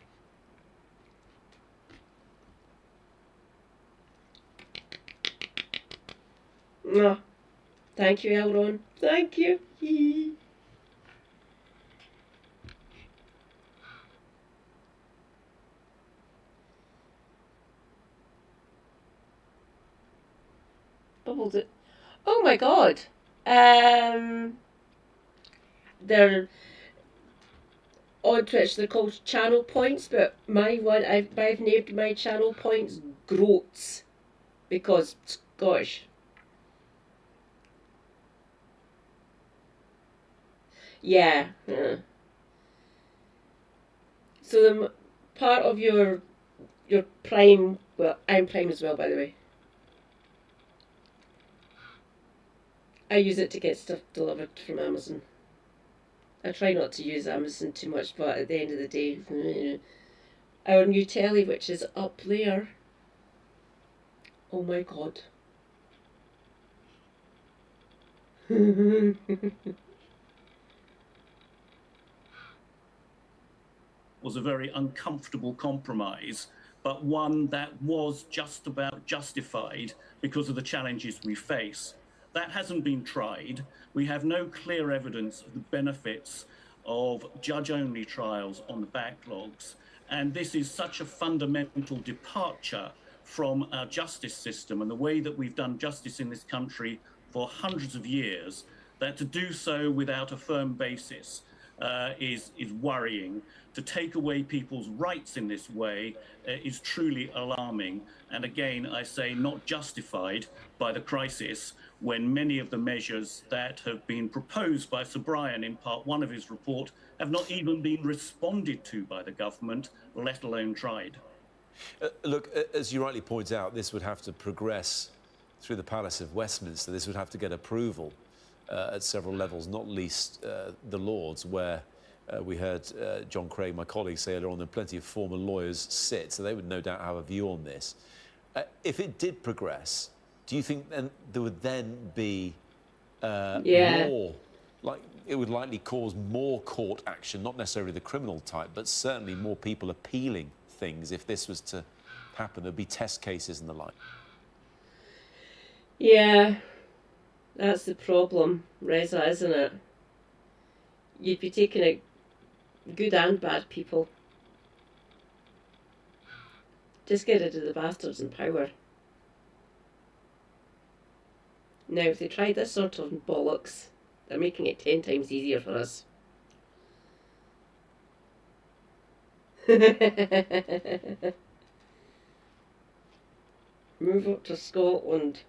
Mwah. Thank you, Elron. Thank you. Bubbles it. Oh my god. They're on Twitch. They're called channel points, but my one I've named my channel points groats because Scottish. Yeah. So the part of your Prime. Well, I'm Prime as well, by the way. I use it to get stuff delivered from Amazon. I try not to use Amazon too much, but at the end of the day, our new telly, which is up there. Oh my god. Was a very uncomfortable compromise, but one that was just about justified because of the challenges we face. That hasn't been tried. We have no clear evidence of the benefits of judge-only trials on the backlogs. And this is such a fundamental departure from our justice system and the way that we've done justice in this country for hundreds of years, that to do so without a firm basis is worrying. To take away people's rights in this way is truly alarming. And again, I say not justified by the crisis, when many of the measures that have been proposed by Sir Brian in part 1 of his report have not even been responded to by the government, let alone tried. Look, as you rightly point out, this would have to progress through the Palace of Westminster. This would have to get approval at several levels, not least the Lords, where we heard John Craig, my colleague, say earlier on that plenty of former lawyers sit, so they would no doubt have a view on this. If it did progress, do you think then there would then be more, like it would likely cause more court action, not necessarily the criminal type, but certainly more people appealing things if this was to happen? There'd be test cases and the like. Yeah, that's the problem, Reza, isn't it? You'd be taking out good and bad people. Just get rid of the bastards in power. Now, if they tried this sort of bollocks, they're making it 10 times easier for us. Move up to Scotland.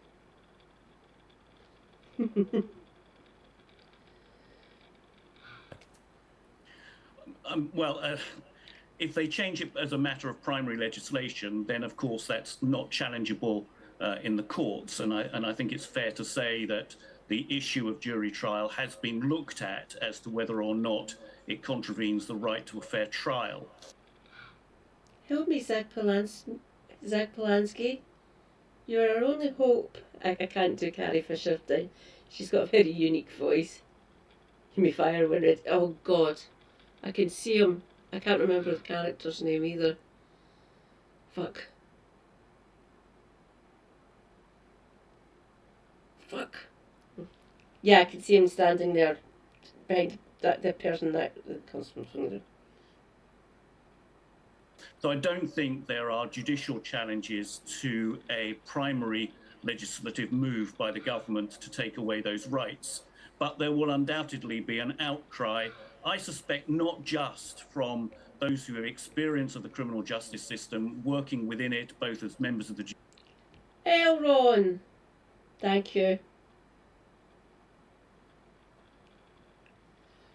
If they change it as a matter of primary legislation, then of course that's not challengeable in the courts. And I think it's fair to say that the issue of jury trial has been looked at as to whether or not it contravenes the right to a fair trial. Help me, Zach Polanski. You're our only hope. I can't do Carrie Fisher. She's got a very unique voice. Give me fire when it. Oh God, I can see him. I can't remember the character's name either. Fuck. Yeah, I can see him standing there behind the person that comes from there. So I don't think there are judicial challenges to a primary legislative move by the government to take away those rights. But there will undoubtedly be an outcry, I suspect, not just from those who have experience of the criminal justice system, working within it, both as members of the... Elron! Thank you.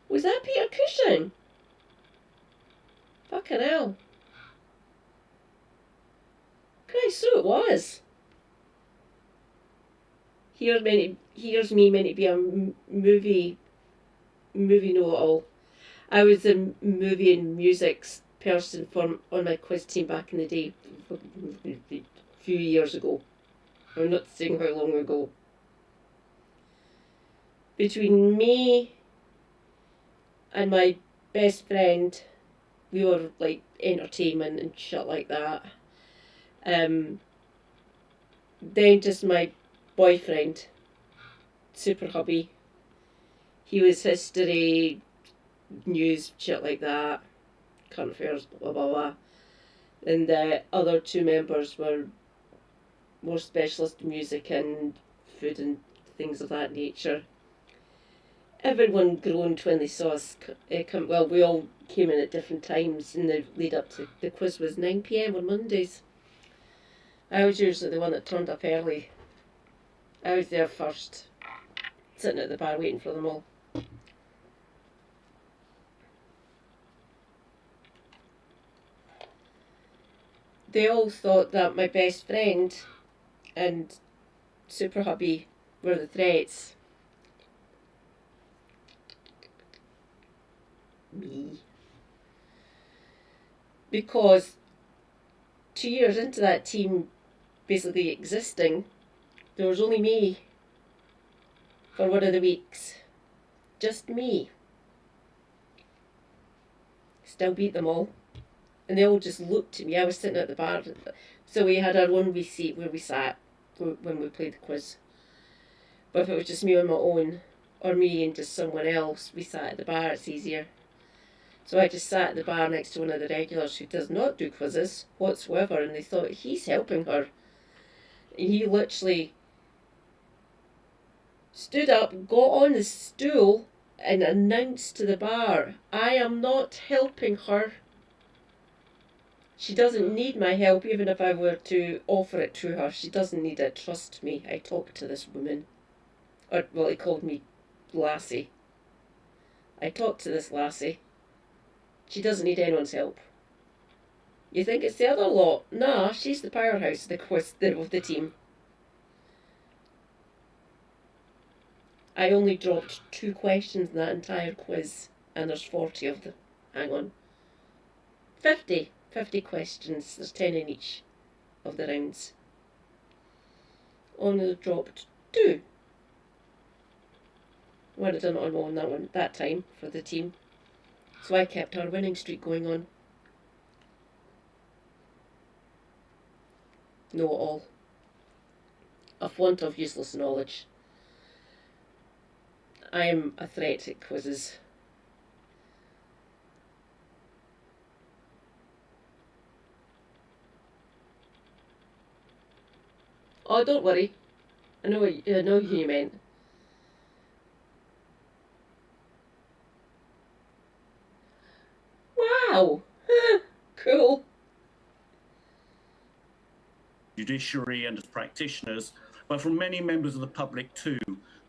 Was that Peter Cushing? Fucking hell. Christ, so it was. Here's me meant to be a movie know-it-all. I was a movie and music person on my quiz team back in the day, a few years ago. I'm not saying how long ago. Between me and my best friend, we were like entertainment and shit like that. Then just my boyfriend, super hubby. He was history, news, shit like that, current affairs, blah blah blah. And the other two members were more specialist in music and food and things of that nature. Everyone groaned when they saw us come. Well, we all came in at different times in the lead up to the quiz. Was 9 p.m. on Mondays. I was usually the one that turned up early. I was there first, sitting at the bar waiting for them all. They all thought that my best friend and super hubby were the threats. Me. Because 2 years into that team basically existing, there was only me for one of the weeks. Just me. Still beat them all. And they all just looked at me. I was sitting at the bar. So we had our one wee seat where we sat when we played the quiz. But if it was just me on my own, or me and just someone else, we sat at the bar, it's easier. So I just sat at the bar next to one of the regulars who does not do quizzes whatsoever, and they thought, he's helping her. And he literally stood up, got on the stool, and announced to the bar, I am not helping her. She doesn't need my help, even if I were to offer it to her. She doesn't need it, trust me. I talked to this woman. Or, well, he called me Lassie. I talked to this lassie. She doesn't need anyone's help. You think it's the other lot? Nah, she's the powerhouse of the quiz of the team. I only dropped 2 questions in that entire quiz, and there's 40 of them. Hang on. 50 questions. There's 10 in each of the rounds. Only dropped 2. I would have done it on my own that time for the team. So I kept our winning streak going on. Know it all. A font of useless knowledge. I am a threat at quizzes. Oh, don't worry. I know who you meant. Wow! Cool. Judiciary and as practitioners, but from many members of the public too,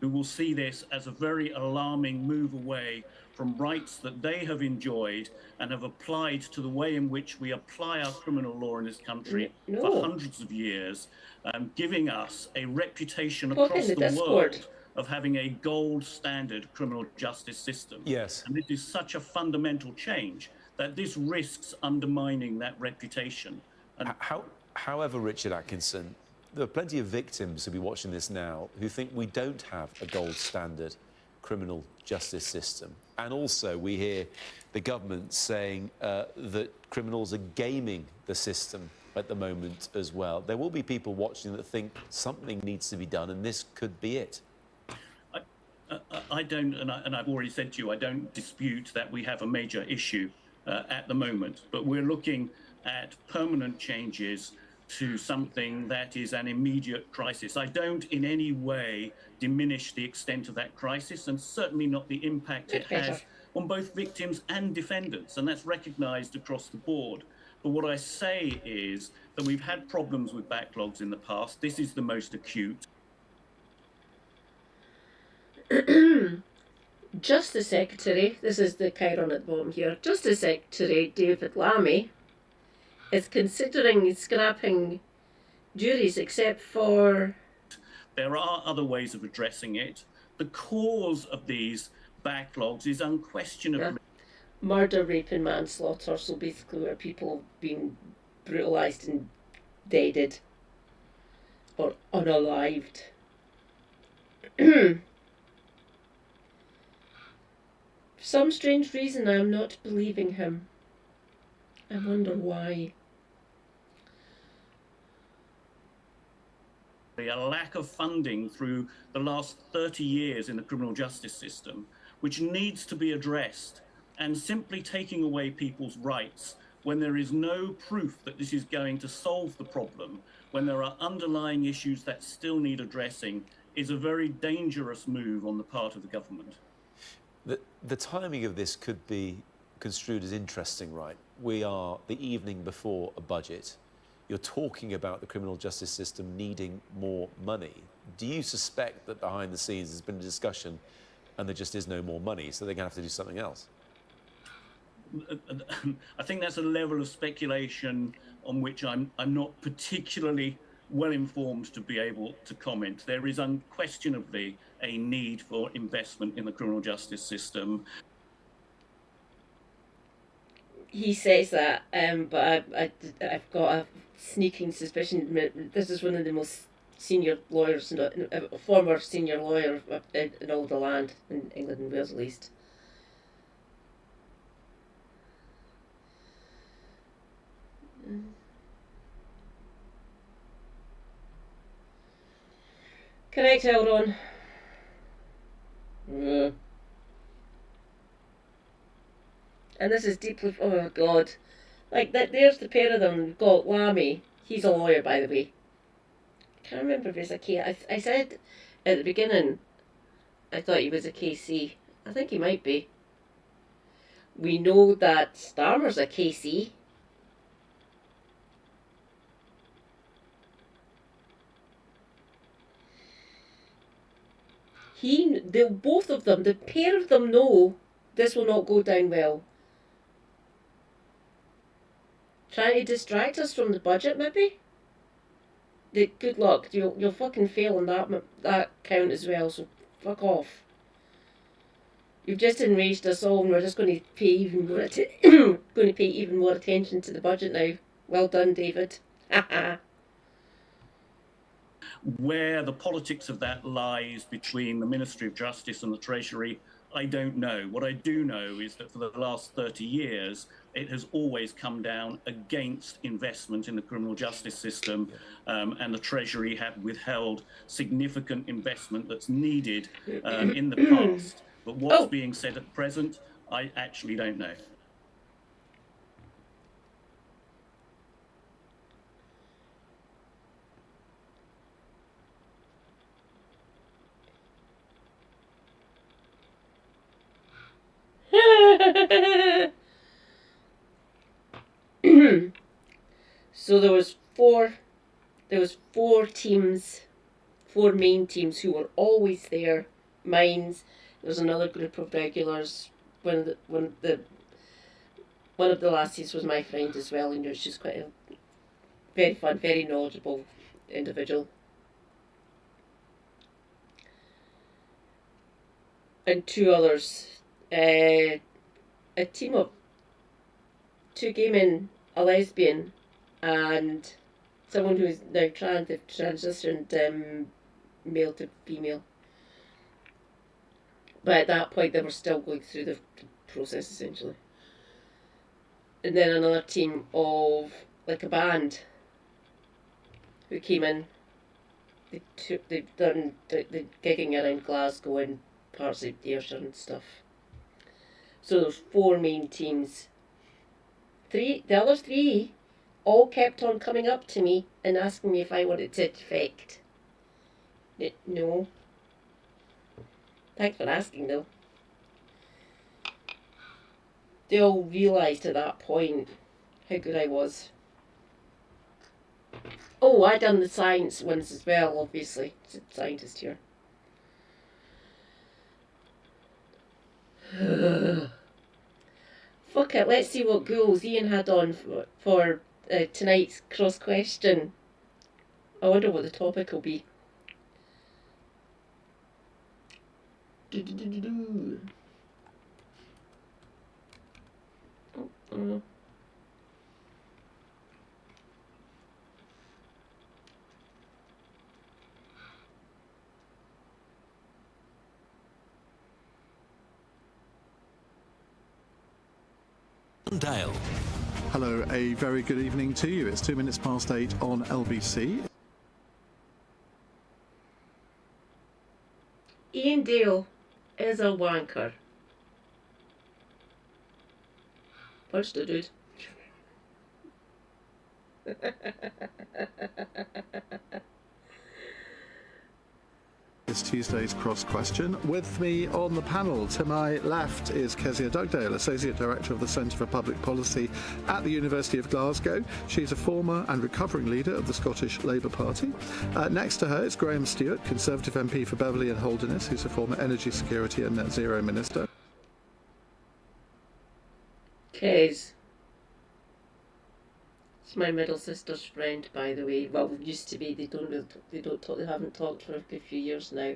who will see this as a very alarming move away from rights that they have enjoyed and have applied to the way in which we apply our criminal law in this country for hundreds of years, giving us a reputation across the world of having a gold standard criminal justice system. Yes. And this is such a fundamental change that this risks undermining that reputation. And However, Richard Atkinson, there are plenty of victims who'll be watching this now who think we don't have a gold standard criminal justice system. And also we hear the government saying that criminals are gaming the system at the moment as well. There will be people watching that think something needs to be done, and this could be it. I don't, and I've already said to you, I don't dispute that we have a major issue at the moment, but we're looking at permanent changes to something that is an immediate crisis. I don't in any way diminish the extent of that crisis, and certainly not the impact it has on both victims and defendants, and that's recognised across the board. But what I say is that we've had problems with backlogs in the past. This is the most acute. Justice Secretary, this is the chyron at the bottom here, Justice Secretary David Lammy is considering scrapping juries except for... There are other ways of addressing it. The cause of these backlogs is unquestionably... murder, rape and manslaughter, so basically where people being brutalised and deaded or unalived. For some strange reason I am not believing him. I wonder why. a lack of funding through the last 30 years in the criminal justice system, which needs to be addressed. And simply taking away people's rights when there is no proof that this is going to solve the problem, when there are underlying issues that still need addressing, is a very dangerous move on the part of the government. The timing of this could be construed as interesting, right? We are the evening before a budget. You're talking about the criminal justice system needing more money. Do you suspect that behind the scenes there's been a discussion and there just is no more money, so they're going to have to do something else? I think that's a level of speculation on which I'm not particularly well informed to be able to comment. There is unquestionably a need for investment in the criminal justice system. He says that, but I've got a sneaking suspicion this is one of the most senior lawyers, a former senior lawyer in all the land, in England and Wales at least. Correct, held on. And this is deeply, oh god. Like, there's the pair of them. We've got Lammy. He's a lawyer, by the way. I can't remember if he's a K. I said at the beginning I thought he was a KC. I think he might be. We know that Starmer's a KC. Both of them, the pair of them know this will not go down well. Trying to distract us from the budget, maybe? Good luck. You'll fucking fail on that count as well, so fuck off. You've just enraged us all and we're just going to pay even more attention to the budget now. Well done, David. Haha. Where the politics of that lies between the Ministry of Justice and the Treasury, I don't know. What I do know is that for the last 30 years, it has always come down against investment in the criminal justice system, and the Treasury had withheld significant investment that's needed in the past. But what's being said at present, I actually don't know. So there was four teams, four main teams who were always there. Mines. There was another group of regulars. One of the lassies was my friend as well, and she's quite a very fun, very knowledgeable individual. And two others. A team of two gay men, a lesbian, and someone who is now transitioned male to female. But at that point, they were still going through the process, essentially. And then another team of, like, a band who came in. They've done the gigging around Glasgow and parts of Ayrshire and stuff. So there's four main teams. The other three all kept on coming up to me and asking me if I wanted to defect. No. Thanks for asking, though. They all realised at that point how good I was. Oh, I done the science ones as well, obviously. It's a scientist here. Fuck it, let's see what ghouls Ian had on for tonight's cross question. I wonder what the topic will be. Oh. Dale. Hello, a very good evening to you. It's 8 on LBC. Ian Dale is a wanker. Punch the dude. It's Tuesday's Cross Question. With me on the panel, to my left is Kezia Dugdale, Associate Director of the Centre for Public Policy at the University of Glasgow. She's a former and recovering leader of the Scottish Labour Party. Next to her is Graham Stewart, Conservative MP for Beverley and Holderness, who's a former Energy Security and Net Zero Minister. Kez. It's my middle sister's friend, by the way. Well, used to be. They haven't talked for a good few years now.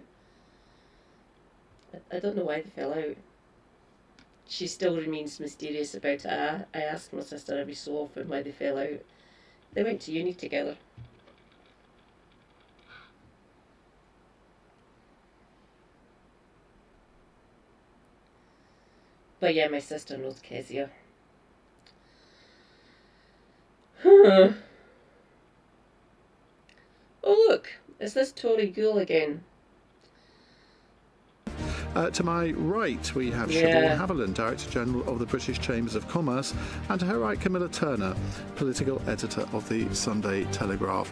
I don't know why they fell out. She still remains mysterious about it. I ask my sister every so often why they fell out. They went to uni together. But yeah, my sister knows Kezia. Oh look, it's this Tory ghoul again. To my right, we have Yeah. Siobhan Haviland, Director General of the British Chambers of Commerce, and to her right, Camilla Turner, Political Editor of the Sunday Telegraph.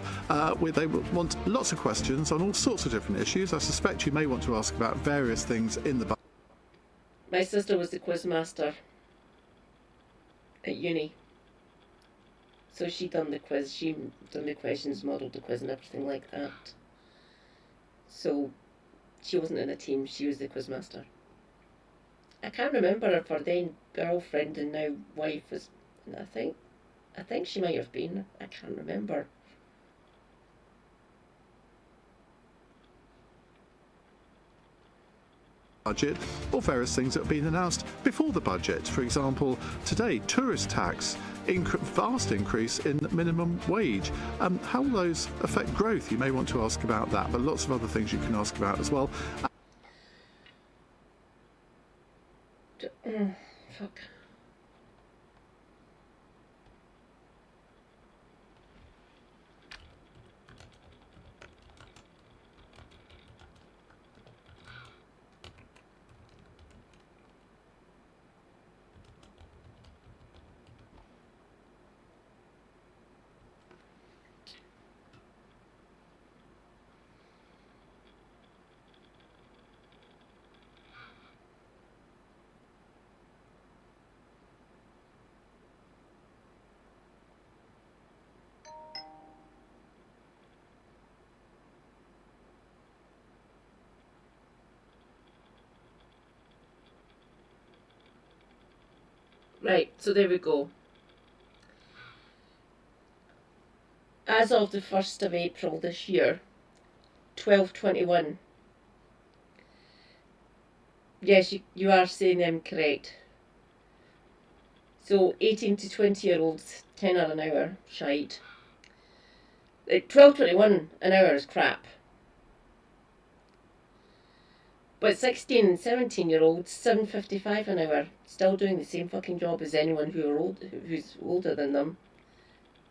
They want lots of questions on all sorts of different issues. I suspect you may want to ask about various things in the budget. My sister was the quizmaster at uni. So she done the quiz, she done the questions, modelled the quiz and everything like that. So she wasn't in a team, she was the quizmaster. I can't remember if her then girlfriend and now wife was, I think she might have been, I can't remember. Budget or various things that have been announced before the budget. For example, today, tourist tax, vast increase in minimum wage. How will those affect growth? You may want to ask about that, but lots of other things you can ask about as well. Fuck. Right, so there we go. As of the 1st of April this year, 12/21. Yes, you are saying them correct. So 18 to 20-year-olds, tenner an hour, shite. 12.21 an hour is crap. But 16 and 17-year-olds, £7.55 an hour, still doing the same fucking job as anyone who's older than them,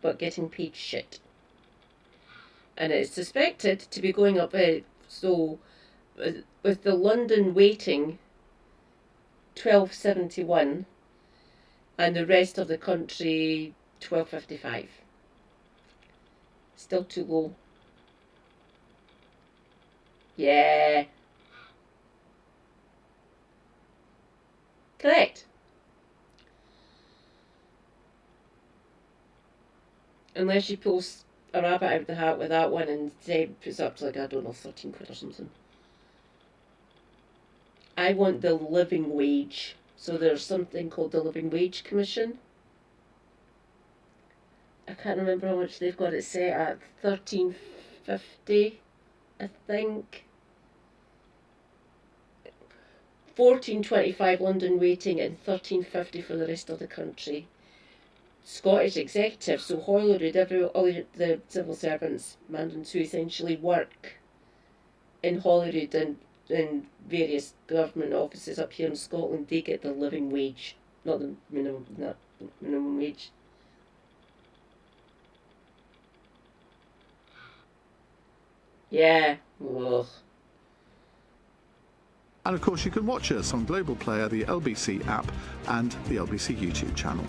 but getting paid shit. And it's suspected to be going up, so with the London waiting, £12.71, and the rest of the country, £12.55. Still too low. Yeah. Correct. Unless she pulls a rabbit out of the hat with that one and say puts up to, like, I don't know, 13 quid or something. I want the living wage. So there's something called the Living Wage Commission. I can't remember how much they've got it set at. £13.50, I think. £14.25 London waiting and £13.50 for the rest of the country. Scottish executive, so Holyrood, all the civil servants, Mandans who essentially work in Holyrood and in various government offices up here in Scotland, they get the living wage, not the minimum wage. Yeah. Ugh. And of course, you can watch us on Global Player, the LBC app, and the LBC YouTube channel.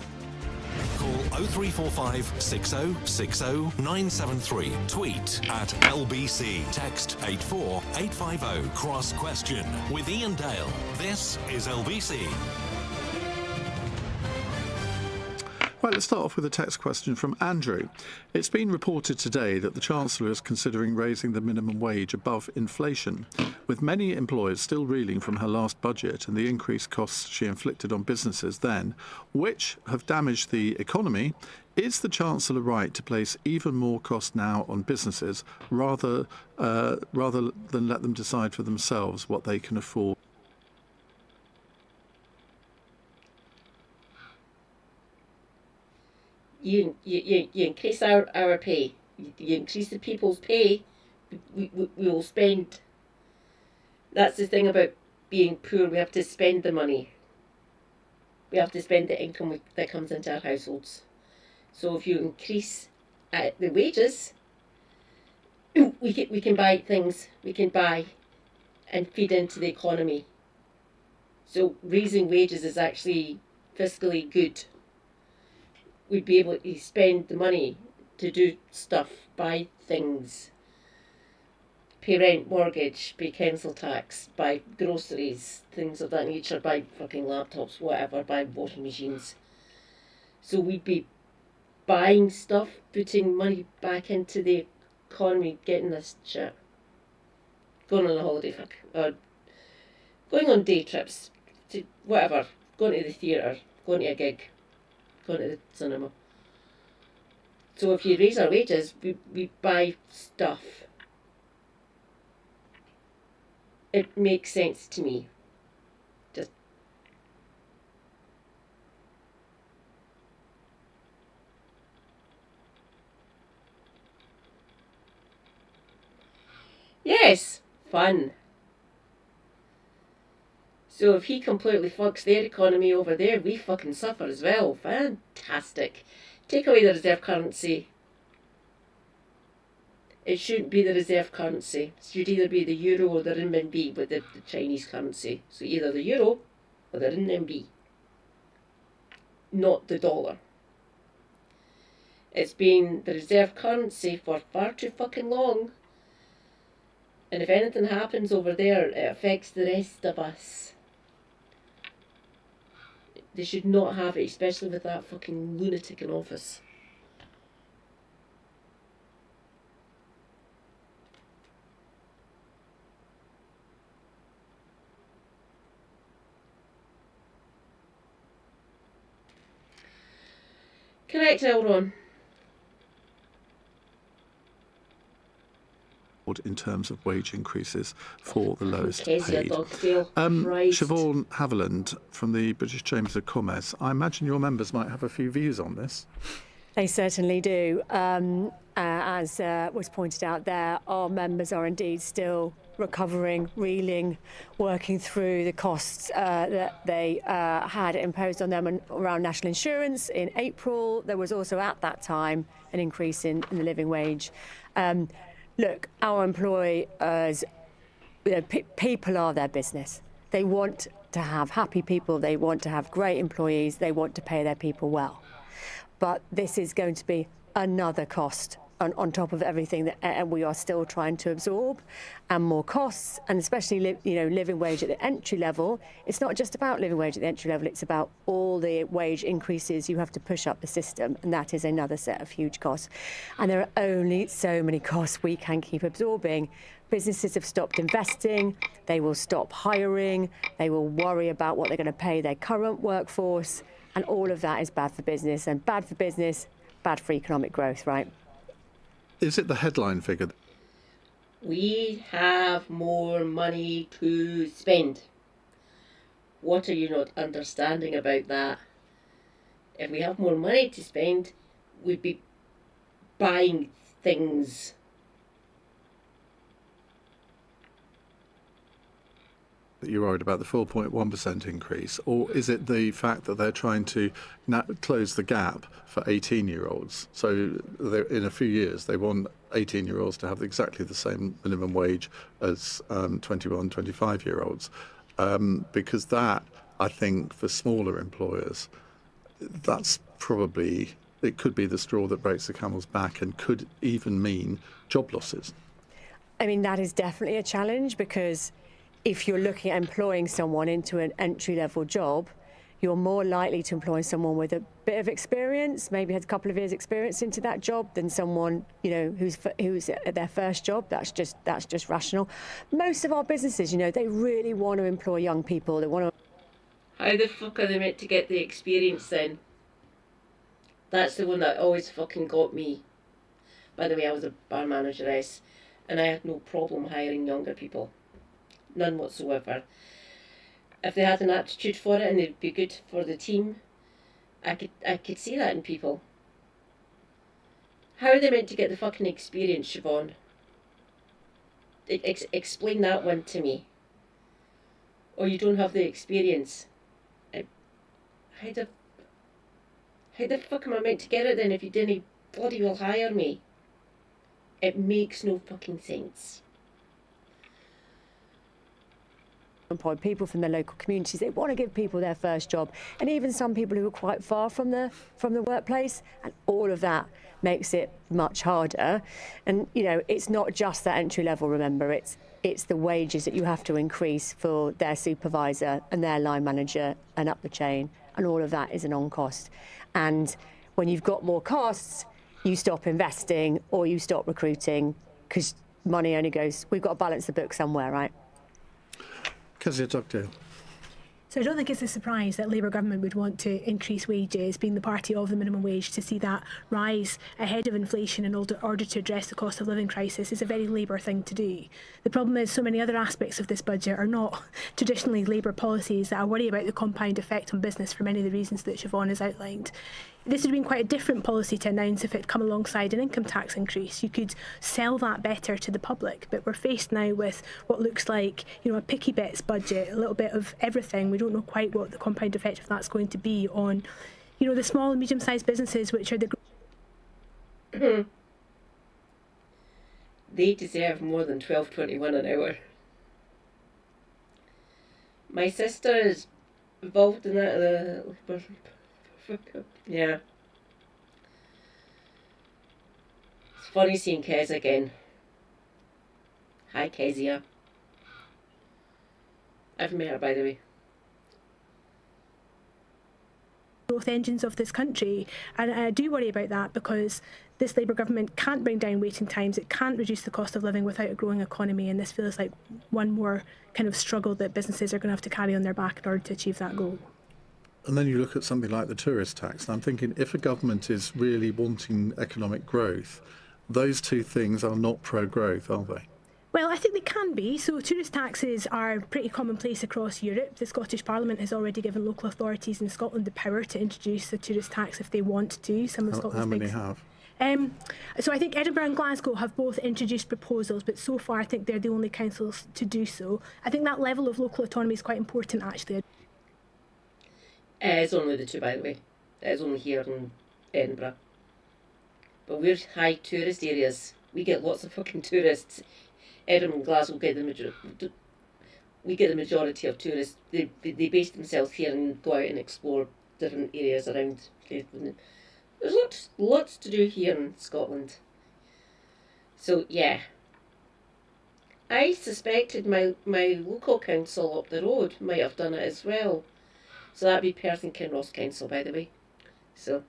Call 0345 6060 973. Tweet at LBC. Text 84850. Cross question with Ian Dale. This is LBC. Right, let's start off with a text question from Andrew. It's been reported today that the Chancellor is considering raising the minimum wage above inflation. With many employers still reeling from her last budget and the increased costs she inflicted on businesses then, which have damaged the economy, is the Chancellor right to place even more cost now on businesses rather than let them decide for themselves what they can afford? You increase our pay. You increase the people's pay. We will spend. That's the thing about being poor. We have to spend the money. We have to spend the income that comes into our households. So if you increase the wages, we can buy things. We can buy and feed into the economy. So raising wages is actually fiscally good. We'd be able to spend the money to do stuff, buy things, pay rent, mortgage, pay council tax, buy groceries, things of that nature, buy fucking laptops, whatever, buy washing machines. So we'd be buying stuff, putting money back into the economy, getting this shit. Going on a holiday, going on day trips, to whatever, going to the theatre, going to a gig, going to the cinema. So if you raise our wages, we buy stuff. It makes sense to me. Just yes, fun. So if he completely fucks their economy over there, we fucking suffer as well. Fantastic. Take away the reserve currency. It shouldn't be the reserve currency. It should either be the euro or the renminbi with the Chinese currency. So either the euro or the renminbi. Not the dollar. It's been the reserve currency for far too fucking long. And if anything happens over there, it affects the rest of us. They should not have it, especially with that fucking lunatic in office. Correct, Elron. In terms of wage increases for the lowest paid. Siobhan Haviland from the British Chambers of Commerce, I imagine your members might have a few views on this. They certainly do. As was pointed out there, our members are indeed still recovering, reeling, working through the costs that they had imposed on them around national insurance in April. There was also at that time an increase in the living wage. Look, our employers, people are their business. They want to have happy people. They want to have great employees. They want to pay their people well. But this is going to be another cost on top of everything that we are still trying to absorb, and more costs, and especially living wage at the entry level. It's not just about living wage at the entry level, it's about all the wage increases you have to push up the system, and that is another set of huge costs. And there are only so many costs we can keep absorbing. Businesses have stopped investing, they will stop hiring, they will worry about what they're going to pay their current workforce, and all of that is bad for business, and bad for business, bad for economic growth, right? Is it the headline figure? We have more money to spend. What are you not understanding about that? If we have more money to spend, we'd be buying things. You're worried about the 4.1% increase, or is it the fact that they're trying to close the gap for 18-year-olds? So in a few years, they want 18-year-olds to have exactly the same minimum wage as 21, 25-year-olds. because that, I think, for smaller employers, that's probably, it could be the straw that breaks the camel's back and could even mean job losses. I mean, that is definitely a challenge, because if you're looking at employing someone into an entry-level job, you're more likely to employ someone with a bit of experience, maybe has a couple of years' experience into that job, than someone, you know, who's at their first job. That's just rational. Most of our businesses, you know, they really want to employ young people. They want to. How the fuck are they meant to get the experience then? That's the one that always fucking got me. By the way, I was a bar manageress, and I had no problem hiring younger people. None whatsoever. If they had an aptitude for it and they'd be good for the team, I could see that in people. How are they meant to get the fucking experience, Siobhan? Explain that one to me. Or you don't have the experience. How the fuck am I meant to get it then if you didn't bloody well hire me? It makes no fucking sense. Employ people from their local communities. They want to give people their first job, and even some people who are quite far from the workplace, and all of that makes it much harder. And you know, it's not just that entry level. Remember, it's the wages that you have to increase for their supervisor and their line manager and up the chain, and all of that is an on cost. And when you've got more costs, you stop investing or you stop recruiting, because money only goes. We've got to balance the book somewhere, right? Kezia Dugdale. So I don't think it's a surprise that Labour government would want to increase wages, being the party of the minimum wage, to see that rise ahead of inflation in order to address the cost of living crisis is a very Labour thing to do. The problem is so many other aspects of this budget are not traditionally Labour policies that I worry about the compound effect on business for many of the reasons that Siobhan has outlined. This would have been quite a different policy to announce if it had come alongside an income tax increase. You could sell that better to the public, but we're faced now with what looks like, you know, a picky bits budget, a little bit of everything. We don't know quite what the compound effect of that's going to be on, you know, the small and medium-sized businesses, which are the... They deserve more than $12.21 an hour. My sister is involved in that. Yeah. It's funny seeing Kez again. Hi, Kezia. I've met her, by the way. Growth engines of this country, and I do worry about that, because this Labour government can't bring down waiting times, it can't reduce the cost of living without a growing economy, and this feels like one more kind of struggle that businesses are going to have to carry on their back in order to achieve that goal. And then you look at something like the tourist tax, and I'm thinking, if a government is really wanting economic growth, those two things are not pro-growth, are they? Well, I think they can be. So tourist taxes are pretty commonplace across Europe. The Scottish Parliament has already given local authorities in Scotland the power to introduce a tourist tax if they want to. Some of Scotland's how many have? So I think Edinburgh and Glasgow have both introduced proposals, but so far I think they're the only councils to do so. I think that level of local autonomy is quite important, actually. It's only the two, by the way. It's only here in Edinburgh. But we're high tourist areas. We get lots of fucking tourists. Edinburgh and Glasgow get we get the majority of tourists. They base themselves here and go out and explore different areas around. There's lots to do here in Scotland. So yeah. I suspected my local council up the road might have done it as well. So that'd be Perth and Kinross Council, by the way. So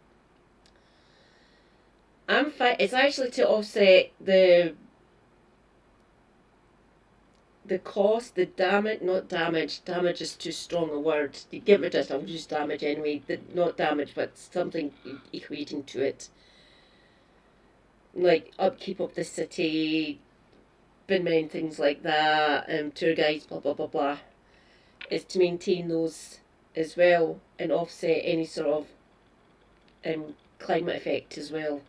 I'm fine. It's actually to offset the cost, the damage, not damage. Damage is too strong a word. You get rid of it, I'll use damage anyway. Not damage, but something equating to it. Like upkeep of the city, bin men, things like that, tour guides, blah, blah, blah, blah. Is to maintain those as well and offset any sort of climate effect as well.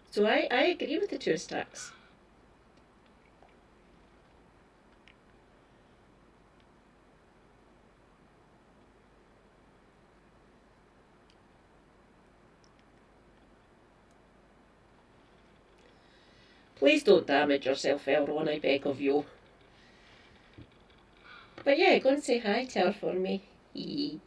So I agree with the tourist tax. Please don't damage yourself, Elron, I beg of you. But yeah, go and say hi to her for me. I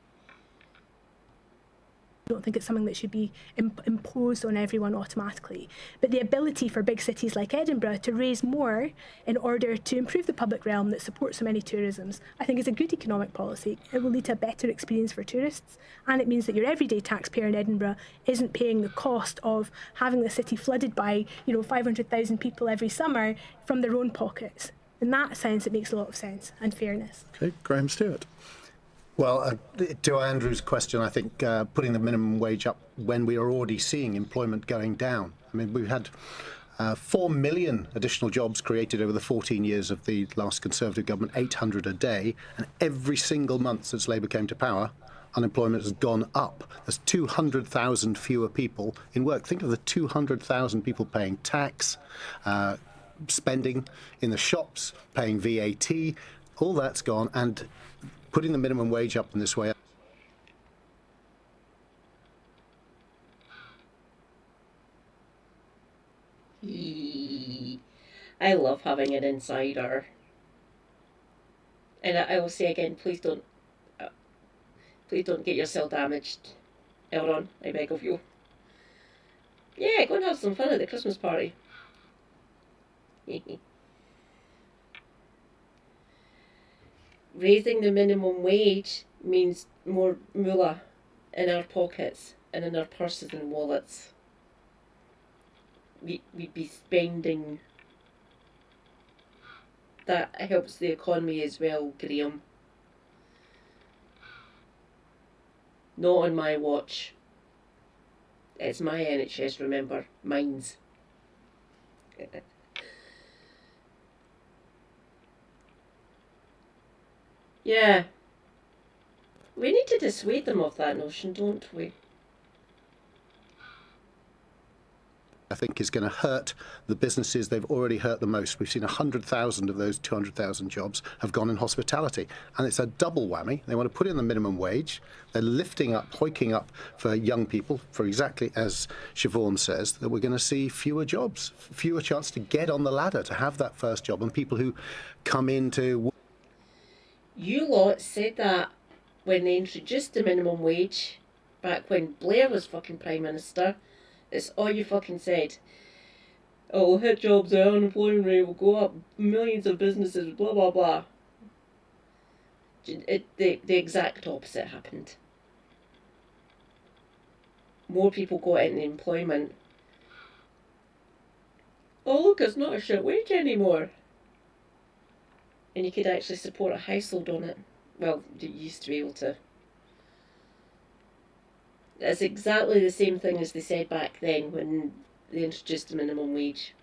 don't think it's something that should be imposed on everyone automatically. But the ability for big cities like Edinburgh to raise more in order to improve the public realm that supports so many tourisms, I think is a good economic policy. It will lead to a better experience for tourists, and it means that your everyday taxpayer in Edinburgh isn't paying the cost of having the city flooded by, 500,000 people every summer from their own pockets. In that sense, it makes a lot of sense and fairness. Okay, Graham Stewart. Well, to Andrew's question, I think putting the minimum wage up when we are already seeing employment going down. I mean, we've had 4 million additional jobs created over the 14 years of the last Conservative government, 800 a day, and every single month since Labour came to power, unemployment has gone up. There's 200,000 fewer people in work. Think of the 200,000 people paying tax, spending in the shops, paying VAT. All that's gone, and putting the minimum wage up in this way. I love having an insider. And I will say again, please don't get yourself damaged. Elron, I beg of you. Yeah, go and have some fun at the Christmas party. Raising the minimum wage means more moolah in our pockets and in our purses and wallets. We'd be spending. That helps the economy as well, Graham. Not on my watch. It's my NHS, remember. Mine's. Yeah. We need to dissuade them of that notion, don't we? I think is going to hurt the businesses they've already hurt the most. We've seen 100,000 of those 200,000 jobs have gone in hospitality. And it's a double whammy. They want to put in the minimum wage. They're lifting up, hoiking up for young people, for exactly as Siobhan says, that we're going to see fewer jobs, fewer chance to get on the ladder, to have that first job. And people who come into... You lot said that when they introduced the minimum wage, back when Blair was fucking Prime Minister. It's all you fucking said. Oh, we'll hit jobs, the unemployment rate will go up, millions of businesses, blah blah blah. The exact opposite happened. More people got into employment. Oh look, it's not a shit wage anymore. And you could actually support a household on it. Well, you used to be able to. That's exactly the same thing as they said back then when they introduced the minimum wage.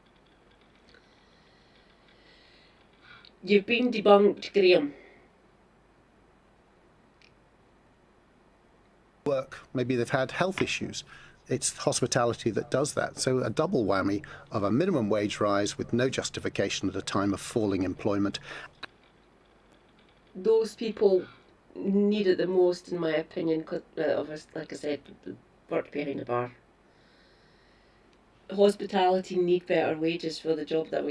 You've been debunked, Graham. Work, maybe they've had health issues. It's hospitality that does that. So a double whammy of a minimum wage rise with no justification at a time of falling employment. Those people need it the most, in my opinion, because, like I said, work behind the bar. Hospitality need better wages for the job that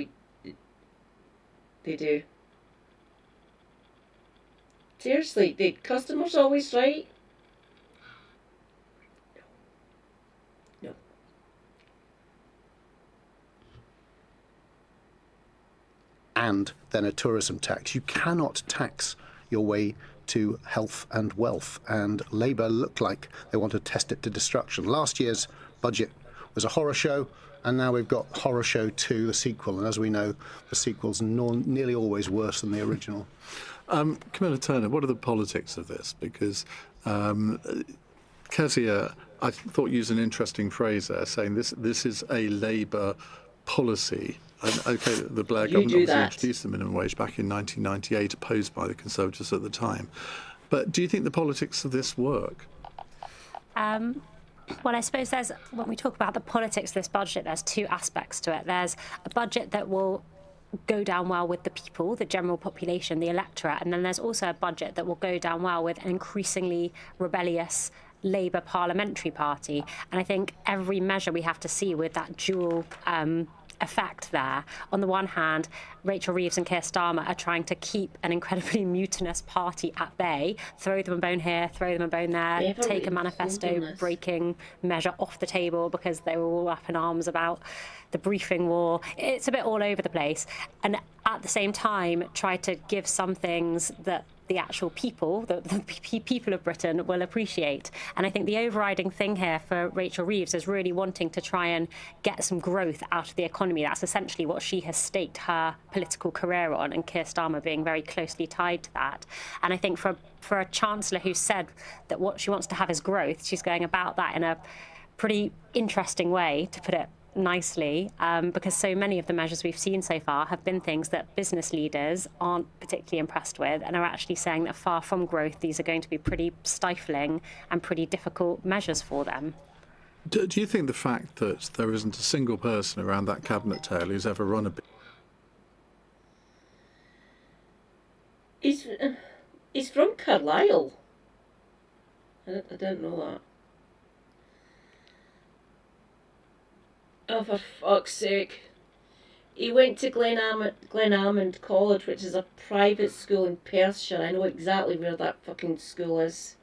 they do. Seriously, the customer's always right. No. And then a tourism tax. You cannot tax your way to health and wealth, and Labour looked like they want to test it to destruction. Last year's budget was a horror show, and now we've got Horror Show 2, the sequel, and as we know, the sequel's nearly always worse than the original. Camilla Turner, what are the politics of this? Because Kezia, I thought, used an interesting phrase there, saying this is a Labour policy. And, OK, the Blair government obviously introduced the minimum wage back in 1998, opposed by the Conservatives at the time. But do you think the politics of this work? Well, I suppose when we talk about the politics of this budget, there's two aspects to it. There's a budget that will go down well with the people, the general population, the electorate, and then there's also a budget that will go down well with an increasingly rebellious Labour parliamentary party. And I think every measure we have to see with that dual effect there. On the one hand, Rachel Reeves and Keir Starmer are trying to keep an incredibly mutinous party at bay, throw them a bone here, throw them a bone there, take a manifesto breaking measure off the table because they were all up in arms about the briefing war. It's a bit all over the place. And at the same time, try to give some things that the actual people, the people of Britain will appreciate. And I think the overriding thing here for Rachel Reeves is really wanting to try and get some growth out of the economy. That's essentially what she has staked her political career on, and Keir Starmer being very closely tied to that. And I think for a chancellor who said that what she wants to have is growth, she's going about that in a pretty interesting way, to put it nicely, because so many of the measures we've seen so far have been things that business leaders aren't particularly impressed with, and are actually saying that far from growth, these are going to be pretty stifling and pretty difficult measures for them. Do you think the fact that there isn't a single person around that cabinet table who's ever run a He's from Carlisle. I don't know that. Oh, for fuck's sake. He went to Glenalmond College, which is a private school in Perthshire. I know exactly where that fucking school is.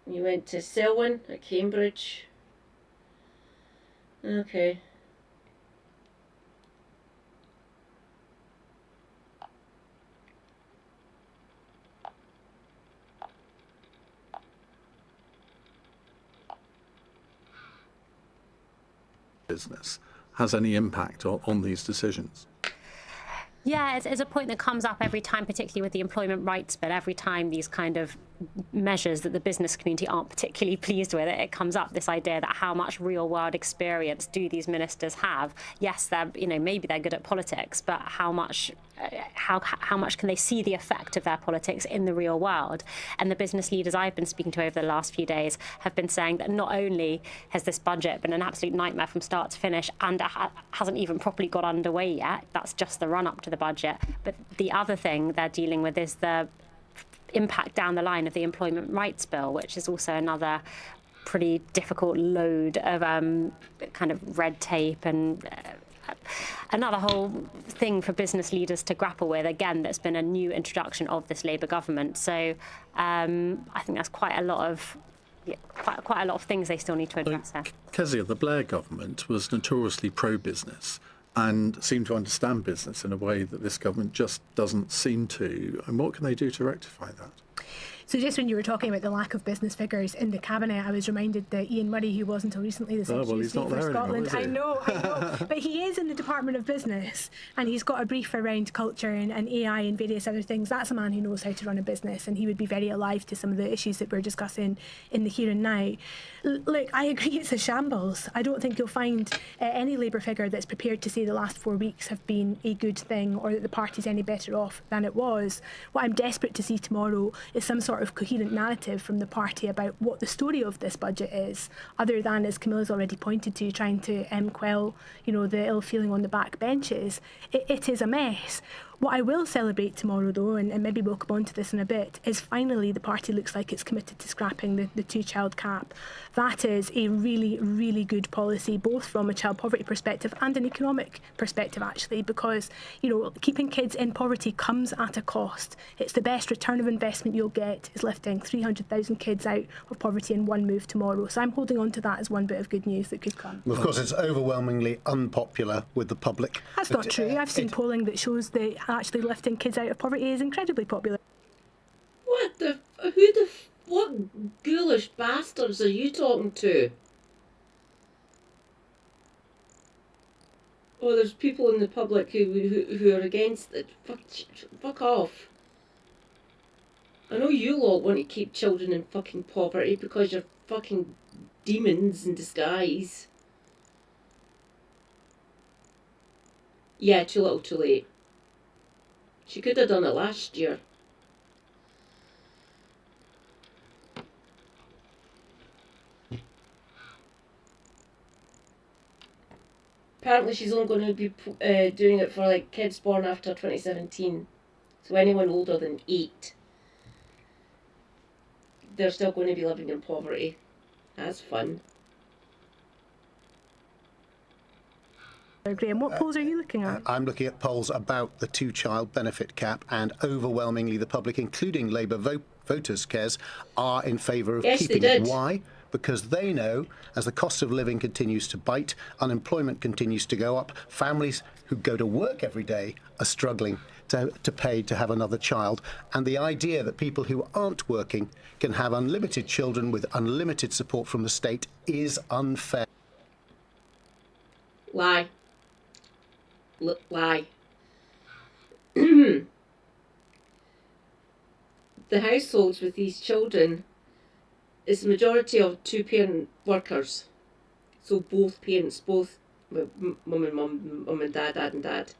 He went to Selwyn at Cambridge. Okay. business has any impact on these decisions? Yeah, it's a point that comes up every time, particularly with the employment rights bill. Every time these kind of measures that the business community aren't particularly pleased with, it comes up, this idea that how much real world experience do these ministers have? Yes, they're, maybe they're good at politics, but how much can they see the effect of their politics in the real world? And the business leaders I've been speaking to over the last few days have been saying that not only has this budget been an absolute nightmare from start to finish, and it hasn't even properly got underway yet, that's just the run up to the budget, but the other thing they're dealing with is the impact down the line of the employment rights bill, which is also another pretty difficult load of kind of red tape and another whole thing for business leaders to grapple with. Again, that's been a new introduction of this Labour government. So I think that's quite a lot of things they still need to address there. Kezia, the Blair government was notoriously pro-business and seemed to understand business in a way that this government just doesn't seem to. And what can they do to rectify that? So just when you were talking about the lack of business figures in the cabinet, I was reminded that Ian Murray, who was until recently the Secretary of State for Scotland, I know, but he is in the Department of Business, and he's got a brief around culture and AI and various other things. That's a man who knows how to run a business, and he would be very alive to some of the issues that we're discussing in the here and now. Look, I agree it's a shambles. I don't think you'll find any Labour figure that's prepared to say the last 4 weeks have been a good thing, or that the party's any better off than it was. What I'm desperate to see tomorrow is some sort of coherent narrative from the party about what the story of this budget is, other than, as Camilla's already pointed to, trying to quell, the ill feeling on the back benches. It is a mess. What I will celebrate tomorrow, though, and maybe we'll come on to this in a bit, is finally the party looks like it's committed to scrapping the two-child cap. That is a really, really good policy, both from a child poverty perspective and an economic perspective, actually, because, keeping kids in poverty comes at a cost. It's the best return of investment you'll get, is lifting 300,000 kids out of poverty in one move tomorrow. So I'm holding on to that as one bit of good news that could come. Well, of course, it's overwhelmingly unpopular with the public. That's not true. I've seen polling that shows that actually lifting kids out of poverty is incredibly popular. What ghoulish bastards are you talking to? Oh, there's people in the public who are against it. Fuck off. I know you lot want to keep children in fucking poverty because you're fucking demons in disguise. Yeah, too little, too late. She could have done it last year. Apparently she's only going to be doing it for kids born after 2017. So anyone older than 8, they're still going to be living in poverty. That's fun. Graham, what polls are you looking at? I'm looking at polls about the two-child benefit cap, and overwhelmingly the public, including Labour voters, Kez, are in favour of keeping it. Why? Because they know, as the cost of living continues to bite, unemployment continues to go up, families who go to work every day are struggling to pay to have another child. And the idea that people who aren't working can have unlimited children with unlimited support from the state is unfair. Lie. Lie. The households with these children is the majority of two-parent workers. So both parents, both mum and dad, dad and dad.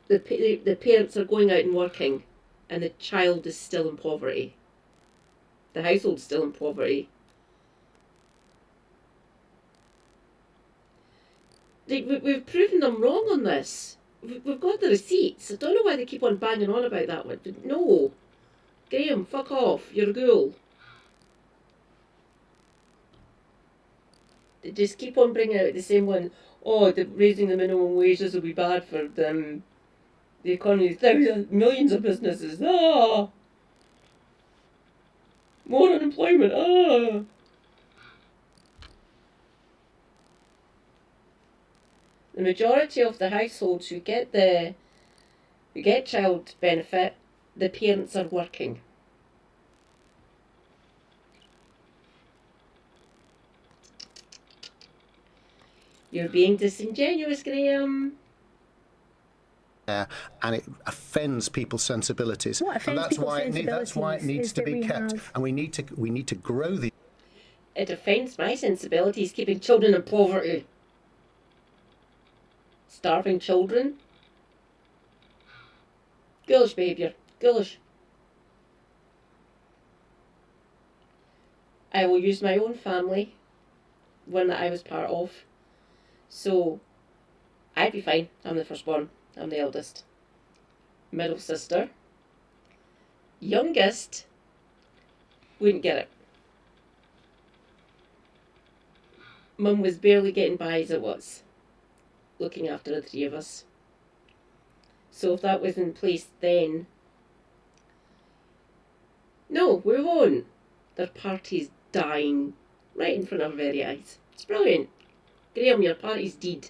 The parents are going out and working, and the child is still in poverty. The household's still in poverty. We've proven them wrong on this. We've got the receipts. I don't know why they keep on banging on about that one. No. Graham, fuck off. You're a ghoul. They just keep on bringing out the same one. Oh, raising the minimum wages will be bad for the economy. Thousands, millions of businesses. Ah! More unemployment. Ah! The majority of the households who get child benefit, the parents are working. You're being disingenuous, Graham. And it offends people's sensibilities. What offends and that's people's why sensibilities that's why it needs is to that be we kept. have- And we need to grow the. It offends my sensibilities, keeping children in poverty. Starving children. Ghoulish behaviour. Ghoulish. I will use my own family, one that I was part of. So, I'd be fine. I'm the firstborn. I'm the eldest. Middle sister. Youngest. Wouldn't get it. Mum was barely getting by as it was, looking after the three of us. So if that was in place then, no, we won't. Their party's dying right in front of our very eyes. It's brilliant. Graham, your party's dead.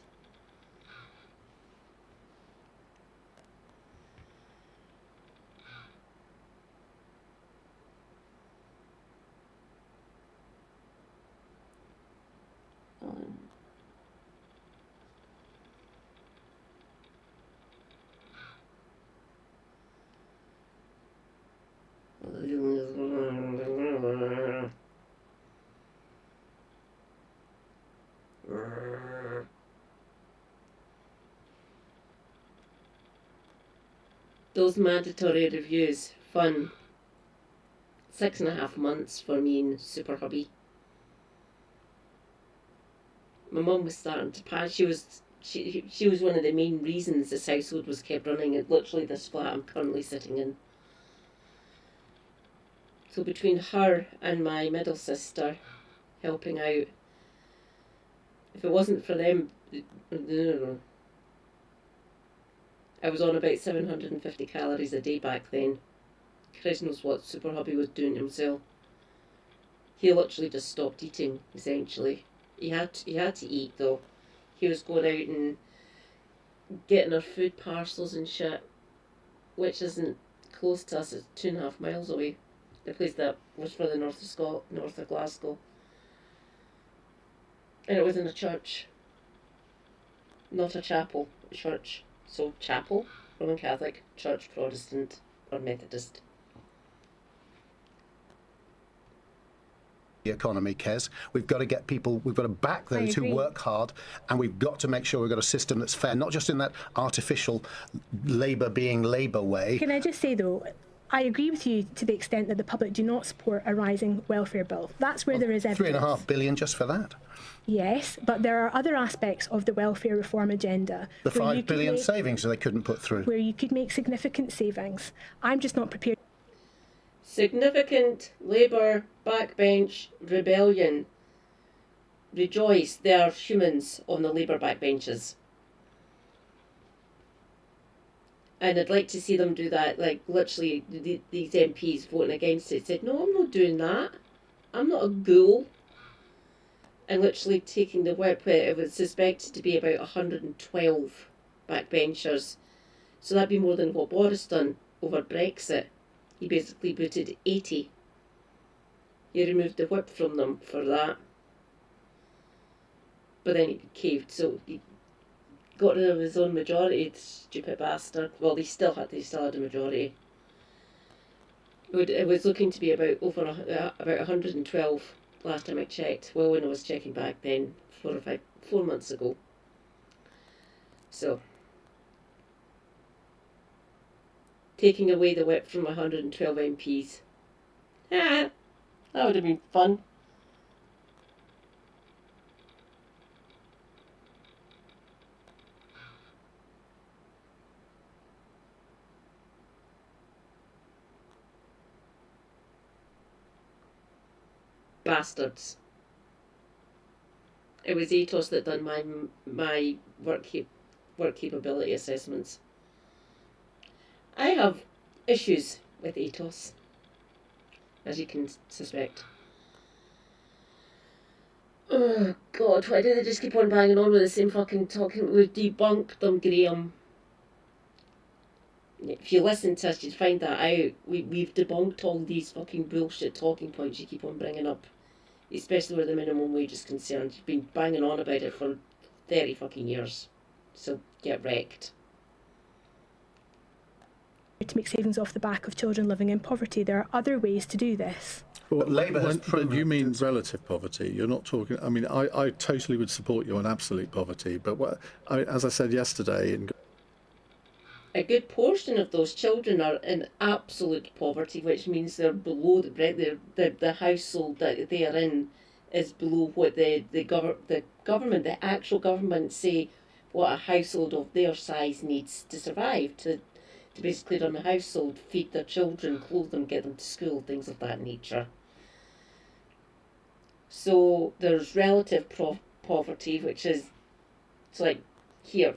Those mandatory reviews, fun. 6.5 months for me and Super Hubby. My mum was starting to pass. She was one of the main reasons this household was kept running. It literally this flat I'm currently sitting in. So between her and my middle sister helping out, if it wasn't for them, I was on about 750 calories a day back then. Christ knows what Super Hubby was doing to himself. He literally just stopped eating, essentially. He had to eat though. He was going out and getting our food parcels and shit, which isn't close to us. It's 2.5 miles away. The place that was for the north of Glasgow. And it was in a church. Not a chapel, a church. So chapel, Roman Catholic, church, Protestant or Methodist. The economy, Kez. We've got to get people, we've got to back those who work hard, and we've got to make sure we've got a system that's fair, not just in that artificial Labour being Labour way. Can I just say though, I agree with you to the extent that the public do not support a rising welfare bill. That's where there is evidence. £3.5 billion just for that. Yes, but there are other aspects of the welfare reform agenda. The £5 billion savings they couldn't put through. Where you could make significant savings. I'm just not prepared. Significant Labour backbench rebellion. rejoice there are humans on the Labour backbenches. And I'd like to see them do that, like literally these MPs voting against it said, no, I'm not doing that. I'm not a ghoul. And literally taking the whip where it was suspected to be about 112 backbenchers. So that'd be more than what Boris done over Brexit. He basically booted 80. He removed the whip from them for that. But then he caved, so he got rid of his own majority, the stupid bastard. Well, he still had a majority. It was looking to be about 112 last time I checked. Well, when I was checking back then, 4 months ago. So, taking away the whip from 112 MPs. Ah, that would have been fun. Bastards. It was Atos that done my work capability assessments. I have issues with Atos, as you can suspect. Oh God, why do they just keep on banging on with the same fucking talking? We've debunked them, Graham. If you listen to us, you'd find that out. We've debunked all these fucking bullshit talking points you keep on bringing up. Especially where the minimum wage is concerned. You've been banging on about it for 30 fucking years. So get wrecked. To make savings off the back of children living in poverty. There are other ways to do this. Well, Labour has but you mean relative poverty? You're not talking. I mean, I totally would support you on absolute poverty, but as I said yesterday, a good portion of those children are in absolute poverty, which means they're below the household that they are in is below what the government, the actual government, say what a household of their size needs to survive, to basically run a household, feed their children, clothe them, get them to school, things of that nature. So there's relative poverty, which is, it's like, here,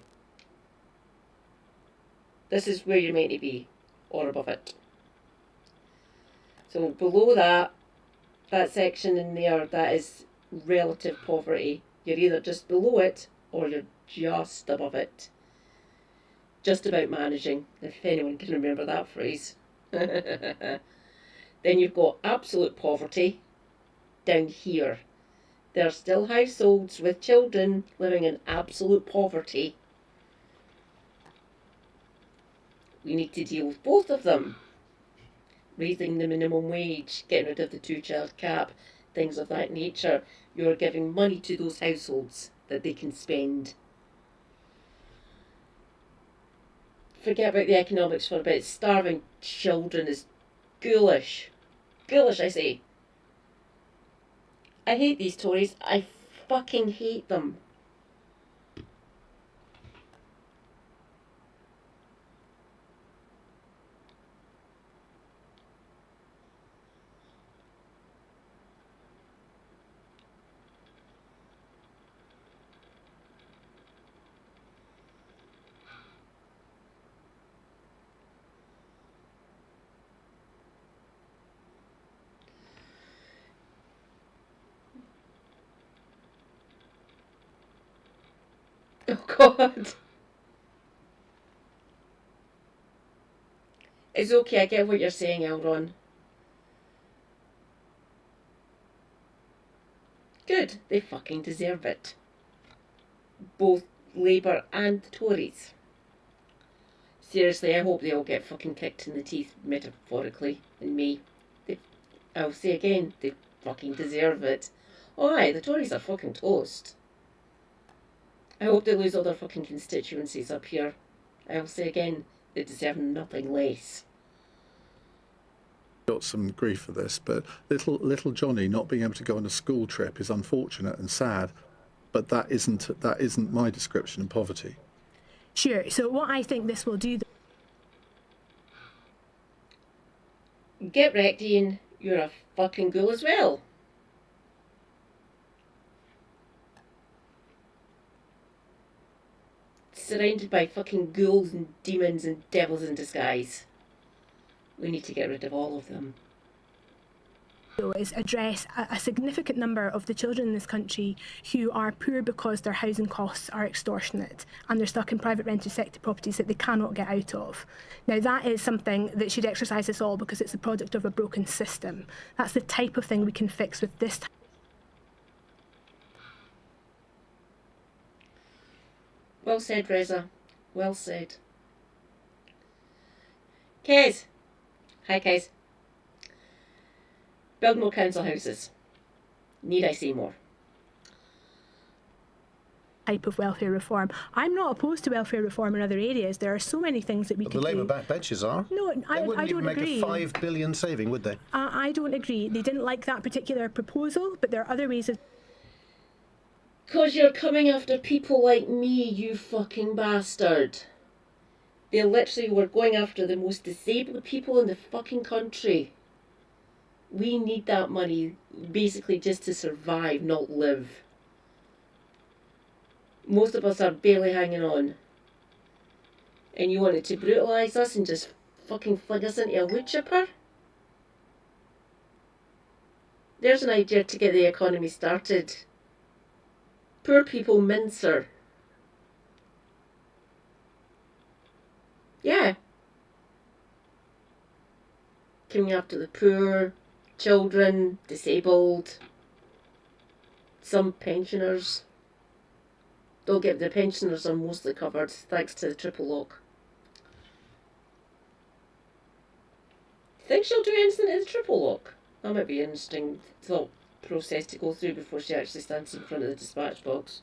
this is where you're meant to be, or above it. So below that section in there, that is relative poverty. You're either just below it, or you're just above it. Just about managing, if anyone can remember that phrase. Then you've got absolute poverty down here. There are still households with children living in absolute poverty. We need to deal with both of them. Raising the minimum wage, getting rid of the 2-child cap, things of that nature. You're giving money to those households that they can spend. Forget about the economics for a bit. Starving children is ghoulish. Ghoulish, I say. I hate these Tories. I fucking hate them. Oh God. It's okay, I get what you're saying, Elron. Good, they fucking deserve it. Both Labour and Tories. Seriously, I hope they all get fucking kicked in the teeth, metaphorically, in May. I'll say again, they fucking deserve it. Oh aye, the Tories are fucking toast. I hope they lose all their fucking constituencies up here. I'll say again, they deserve nothing less. got some grief for this, but little Johnny not being able to go on a school trip is unfortunate and sad, but that isn't my description of poverty. Sure. So what I think this will do. Get wrecked, Ian. You're a fucking ghoul as well. surrounded by fucking ghouls and demons and devils in disguise. We need to get rid of all of them. Is address a significant number of the children in this country who are poor because their housing costs are extortionate and they're stuck in private rented sector properties that they cannot get out of. Now that is something that should exercise us all because it's the product of a broken system. That's the type of thing we can fix with this. Well said, Reza. Well said. Kez. Hi, Kez. Build more council houses. Need I say more? Type of welfare reform. I'm not opposed to welfare reform in other areas. There are so many things that we could do. The Labour backbenchers are. No, I wouldn't don't even make agree. a £5 billion saving, would they? I don't agree. They didn't like that particular proposal, but there are other ways of... Because you're coming after people like me, you fucking bastard. They literally were going after the most disabled people in the fucking country. We need that money basically just to survive, not live. Most of us are barely hanging on. And you wanted to brutalise us and just fucking fling us into a wood chipper? There's an idea to get the economy started. Poor people mincer. Yeah. Coming after the poor, children, disabled, some pensioners. Don't get the pensioners are mostly covered thanks to the triple lock. Think she'll do anything to the triple lock? That might be an interesting thought process to go through before she actually stands in front of the dispatch box.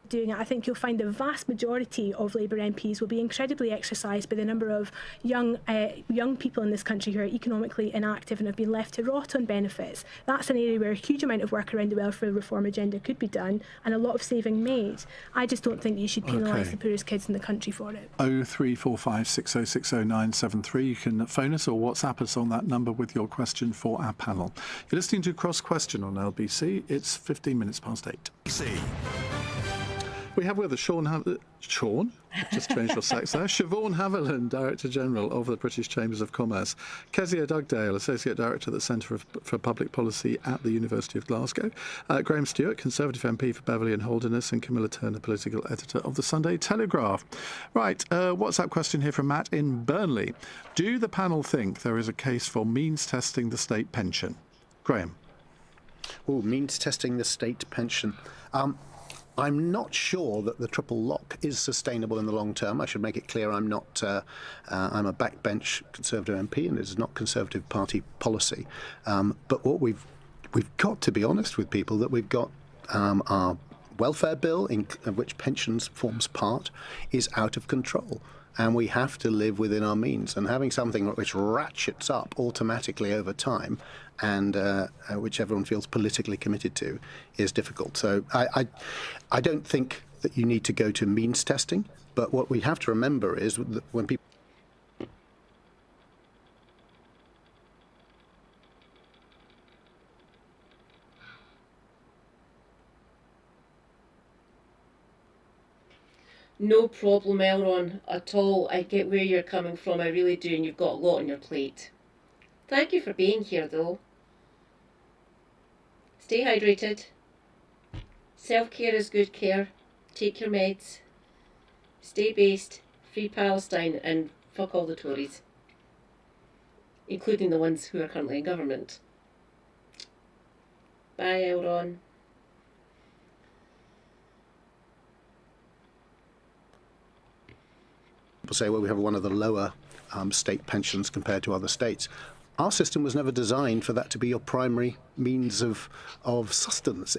Doing it, I think you'll find the vast majority of Labour MPs will be incredibly exercised by the number of young people in this country who are economically inactive and have been left to rot on benefits. That's an area where a huge amount of work around the welfare reform agenda could be done and a lot of saving made. I just don't think you should penalise the poorest kids in the country for it. 0345 6060 973. You can phone us or WhatsApp us on that number with your question for our panel. You're listening to Cross Question on LBC. It's 15 minutes past 8. We have with us Sean, just changed your sex there, Siobhan Haviland, Director General of the British Chambers of Commerce, Kezia Dugdale, Associate Director at the Centre for Public Policy at the University of Glasgow, Graham Stewart, Conservative MP for Beverley and Holderness, and Camilla Turner, Political Editor of the Sunday Telegraph. Right, WhatsApp question here from Matt in Burnley. Do the panel think there is a case for means testing the state pension? Graham. Oh, means testing the state pension. I'm not sure that the triple lock is sustainable in the long term. I should make it clear I'm not. I'm a backbench Conservative MP, and it is not Conservative Party policy. But what we've got to be honest with people that we've got our welfare bill, of which pensions forms part, is out of control. And we have to live within our means. And having something which ratchets up automatically over time and which everyone feels politically committed to is difficult. So I don't think that you need to go to means testing. But what we have to remember is that when people... No problem, Elron, at all. I get where you're coming from, I really do, and you've got a lot on your plate. Thank you for being here, though. Stay hydrated. Self-care is good care. Take your meds. Stay based. Free Palestine, and fuck all the Tories. Including the ones who are currently in government. Bye, Elron. People say, well, we have one of the lower state pensions compared to other states. Our system was never designed for that to be your primary means of sustenance.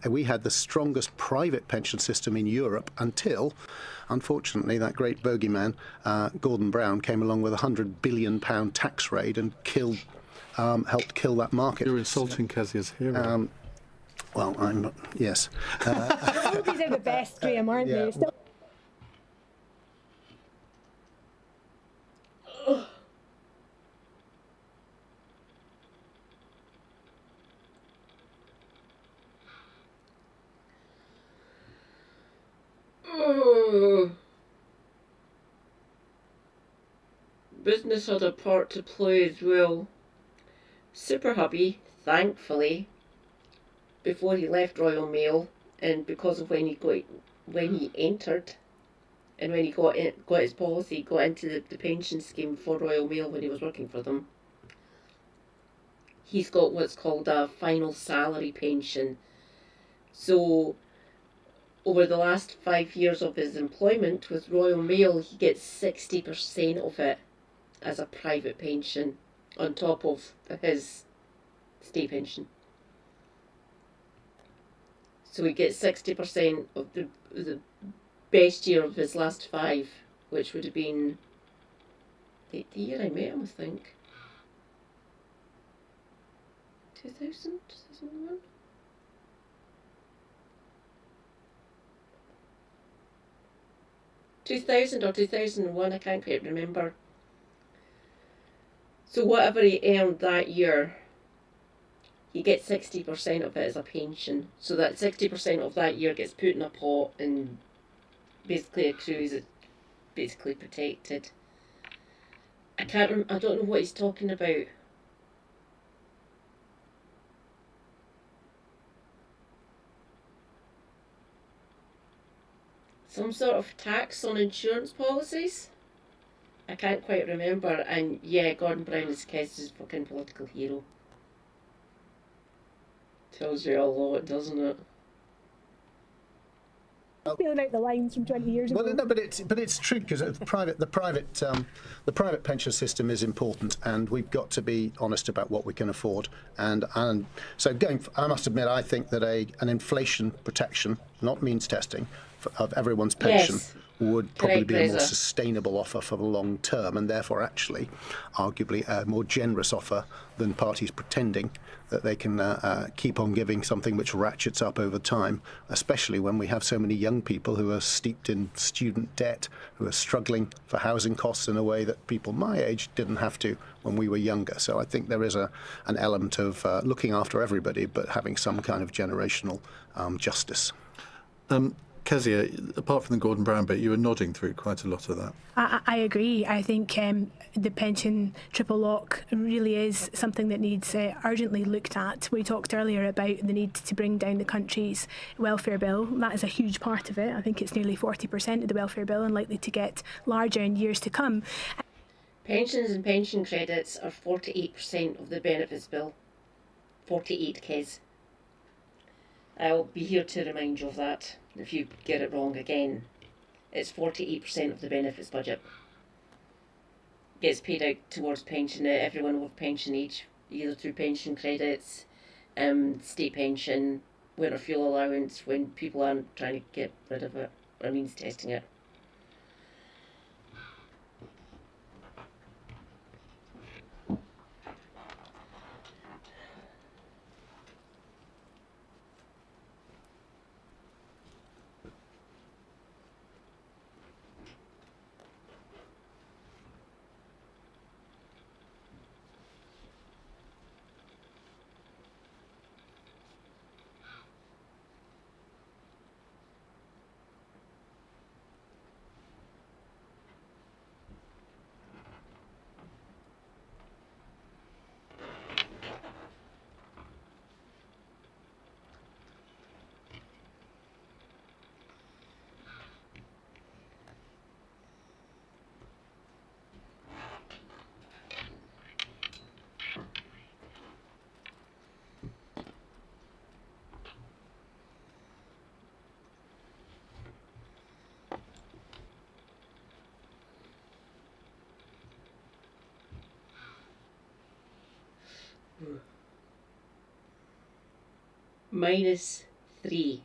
We had the strongest private pension system in Europe until, unfortunately, that great bogeyman, Gordon Brown, came along with a £100 billion tax raid and helped kill that market. You're insulting Kezia's hero. Well, I'm not, yes. These are the best, Graham, aren't Yeah. they? Still... business had a part to play as well. Super Hubby, thankfully, before he left Royal Mail, and because of when he entered, and when he got his policy, got into the pension scheme for Royal Mail when he was working for them, he's got what's called a final salary pension. So over the last 5 years of his employment with Royal Mail, he gets 60% of it as a private pension on top of his state pension. So he gets 60% of the best year of his last 5, which would have been the year I met him, I think. 2000? 2001? or 2001, I can't quite remember. So whatever he earned that year, he gets 60% of it as a pension. So that 60% of that year gets put in a pot and basically accrues, it basically protected. I don't know what he's talking about. Some sort of tax on insurance policies? I can't quite remember. And yeah, Gordon Brown is Kes's fucking political hero. Tells you a lot, doesn't it? Feeling out the lines from 20 years ago. Well, no, but it's true, because the private pension system is important, and we've got to be honest about what we can afford. And so I must admit, I think that an inflation protection, not means testing, of everyone's pension. Yes. Would probably be a more Fraser. sustainable offer for the long term, and therefore actually arguably a more generous offer than parties pretending that they can keep on giving something which ratchets up over time, especially when we have so many young people who are steeped in student debt, who are struggling for housing costs in a way that people my age didn't have to when we were younger. So I think there is an element of looking after everybody, but having some kind of generational justice. Kezia, apart from the Gordon Brown bit, you were nodding through quite a lot of that. I agree. I think the pension triple lock really is something that needs urgently looked at. We talked earlier about the need to bring down the country's welfare bill. That is a huge part of it. I think it's nearly 40% of the welfare bill and likely to get larger in years to come. Pensions and pension credits are 48% of the benefits bill. 48, Kez. I'll be here to remind you of that if you get it wrong again. It's 48% of the benefits budget. Gets paid out towards pension, everyone over pension age, either through pension credits, state pension, winter fuel allowance when people aren't trying to get rid of it or means testing it. -3.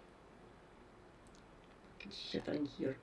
I can shiver in here.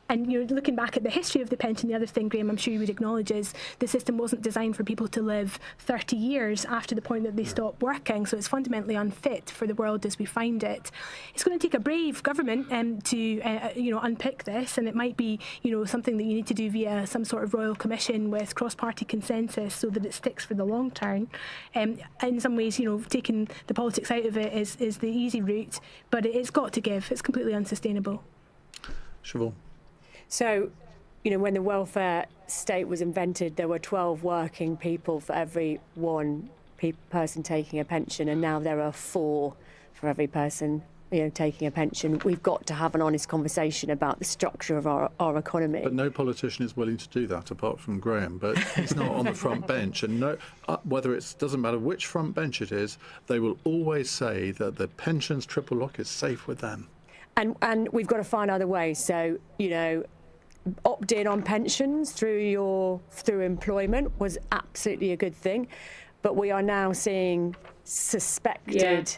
And you're looking back at the history of the pension. The other thing, Graham, I'm sure you would acknowledge is the system wasn't designed for people to live 30 years after the point that they stop working. So it's fundamentally unfit for the world as we find it. It's going to take a brave government to unpick this, and it might be something that you need to do via some sort of royal commission with cross-party consensus so that it sticks for the long term. In some ways, taking the politics out of it is the easy route, but it's got to give. It's completely unsustainable. Siobhan. So when the welfare state was invented, there were 12 working people for every one person taking a pension, and now there are 4 for every person taking a pension. We've got to have an honest conversation about the structure of our economy. But no politician is willing to do that, apart from Graham. But he's not on the front bench, and whether it doesn't matter which front bench it is, they will always say that the pensions triple lock is safe with them. And we've got to find other ways. So opt in on pensions through employment was absolutely a good thing, but we are now seeing suspected.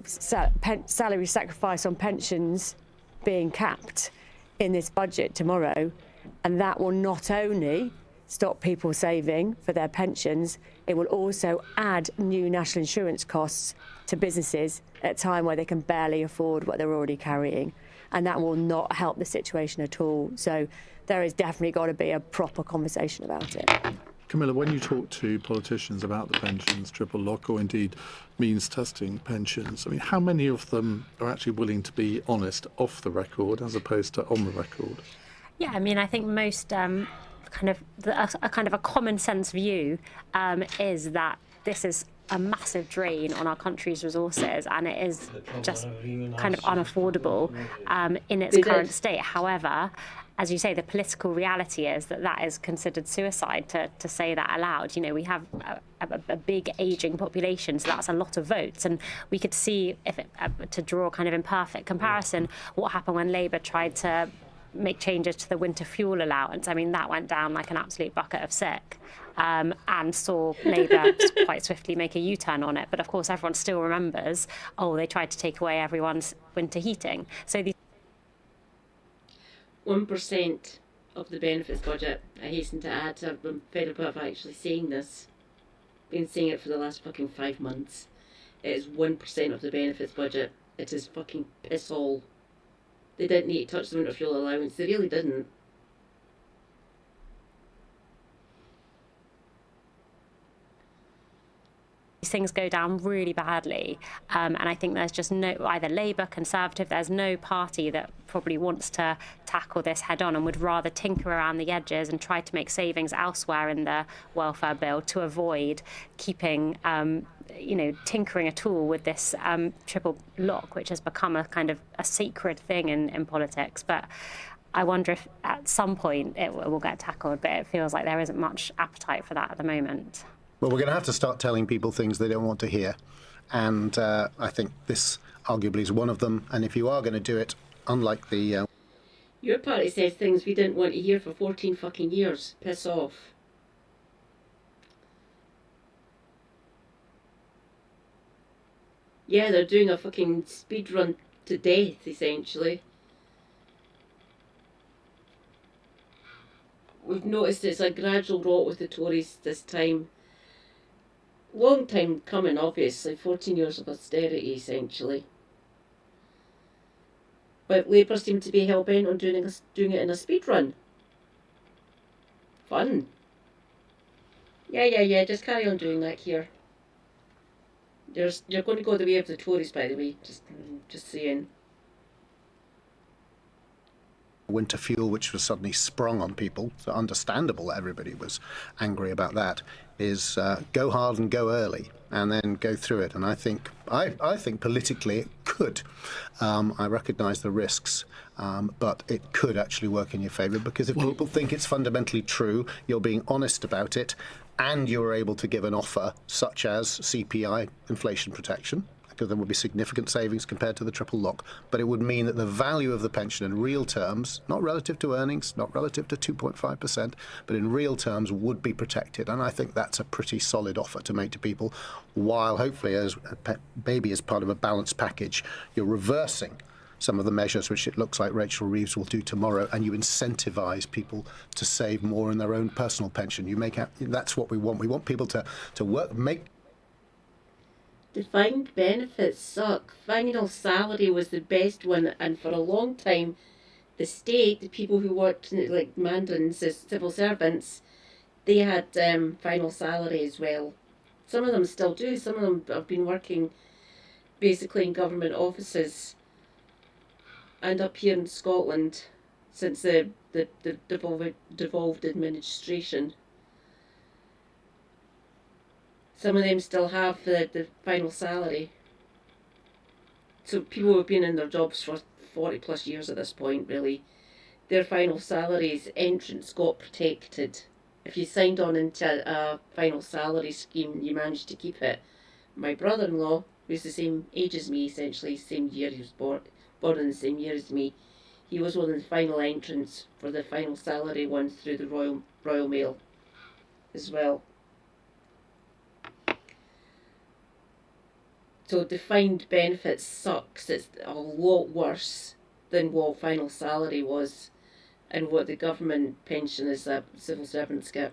Salary sacrifice on pensions being capped in this budget tomorrow, and that will not only stop people saving for their pensions, it will also add new national insurance costs to businesses at a time where they can barely afford what they're already carrying, and that will not help the situation at all. So there has definitely got to be a proper conversation about it. Camilla, when you talk to politicians about the pensions triple lock, or indeed means testing pensions, I mean, how many of them are actually willing to be honest off the record as opposed to on the record? Yeah, I mean, I think most a kind of a common sense view is that this is a massive drain on our country's resources, and it is just kind of unaffordable in its current state. However, as you say, the political reality is that is considered suicide to say that aloud. We have a big ageing population, so that's a lot of votes. And we could see, to draw a kind of imperfect comparison, what happened when Labour tried to make changes to the winter fuel allowance. I mean, that went down like an absolute bucket of sick, and saw Labour quite swiftly make a U-turn on it. But of course, everyone still remembers, they tried to take away everyone's winter heating. So 1% of the benefits budget, I hasten to add, I've been fed up of actually saying this, been saying it for the last fucking 5 months. It is 1% of the benefits budget. It is fucking piss all. They didn't need to touch the winter fuel allowance, they really didn't. Things go down really badly, and I think there's just no, either Labour, Conservative, there's no party that probably wants to tackle this head on and would rather tinker around the edges and try to make savings elsewhere in the welfare bill to avoid keeping tinkering at all with this triple lock, which has become a kind of a sacred thing in politics. But I wonder if at some point it will get tackled, but it feels like there isn't much appetite for that at the moment. Well, we're going to have to start telling people things they don't want to hear. And I think this arguably is one of them. And if you are going to do it, unlike the... Your party says things we didn't want to hear for 14 fucking years. Piss off. Yeah, they're doing a fucking speed run to death, essentially. We've noticed it's a gradual rot with the Tories this time. Long time coming, obviously. 14 years of austerity, essentially. But Labour seem to be hell-bent on doing it in a speed run. Fun. Yeah, just carry on doing that here. You're going to go the way of the Tories, by the way. Just saying. Winter fuel, which was suddenly sprung on people, so understandable that everybody was angry about that, is go hard and go early, and then go through it. And I think politically it could. I recognise the risks, but it could actually work in your favour, because if people think it's fundamentally true, you're being honest about it, and you're able to give an offer such as CPI inflation protection, because there would be significant savings compared to the triple lock, but it would mean that the value of the pension in real terms, not relative to earnings, not relative to 2.5%, but in real terms would be protected. And I think that's a pretty solid offer to make to people, while hopefully maybe as part of a balanced package, you're reversing some of the measures which it looks like Rachel Reeves will do tomorrow, and you incentivise people to save more in their own personal pension. That's what we want. We want people to work, make. Defined benefits suck. Final salary was the best one, and for a long time, the state, the people who worked like mandarins as civil servants, they had final salary as well. Some of them still do. Some of them have been working basically in government offices. And up here in Scotland, since the devolved administration. Some of them still have the final salary. So people who have been in their jobs for 40 plus years at this point, really, their final salaries, entrance got protected. If you signed on into a final salary scheme, you managed to keep it. My brother-in-law, who's the same age as me, essentially, same year, he was born in the same year as me, he was one of the final entrants for the final salary one through the Royal Mail as well. So defined benefits sucks. It's a lot worse than what final salary was and what the government pension is that civil servants get.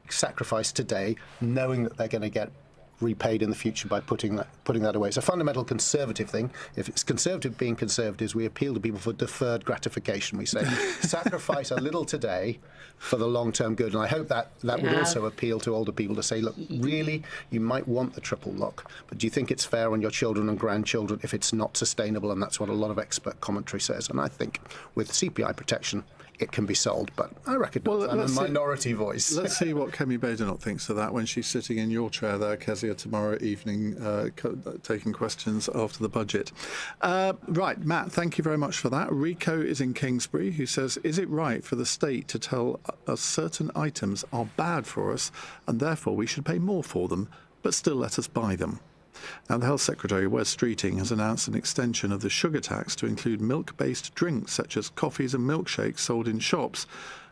Sacrifice today, knowing that they're going to get repaid in the future by putting that away. It's a fundamental conservative thing. If it's conservative being conservatives, we appeal to people for deferred gratification. We say sacrifice a little today for the long-term good. And I hope that would also appeal to older people to say, look, really, you might want the triple lock, but do you think it's fair on your children and grandchildren if it's not sustainable? And that's what a lot of expert commentary says. And I think with CPI protection, it can be sold, but I recognise I'm a minority voice. Let's see what Kemi Badenoch thinks of that when she's sitting in your chair there, Kezia, tomorrow evening, taking questions after the budget. Right, Matt, thank you very much for that. Rico is in Kingsbury, who says, is it right for the state to tell us certain items are bad for us and therefore we should pay more for them, but still let us buy them? Now, the Health Secretary, Wes Streeting, has announced an extension of the sugar tax to include milk-based drinks such as coffees and milkshakes sold in shops,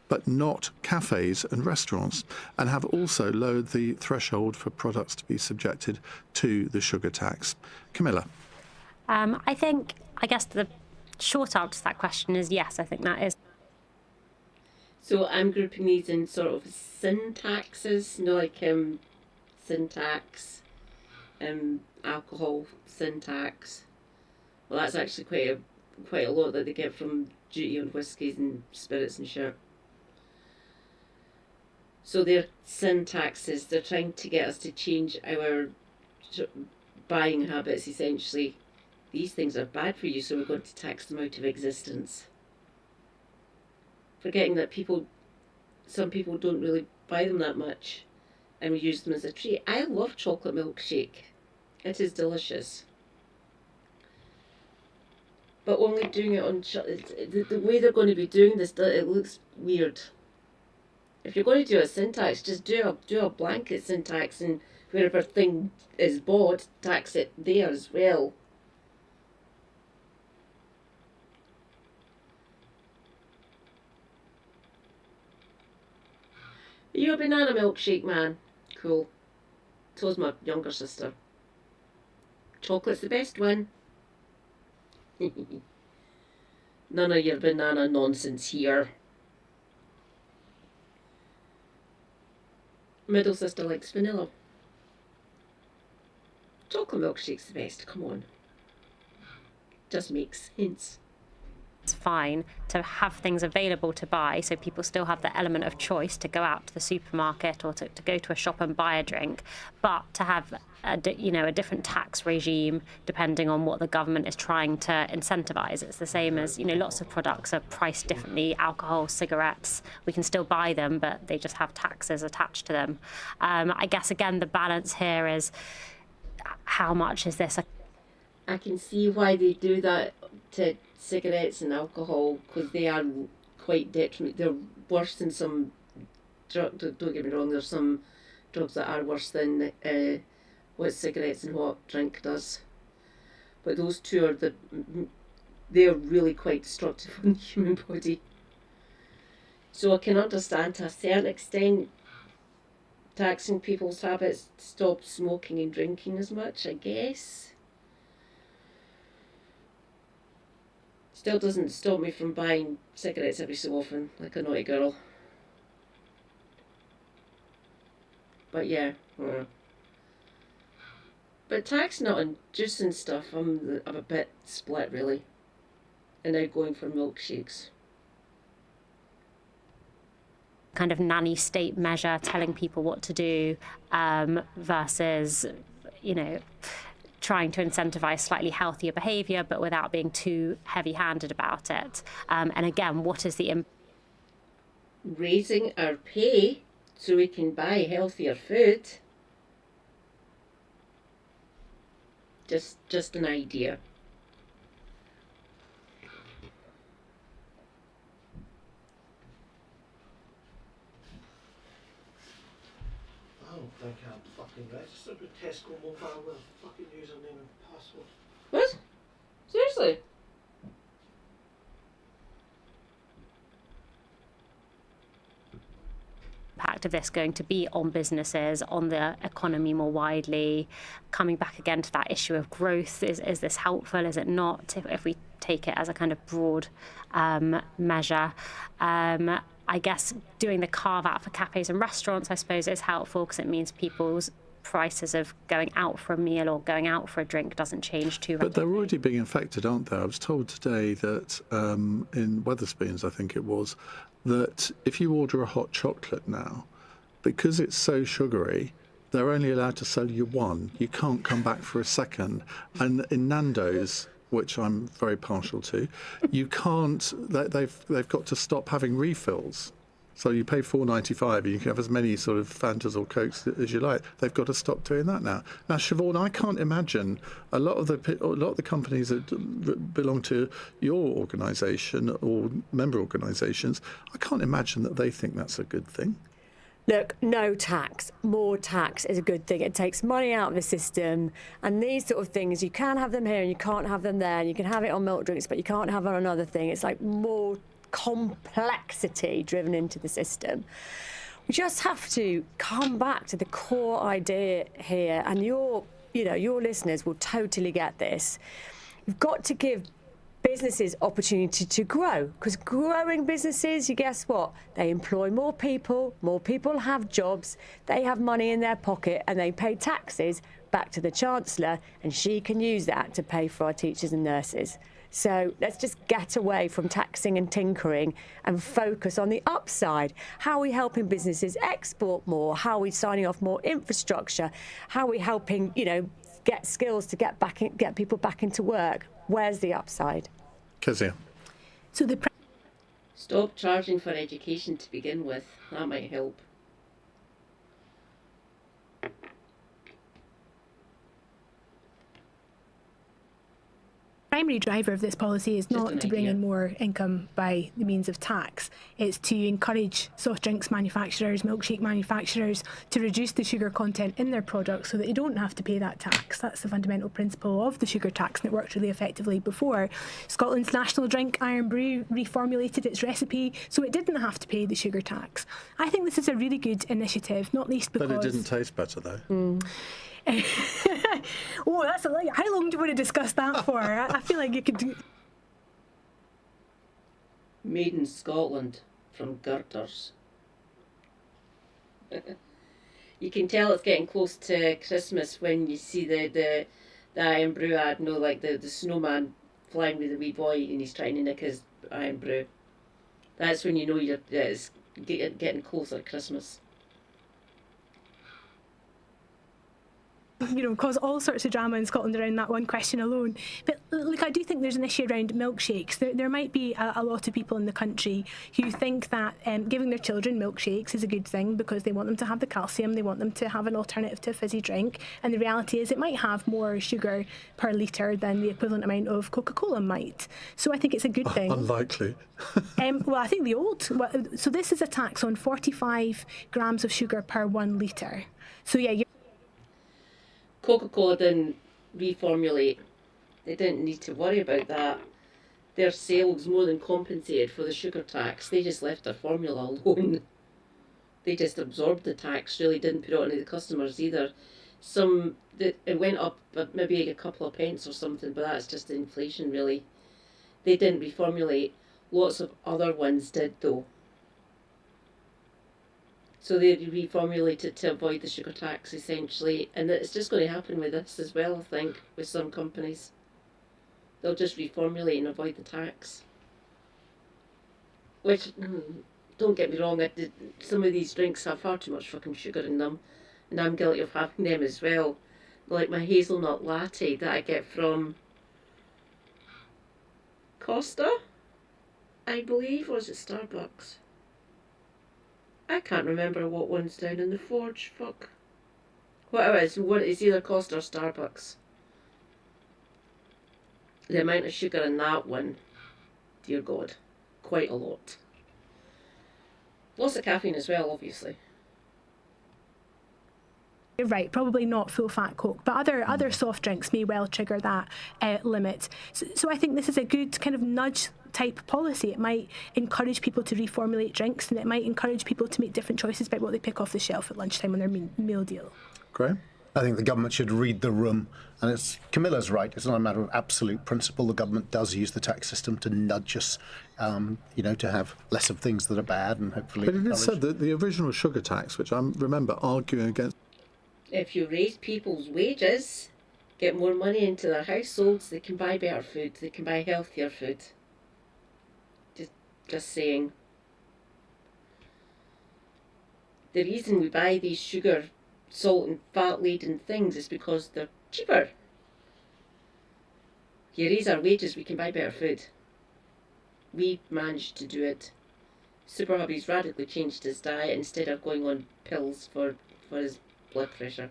but not cafes and restaurants, and have also lowered the threshold for products to be subjected to the sugar tax. Camilla? I guess the short answer to that question is yes, I think that is. So I'm grouping these in sort of sin taxes, like sin tax, alcohol sin tax. Well, that's actually quite a lot that they get from duty on whiskies and spirits and shit. So they're sin taxes. They're trying to get us to change our buying habits, essentially. These things are bad for you, so we're going to tax them out of existence. Forgetting that some people don't really buy them that much, and we use them as a treat. I love chocolate milkshake. It is delicious. But only doing it on... The way they're going to be doing this, it looks weird. If you're going to do a sin tax, just do a blanket sin tax, and wherever thing is bought, tax it there as well. Are you a banana milkshake man? Cool. So's my younger sister. Chocolate's the best one. None of your banana nonsense here. Middle sister likes vanilla. Chocolate milkshake's the best, come on. Just makes sense. It's fine to have things available to buy, so people still have the element of choice to go out to the supermarket or to go to a shop and buy a drink, but to have a different tax regime depending on what the government is trying to incentivize. It's the same as, lots of products are priced differently. Alcohol, cigarettes, we can still buy them, but they just have taxes attached to them. I guess, again, the balance here is how much is this? I can see why they do that to cigarettes and alcohol, because they are quite detrimental. They're worse than some drugs. Don't get me wrong, there's some drugs that are worse than what cigarettes and what drink does. But those two are they're really quite destructive on the human body. So I can understand to a certain extent taxing people's habits to stop smoking and drinking as much, I guess. Still doesn't stop me from buying cigarettes every so often, like a naughty girl. But yeah. But tax not on juice and stuff, I'm a bit split really. And now going for milkshakes. Kind of nanny state measure telling people what to do versus, trying to incentivize slightly healthier behavior, but without being too heavy-handed about it. And again, what is the raising our pay so we can buy healthier food? Just an idea. I don't think I'm fucking registered with Tesco Mobile with a fucking username and password. What? Seriously? impact of this going to be on businesses, on the economy more widely? Coming back again to that issue of growth, is this helpful, is it not, if we take it as a kind of broad measure? I guess doing the carve out for cafes and restaurants, I suppose, is helpful because it means people's prices of going out for a meal or going out for a drink doesn't change too But they're already being affected, aren't they? I was told today that in Wetherspoons, I think it was, that if you order a hot chocolate now, because it's so sugary, they're only allowed to sell you one. You can't come back for a second. And in Nando's, which I'm very partial to, you can't. They've got to stop having refills. So you pay $4.95 and you can have as many sort of Fantas or Cokes as you like. They've got to stop doing that now. Now, Siobhan, I can't imagine a lot of the companies that belong to your organisation or member organisations. I can't imagine that they think that's a good thing. Look, no tax, more tax is a good thing. It takes money out of the system, and these sort of things, you can have them here and you can't have them there, and you can have it on milk drinks, but you can't have it on another thing. It's like more complexity driven into the system. We just have to come back to the core idea here, and your listeners will totally get this. You've got to give businesses opportunity to grow, because growing businesses, you guess what? They employ more people have jobs, they have money in their pocket, and they pay taxes back to the Chancellor, and she can use that to pay for our teachers and nurses. So let's just get away from taxing and tinkering and focus on the upside. How are we helping businesses export more? How are we signing off more infrastructure? How are we helping, get skills to get people back into work? Where's the upside? Kezia. So stop charging for education to begin with. That might help. Primary driver of this policy is not to bring in more income by the means of tax. It's to encourage soft drinks manufacturers, milkshake manufacturers to reduce the sugar content in their products so that they don't have to pay that tax. That's the fundamental principle of the sugar tax, and it worked really effectively before. Scotland's national drink, Iron Brew, reformulated its recipe so it didn't have to pay the sugar tax. I think this is a really good initiative, not least because... But it didn't taste better, though. Oh, that's a lot. How long do you want to discuss that for? I feel like you could do... Made in Scotland from girders. You can tell it's getting close to Christmas when you see the Iron Brew ad, like the snowman flying with the wee boy and he's trying to nick his Iron Brew. That's when you know it's getting closer to Christmas. Cause all sorts of drama in Scotland around that one question alone. But look, I do think there's an issue around milkshakes. There might be a lot of people in the country who think that giving their children milkshakes is a good thing because they want them to have the calcium, they want them to have an alternative to a fizzy drink. And the reality is it might have more sugar per litre than the equivalent amount of Coca-Cola might. So I think it's a good thing. Unlikely. Well, I think so this is a tax on 45 grams of sugar per 1 litre. So yeah, Coca-Cola didn't reformulate. They didn't need to worry about that. Their sales more than compensated for the sugar tax. They just left their formula alone. They just absorbed the tax, really didn't put it on the customers either. It went up maybe a couple of pence or something, but that's just inflation really. They didn't reformulate. Lots of other ones did though. So they reformulated to avoid the sugar tax, essentially. And it's just going to happen with this as well, I think, with some companies. They'll just reformulate and avoid the tax. Which, don't get me wrong, some of these drinks have far too much fucking sugar in them. And I'm guilty of having them as well. like my hazelnut latte that I get from Costa, I believe, or is it Starbucks? I can't remember what one's down in the Forge, fuck. Whatever it is, one is either Costa or Starbucks. The amount of sugar in that one, dear God, quite a lot. Lots of caffeine as well, obviously. You're right, probably not full fat Coke, but other soft drinks may well trigger that limit. So I think this is a good kind of nudge type policy. It might encourage people to reformulate drinks, and it might encourage people to make different choices about what they pick off the shelf at lunchtime on their meal deal. Graham? I think the government should read the room, and Camilla's right. It's not a matter of absolute principle. The government does use the tax system to nudge us, to have less of things that are bad, and hopefully. But it is said that the original sugar tax, which I remember arguing against. If you raise people's wages, get more money into their households, they can buy better food, they can buy healthier food. Just saying. The reason we buy these sugar, salt and fat-laden things is because they're cheaper. You raise our wages, we can buy better food. We managed to do it. Super Hubby's radically changed his diet instead of going on pills for his blood pressure.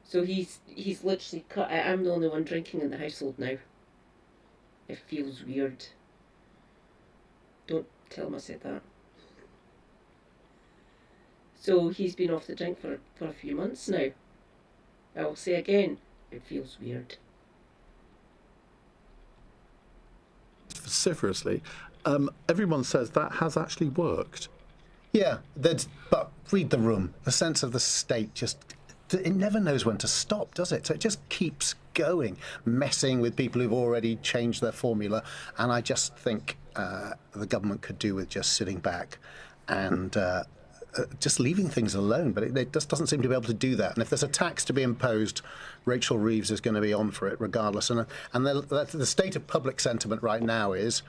So he's literally cut out. I'm the only one drinking in the household now. It feels weird. Don't tell him I said that. So he's been off the drink for a few months now. I will say again, it feels weird. Vociferously, everyone says that has actually worked. Yeah, but read the room. The sense of the state it never knows when to stop, does it? So it just keeps going, messing with people who've already changed their formula. And I just think the government could do with just sitting back and just leaving things alone. But it just doesn't seem to be able to do that. And if there's a tax to be imposed, Rachel Reeves is going to be on for it regardless. And the state of public sentiment right now is,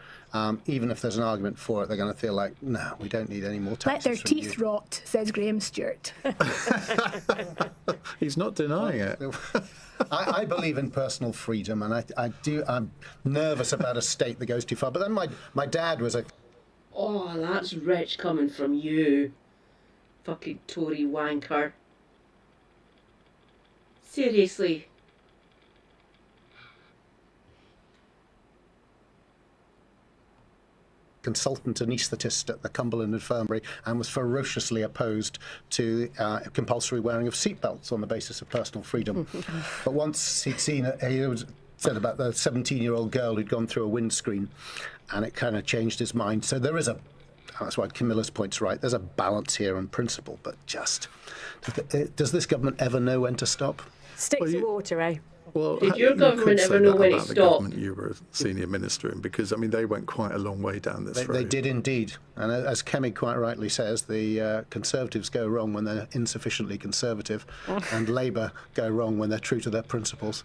even if there's an argument for it, they're going to feel like, no, we don't need any more taxes. Let their teeth rot, says Graham Stewart. He's not denying it. I believe in personal freedom, and I'm nervous about a state that goes too far. But then my dad was Oh, that's rich coming from you. Fucking Tory wanker. Seriously. Consultant anaesthetist at the Cumberland Infirmary and was ferociously opposed to compulsory wearing of seatbelts on the basis of personal freedom. But once he'd seen it, he said about the 17-year-old girl who'd gone through a windscreen, and it kind of changed his mind. So there is that's why Camilla's point's right, there's a balance here in principle, but just, does this government ever know when to stop? Stick to water, eh? Well, did your government ever know when it stopped? The government you were a senior minister in, because they went quite a long way down this road. They did indeed, and as Kemi quite rightly says, the Conservatives go wrong when they're insufficiently conservative, and Labour go wrong when they're true to their principles.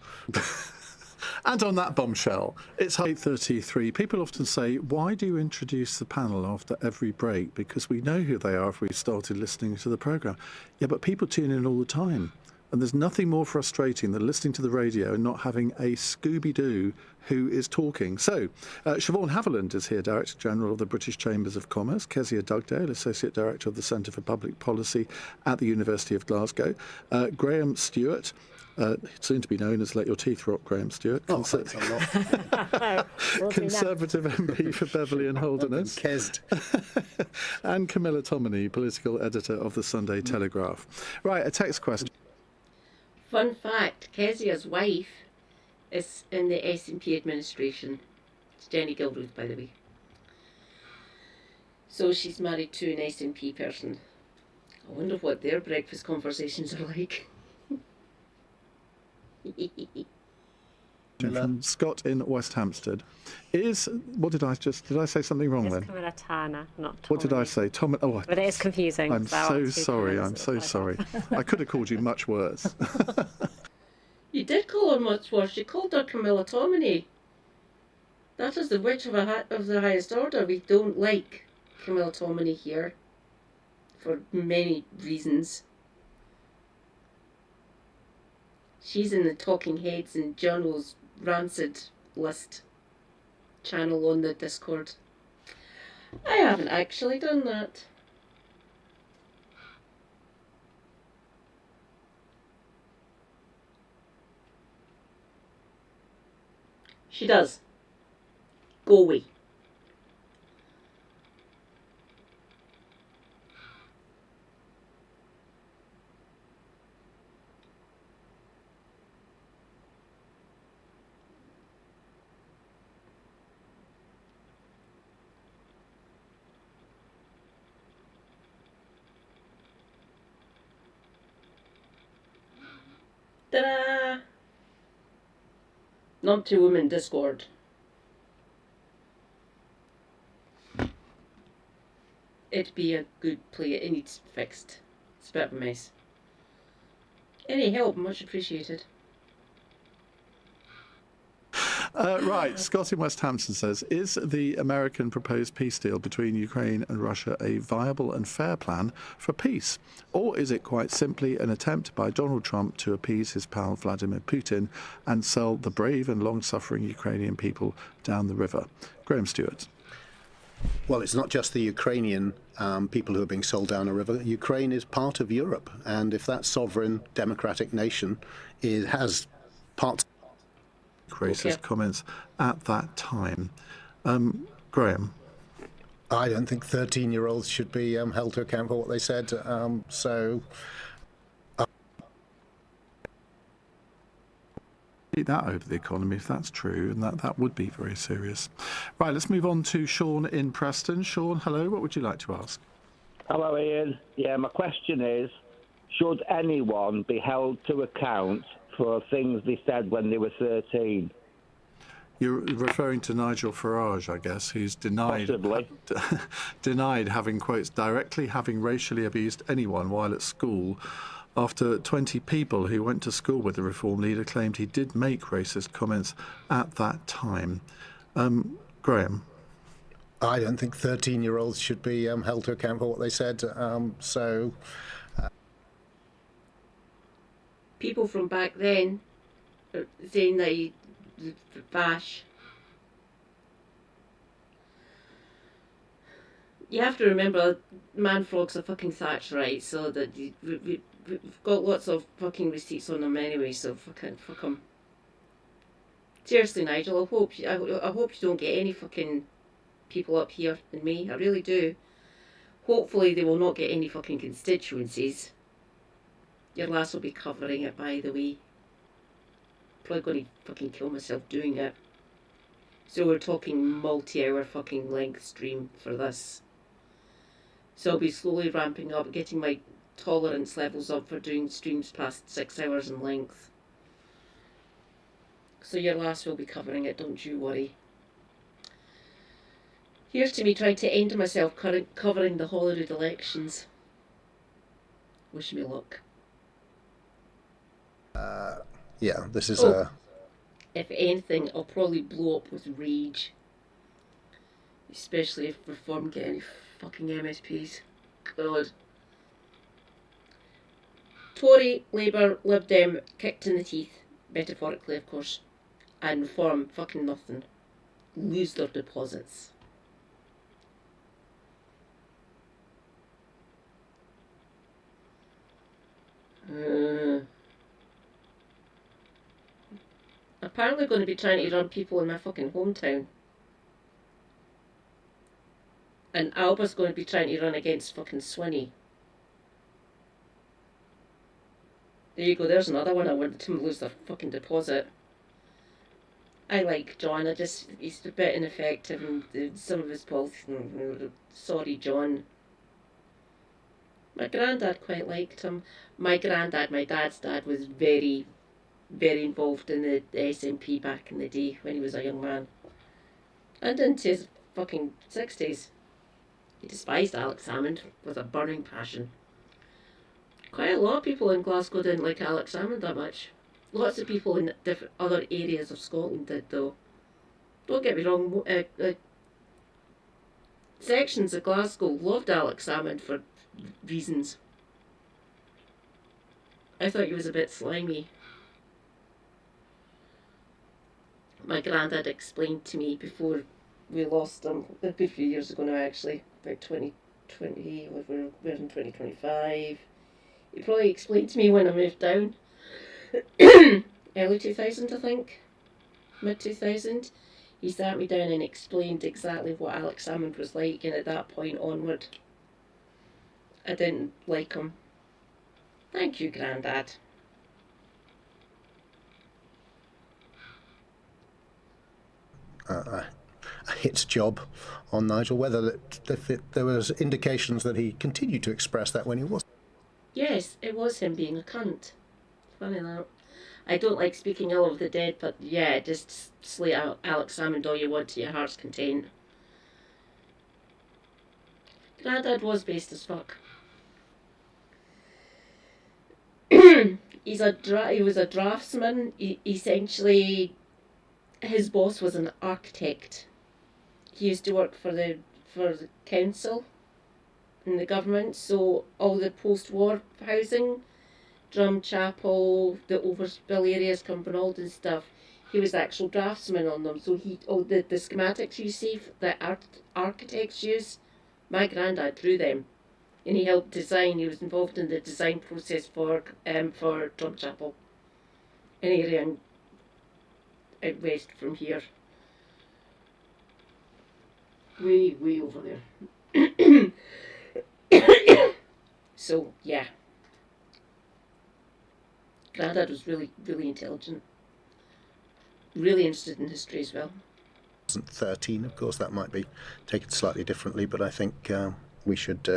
And on that bombshell, it's 8:33. People often say, why do you introduce the panel after every break? Because we know who they are if we started listening to the programme. Yeah, but people tune in all the time. And there's nothing more frustrating than listening to the radio and not having a Scooby-Doo who is talking. So, Siobhan Haviland is here, Director General of the British Chambers of Commerce. Kezia Dugdale, Associate Director of the Centre for Public Policy at the University of Glasgow. Graham Stewart, soon to be known as Let Your Teeth Rot, Graham Stewart. Thanks a lot. Conservative MP for Beverley and Holderness. And Camilla Tominey, Political Editor of the Sunday Telegraph. Right, a text question. Fun fact, Kezia's wife is in the SNP administration. It's Jenny Gilruth, by the way. So she's married to an SNP person. I wonder what their breakfast conversations are like. From Scott in West Hampstead. Did I say something wrong then? It's Camilla Turner, not Tom. What did I say? Tom. Oh, but it is confusing. I'm so sorry. I'm so sorry. I could have called you much worse. You did call her much worse. You called her Camilla Tominey. That is the witch of the highest order. We don't like Camilla Tominey here for many reasons. She's in the Talking Heads and Journal's Rancid list channel on the Discord. I haven't actually done that. She does. Go away. Ta-da! Not to women Discord. It'd be a good play. It needs fixed. It's a bit of a mess. Any help, much appreciated. Right, Scott in West Hampton says, is the American proposed peace deal between Ukraine and Russia a viable and fair plan for peace? Or is it quite simply an attempt by Donald Trump to appease his pal Vladimir Putin and sell the brave and long-suffering Ukrainian people down the river? Graham Stewart. Well, it's not just the Ukrainian people who are being sold down a river. Ukraine is part of Europe, and if that sovereign democratic nation has parts... Racist comments at that time. Graham? I don't think 13-year-olds should be held to account for what they said, That over the economy, if that's true, and that would be very serious. Right, let's move on to Sean in Preston. Sean, hello, what would you like to ask? Hello, Ian. Yeah, my question is, should anyone be held to account for things they said when they were 13? You're referring to Nigel Farage, I guess, who's denied having, quotes, directly having racially abused anyone while at school, after 20 people who went to school with the Reform leader claimed he did make racist comments at that time. Graham? I don't think 13-year-olds should be held to account for what they said, People from back then are saying that he bash. You have to remember, Man-Frog's a fucking Thatcherite, so that we've got lots of fucking receipts on them anyway, so fuck him. Seriously, Nigel, I hope you don't get any fucking people up here in me. I really do. Hopefully they will not get any fucking constituencies. Your lass will be covering it, by the way. Probably going to fucking kill myself doing it. So we're talking multi-hour fucking length stream for this. So I'll be slowly ramping up, getting my tolerance levels up for doing streams past 6 hours in length. So your lass will be covering it, don't you worry. Here's to me trying to end myself covering the Holyrood elections. Wish me luck. Yeah, this is If anything, I'll probably blow up with rage. Especially if Reform get any fucking MSPs. God. Tory, Labour, Lib Dem, kicked in the teeth, metaphorically of course, and Reform, fucking nothing. Lose their deposits. Apparently going to be trying to run people in my fucking hometown. And Alba's going to be trying to run against fucking Swinney. There you go, there's another one I wanted to lose their fucking deposit. I like John, he's a bit ineffective and some of his politics. Sorry, John. My granddad quite liked him. My dad's dad, was very, very involved in the SNP back in the day when he was a young man. And into his fucking 60s. He despised Alex Salmond with a burning passion. Quite a lot of people in Glasgow didn't like Alex Salmond that much. Lots of people in different other areas of Scotland did though. Don't get me wrong, sections of Glasgow loved Alex Salmond for reasons. I thought he was a bit slimy. My granddad explained to me before we lost him, a good few years ago now actually, about 2020, we're in 2025. He probably explained to me when I moved down, early 2000 I think, mid 2000. He sat me down and explained exactly what Alex Salmond was like, and at that point onward, I didn't like him. Thank you, Grandad. A hit job on Nigel, whether there was indications that he continued to express that when he was. Yes, it was him being a cunt. Funny that. I don't like speaking ill of the dead, but yeah, just slate out Alex Salmond all you want to your heart's content. Grandad was based as fuck. He was a draftsman. Essentially, his boss was an architect. He used to work for the council in the government, so all the post-war housing, Drumchapel, the overspill areas, Cumbernauld and stuff, he was the actual draftsman on them. So all the schematics you see that architects use, my granddad drew them, and he helped design. He was involved in the design process for Drumchapel, an area out west from here, way over there. So yeah, Grandad was really intelligent, really interested in history as well. 13, of course, that might be taken slightly differently, but I think we should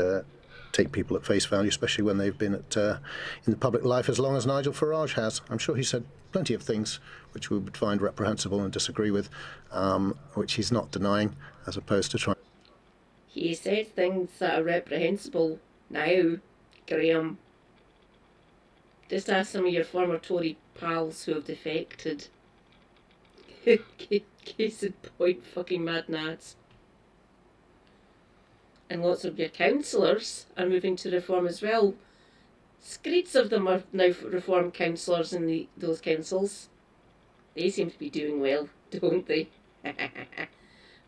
take people at face value, especially when they've been in the public life as long as Nigel Farage has. I'm sure he said plenty of things which we would find reprehensible and disagree with, which he's not denying, as opposed to trying. He said things that are reprehensible now, Graham. Just ask some of your former Tory pals who have defected. Case in point, fucking mad nads. And lots of your councillors are moving to reform as well. Screeds of them are now reform councillors in those councils. They seem to be doing well, don't they?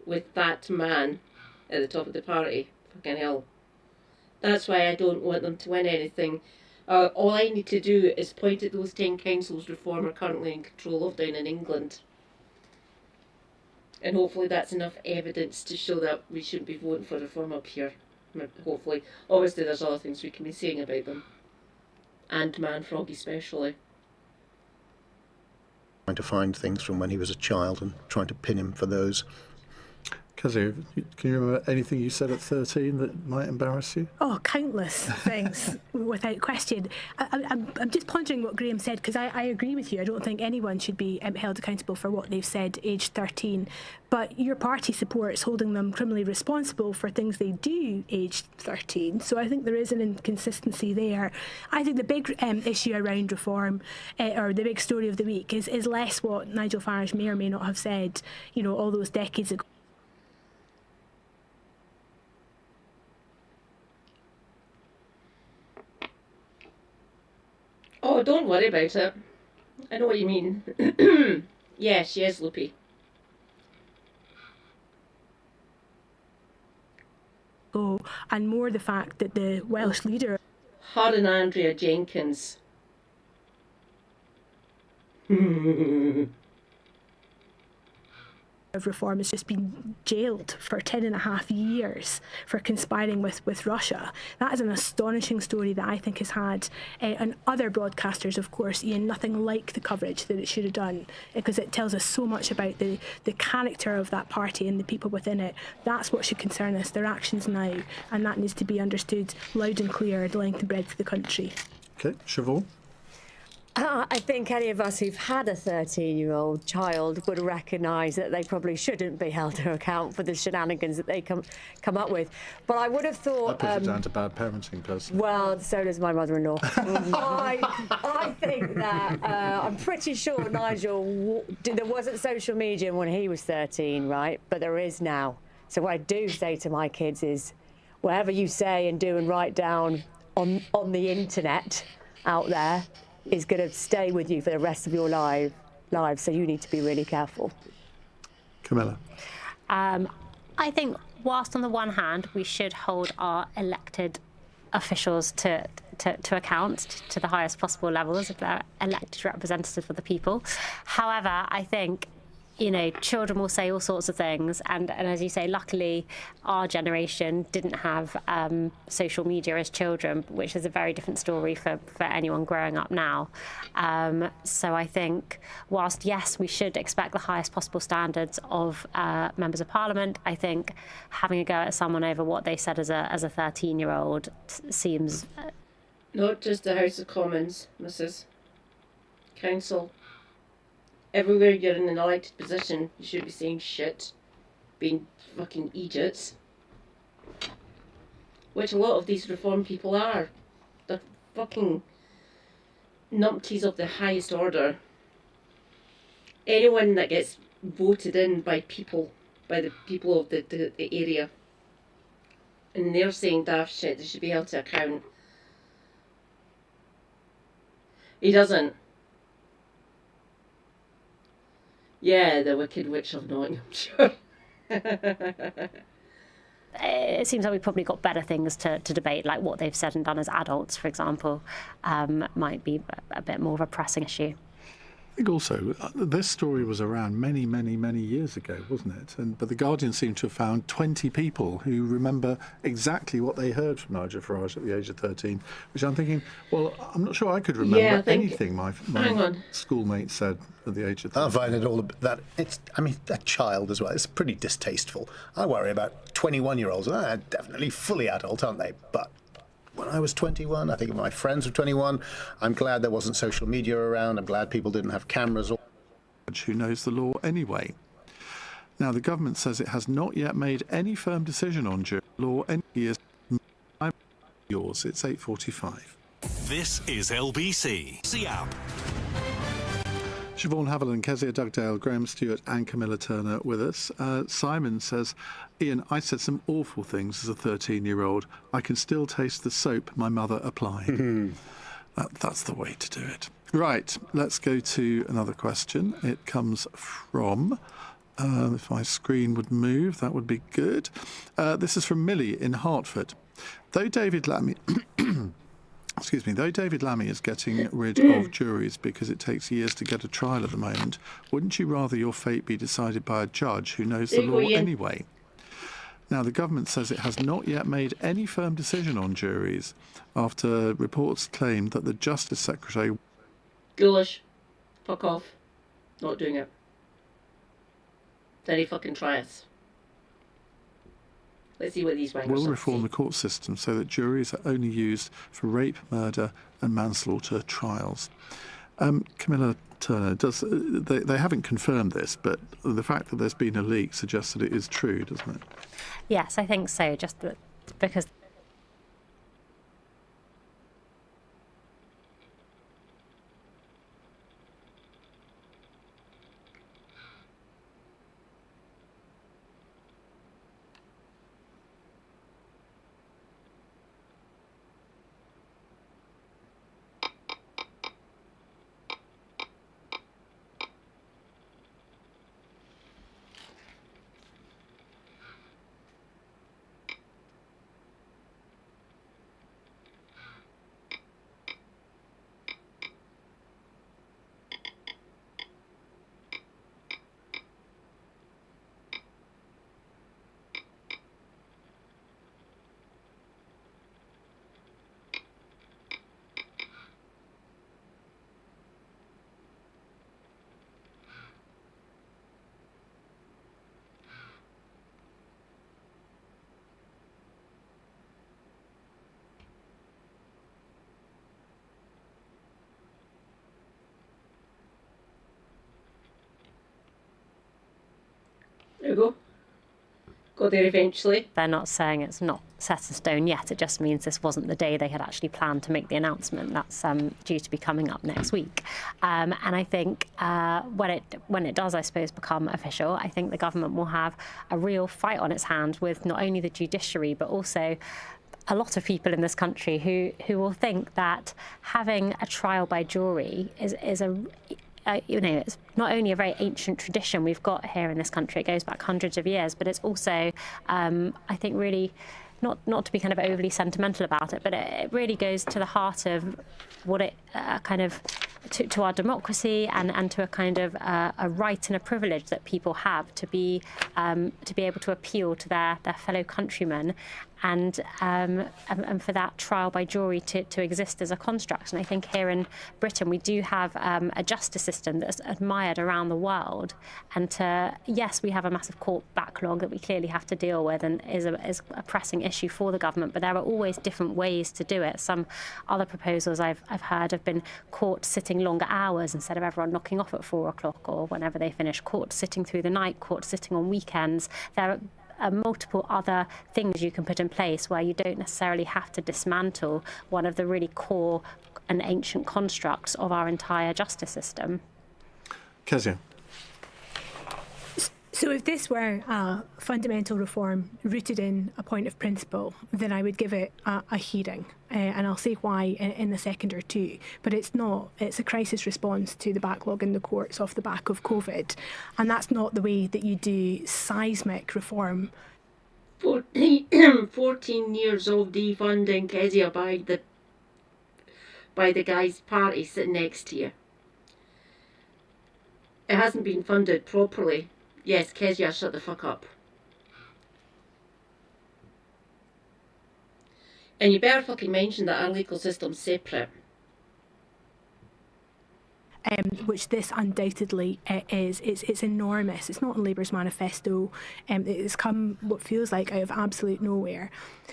With that man at the top of the party. Fucking hell. That's why I don't want them to win anything. All I need to do is point at those 10 councils Reform are currently in control of down in England. And hopefully that's enough evidence to show that we shouldn't be voting for Reform up here. Hopefully. Obviously there's other things we can be saying about them. And Manfrog especially. Trying to find things from when he was a child and trying to pin him for those. Kazu, can you remember anything you said at 13 that might embarrass you? Oh, countless things, without question. I'm just pondering what Graham said, because I agree with you. I don't think anyone should be held accountable for what they've said aged 13. But your party supports holding them criminally responsible for things they do aged 13. So I think there is an inconsistency there. I think the big issue around reform, or the big story of the week, is less what Nigel Farage may or may not have said, all those decades ago. Oh, don't worry about it. I know what you mean. Yeah, she is loopy. Oh, and more the fact that the Welsh leader... Her and Andrea Jenkins. of reform has just been jailed for 10.5 years for conspiring with Russia. That is an astonishing story that I think has had, and other broadcasters, of course, Ian, nothing like the coverage that it should have done, because it tells us so much about the character of that party and the people within it. That's what should concern us, their actions now, and that needs to be understood loud and clear, the length and breadth of the country. Okay, Siobhan? I think any of us who've had a 13-year-old child would recognise that they probably shouldn't be held to account for the shenanigans that they come up with. But I would have thought... I put it down to bad parenting, personally. Well, so does my mother-in-law. I think that I'm pretty sure Nigel... There wasn't social media when he was 13, right? But there is now. So what I do say to my kids is, whatever you say and do and write down on the internet out there is going to stay with you for the rest of your life. lives. So you need to be really careful. Camilla. I think whilst on the one hand we should hold our elected officials to account to the highest possible levels if they're elected representatives of the people. However, I think, you know, children will say all sorts of things, and as you say, luckily our generation didn't have social media as children, which is a very different story for anyone growing up now. So I think whilst, yes, we should expect the highest possible standards of members of parliament, I think having a go at someone over what they said as a 13-year-old seems... Not just the House of Commons, Mrs. Council. Everywhere you're in an elected position, you should be saying shit, being fucking idiots. Which a lot of these reform people are. They're fucking numpties of the highest order. Anyone that gets voted in by the people of the area, and they're saying daft shit, they should be held to account. He doesn't. Yeah, the Wicked Witch of Nottinghamshire. It seems like we've probably got better things to debate, like what they've said and done as adults, for example, might be a bit more of a pressing issue. I think also this story was around many, many, many years ago, wasn't it? But the Guardian seemed to have found 20 people who remember exactly what they heard from Nigel Farage at the age of 13, which I'm thinking, well, I'm not sure I could remember anything my schoolmates said at the age of 13. I find it all that that child as well. It's pretty distasteful. I worry about 21-year-olds. They're definitely fully adult, aren't they? But when I was 21, I think my friends were 21. I'm glad there wasn't social media around. I'm glad people didn't have cameras. Who knows the law anyway? Now, the government says it has not yet made any firm decision on jury law. Any years, yours. It's 8:45. This is LBC. See app. Siobhan Haviland, Kezia Dugdale, Graham Stewart and Camilla Turner with us. Simon says, Ian, I said some awful things as a 13-year-old. I can still taste the soap my mother applied. That's the way to do it. Right, let's go to another question. It comes from, if my screen would move, that would be good. This is from Millie in Hertford. Though David Lammy is getting rid of juries because it takes years to get a trial at the moment, wouldn't you rather your fate be decided by a judge who knows the law anyway? Now, the government says it has not yet made any firm decision on juries after reports claimed that the Justice Secretary... Ghoulish. Fuck off. Not doing it. Then he fucking try us. Let's see what these wankers will reform the court system so that juries are only used for rape, murder and manslaughter trials. Camilla Turner, they haven't confirmed this, but the fact that there's been a leak suggests that it is true, doesn't it? Yes, I think so, just because... There we go. Got there eventually. They're not saying it's not set in stone yet. It just means this wasn't the day they had actually planned to make the announcement. That's due to be coming up next week. And I think when it does, I suppose, become official, I think the government will have a real fight on its hands with not only the judiciary, but also a lot of people in this country who will think that having a trial by jury is it's not only a very ancient tradition we've got here in this country, it goes back hundreds of years, but it's also, I think, really, not to be kind of overly sentimental about it, but it really goes to the heart of what it kind of to our democracy and to a kind of a right and a privilege that people have to be able to appeal to their fellow countrymen, and for that trial by jury to exist as a construct. And I think here in Britain we do have a justice system that's admired around the world. And yes, we have a massive court backlog that we clearly have to deal with, and is a pressing issue for the government. But there are always different ways to do it. Some other proposals I've heard have been court sitting longer hours instead of everyone knocking off at 4 o'clock or whenever they finish. Court sitting through the night. Court sitting on weekends. There are multiple other things you can put in place where you don't necessarily have to dismantle one of the really core and ancient constructs of our entire justice system. Kezia. So if this were a fundamental reform rooted in a point of principle, then I would give it a hearing. And I'll say why in a second or two. But it's not. It's a crisis response to the backlog in the courts off the back of COVID. And that's not the way that you do seismic reform. 14 years of defunding, Kezia, by the guy's party sitting next to you. It hasn't been funded properly. Yes, Kezia, shut the fuck up. And you better fucking mention that our legal system's separate. Which this undoubtedly is. It's enormous. It's not in Labour's manifesto. It's come what feels like out of absolute nowhere.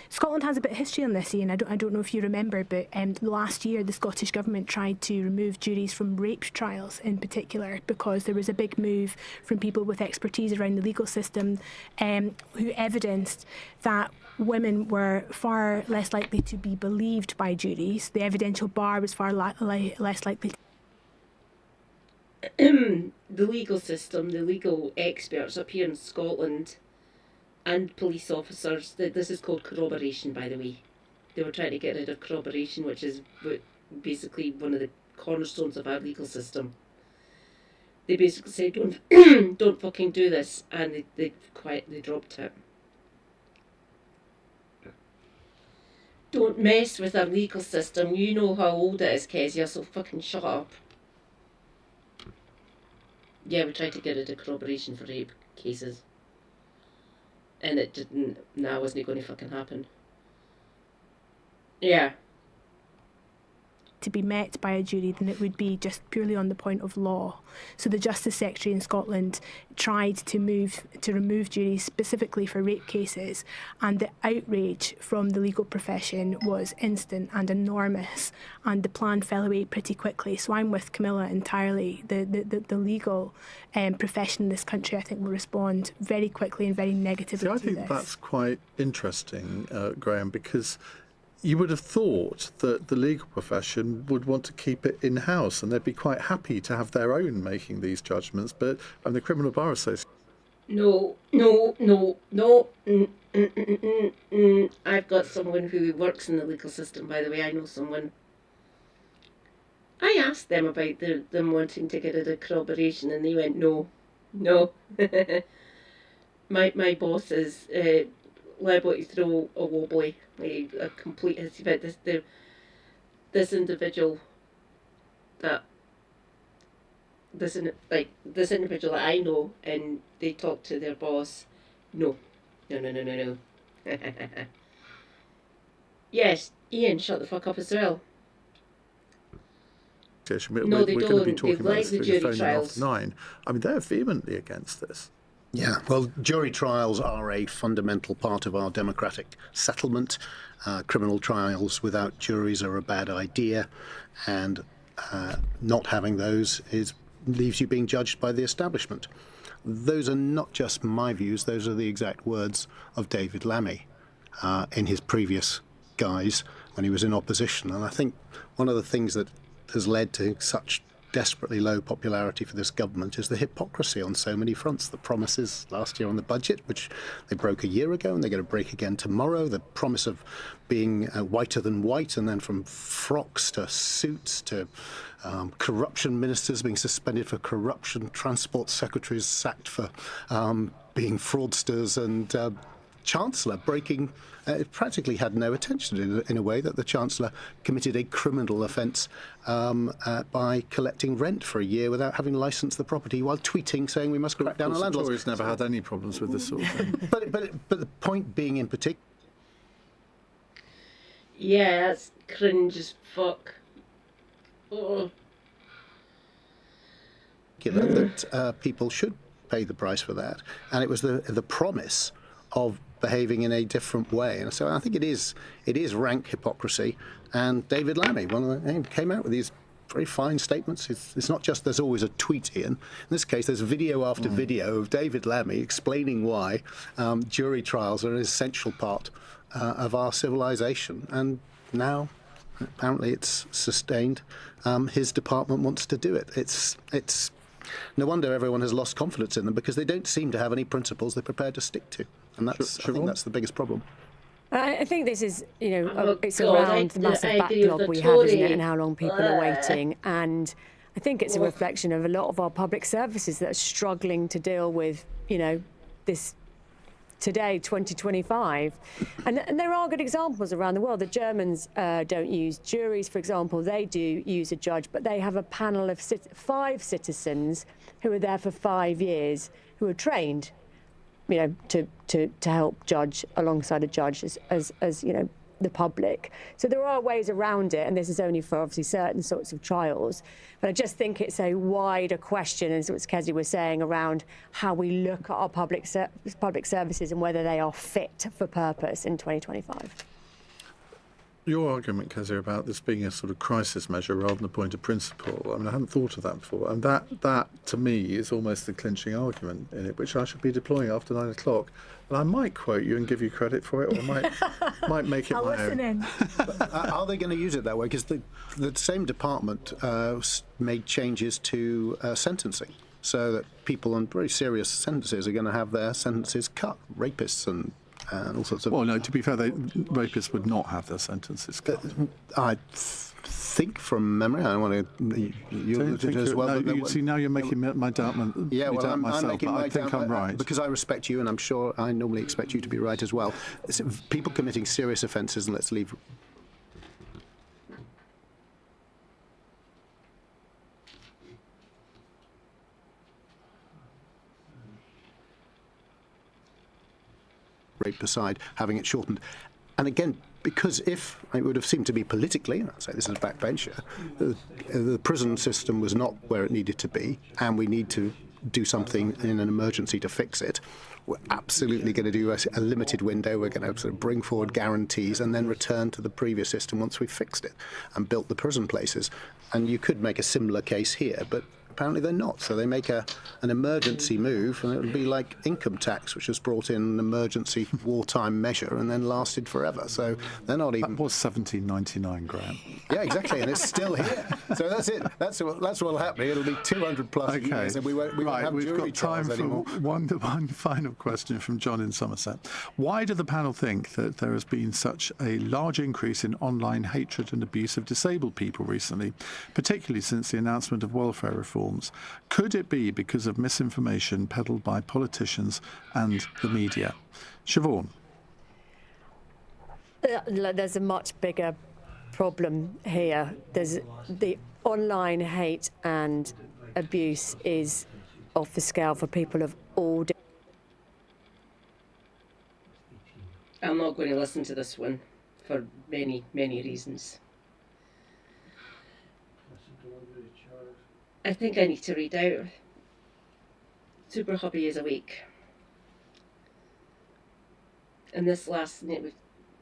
Scotland has a bit of history on this, Ian. I don't know if you remember, but last year the Scottish Government tried to remove juries from rape trials in particular because there was a big move from people with expertise around the legal system who evidenced that women were far less likely to be believed by juries. The evidential bar was far less likely to the legal system, the legal experts up here in Scotland and police officers, this is called corroboration, by the way. They were trying to get rid of corroboration, which is basically one of the cornerstones of our legal system. They basically said, don't fucking do this, and they quietly dropped it. Don't mess with our legal system. You know how old it is, Kezia, so fucking shut up. Yeah, we tried to get rid of corroboration for rape cases. And it didn't, wasn't going to fucking happen. Yeah. To be met by a jury than it would be just purely on the point of law. So the Justice Secretary in Scotland tried to remove juries specifically for rape cases, and the outrage from the legal profession was instant and enormous, and the plan fell away pretty quickly. So I'm with Camilla entirely. The legal profession in this country, I think, will respond very quickly and very negatively to this. I think that's quite interesting, Graham, because you would have thought that the legal profession would want to keep it in-house and they'd be quite happy to have their own making these judgments, but the Criminal Bar Association... No. I've got someone who works in the legal system, by the way. I know someone. I asked them about them wanting to get rid of corroboration and they went, no. My boss is liable to throw a wobbly, a complete history about this individual that this individual that I know, and they talk to their boss. No. Yes, Ian, shut the fuck up as well. No, they we're don't. going to be talking They've about liked this the through jury the phone trials. after 9. I mean, they're vehemently against this. Yeah, well, jury trials are a fundamental part of our democratic settlement. Criminal trials without juries are a bad idea, and not having those leaves you being judged by the establishment. Those are not just my views, those are the exact words of David Lammy in his previous guise when he was in opposition. And I think one of the things that has led to such desperately low popularity for this government is the hypocrisy on so many fronts. The promises last year on the budget, which they broke a year ago, and they're going to break again tomorrow. The promise of being whiter than white, and then from frocks to suits to corruption ministers being suspended for corruption, transport secretaries sacked for being fraudsters, and Chancellor breaking, practically had no attention in a way that the Chancellor committed a criminal offence by collecting rent for a year without having licensed the property while tweeting saying we must crack down on landlords. The Tories never had any problems with this sort of thing. But the point being in particular... Yeah, that's cringe as fuck. Oh. that people should pay the price for that, and it was the promise of behaving in a different way. And so I think it is rank hypocrisy. And David Lammy, came out with these very fine statements. It's not just there's always a tweet, Ian. In this case, there's video after video of David Lammy explaining why jury trials are an essential part of our civilization. And now, apparently, it's sustained. His department wants to do it. It's no wonder everyone has lost confidence in them, because they don't seem to have any principles they're prepared to stick to. And I think that's the biggest problem. I think this is, it's around the massive backlog we have, isn't it, and how long people are waiting. And I think it's a reflection of a lot of our public services that are struggling to deal with, this today, 2025. And there are good examples around the world. The Germans don't use juries, for example. They do use a judge, but they have a panel of 5 citizens who are there for 5 years, who are trained, to help judge alongside a judge as the public. So there are ways around it, and this is only for obviously certain sorts of trials. But I just think it's a wider question, as what Kezi was saying, around how we look at our public services and whether they are fit for purpose in 2025. Your argument, Kezi, about this being a sort of crisis measure rather than a point of principle, I mean, I hadn't thought of that before. And that to me, is almost the clinching argument in it, which I should be deploying after 9 o'clock. And I might quote you and give you credit for it, or might make it my own. Are they going to use it that way? Because the same department made changes to sentencing, so that people on very serious sentences are going to have their sentences cut. Rapists and all sorts of... Well, no, to be fair, rapists would not have their sentences cut. I think from memory, I don't want to... You as well. No, see, now you're making my doubt myself, but I think I'm right. Because I respect you, and I'm sure I normally expect you to be right as well. People committing serious offences, and let's leave... rape aside, having it shortened. And again, because if it would have seemed to be politically, and I'd say this is a backbencher, the prison system was not where it needed to be, and we need to do something in an emergency to fix it, we're absolutely going to do a limited window. We're going to sort of bring forward guarantees and then return to the previous system once we've fixed it and built the prison places. And you could make a similar case here, but apparently they're not. So they make an emergency move, and it would be like income tax, which was brought in an emergency wartime measure and then lasted forever. So they're not even... That was 1799 grand. Yeah, exactly, and it's still here. So that's it. That's what'll happen. It'll be 200 plus years, and we won't have jury trials anymore. We've got time for one final question from John in Somerset. Why do the panel think that there has been such a large increase in online hatred and abuse of disabled people recently, particularly since the announcement of welfare reform? Could it be because of misinformation peddled by politicians and the media? Siobhan? There's a much bigger problem here. There's the online hate and abuse is off the scale for people of all. I'm not going to listen to this one for many, many reasons. I think I need to read out Super Hobby is a week. And this last night,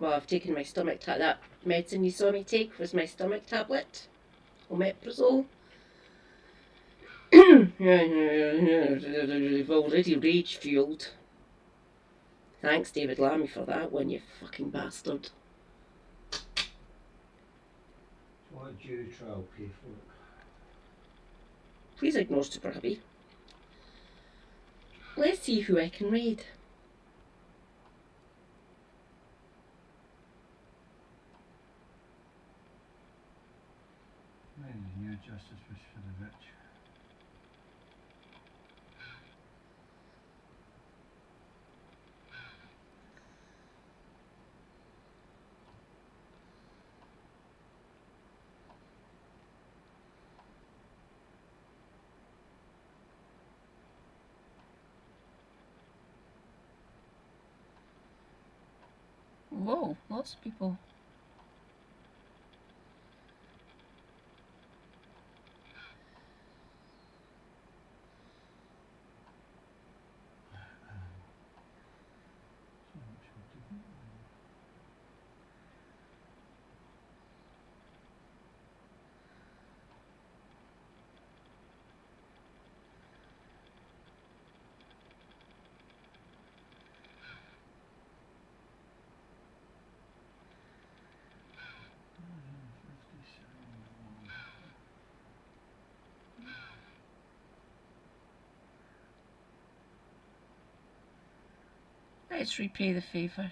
I've taken my stomach that medicine you saw me take was my stomach tablet, omeprazole. You've already rage fueled. Thanks, David Lammy, for that one, you fucking bastard. Why jury trial pay for it? Please ignore Super Hubby. Let's see who I can raid. New justice wish for the rich. Whoa, lots of people. Let's repay the favour.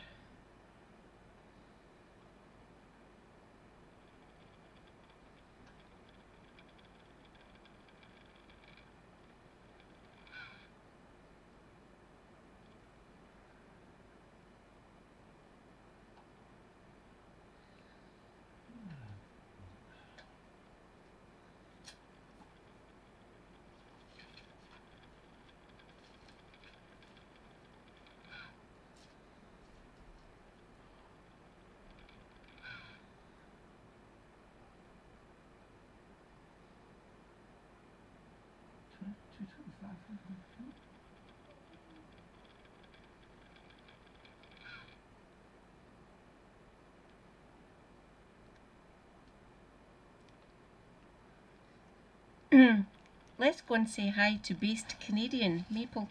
Let's go and say hi to based Canadian Maple.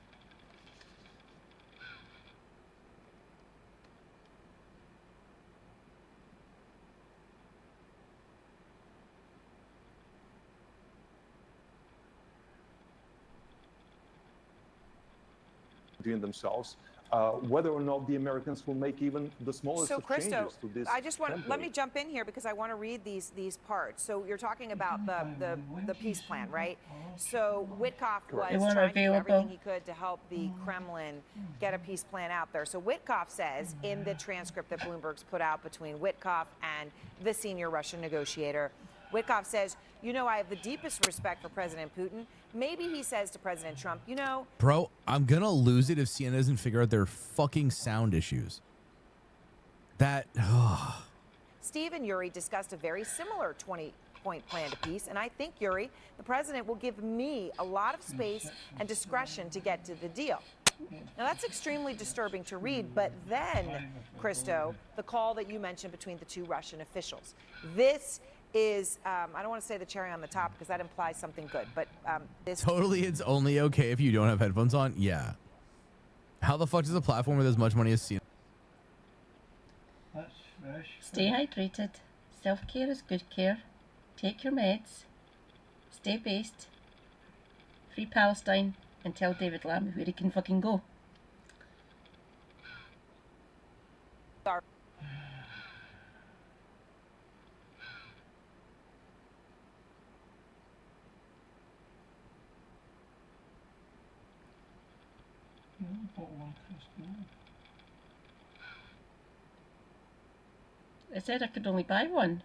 Between themselves, whether or not the Americans will make even the smallest of changes to this. I just want template. let me jump in here because I want to read these parts. So you're talking about the peace plan, right? So Witkoff was trying to do everything he could to help the Kremlin get a peace plan out there. So Witkoff says in the transcript that Bloomberg's put out between Witkoff and the senior Russian negotiator, Witkoff says, you know, I have the deepest respect for President Putin. Maybe he says to President Trump, you know... Bro, I'm gonna lose it if CNN doesn't figure out their fucking sound issues. That... Steve and Yuri discussed a very similar 20-point plan to peace, and I think, Yuri, the president will give me a lot of space and discretion to get to the deal. Now, that's extremely disturbing to read, but then, Christo, the call that you mentioned between the two Russian officials. This is, I don't want to say the cherry on the top because that implies something good, but this... Totally, it's only okay if you don't have headphones on? Yeah. How the fuck does a platform with as much money as CNN... Stay hydrated. Self-care is good care. Take your meds. Stay based. Free Palestine. And tell David Lammy where he can fucking go. I said I could only buy one.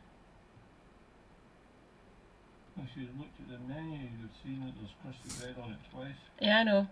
If you looked at the menu, you'd have seen that there's crusty bread on it twice. Yeah, I know.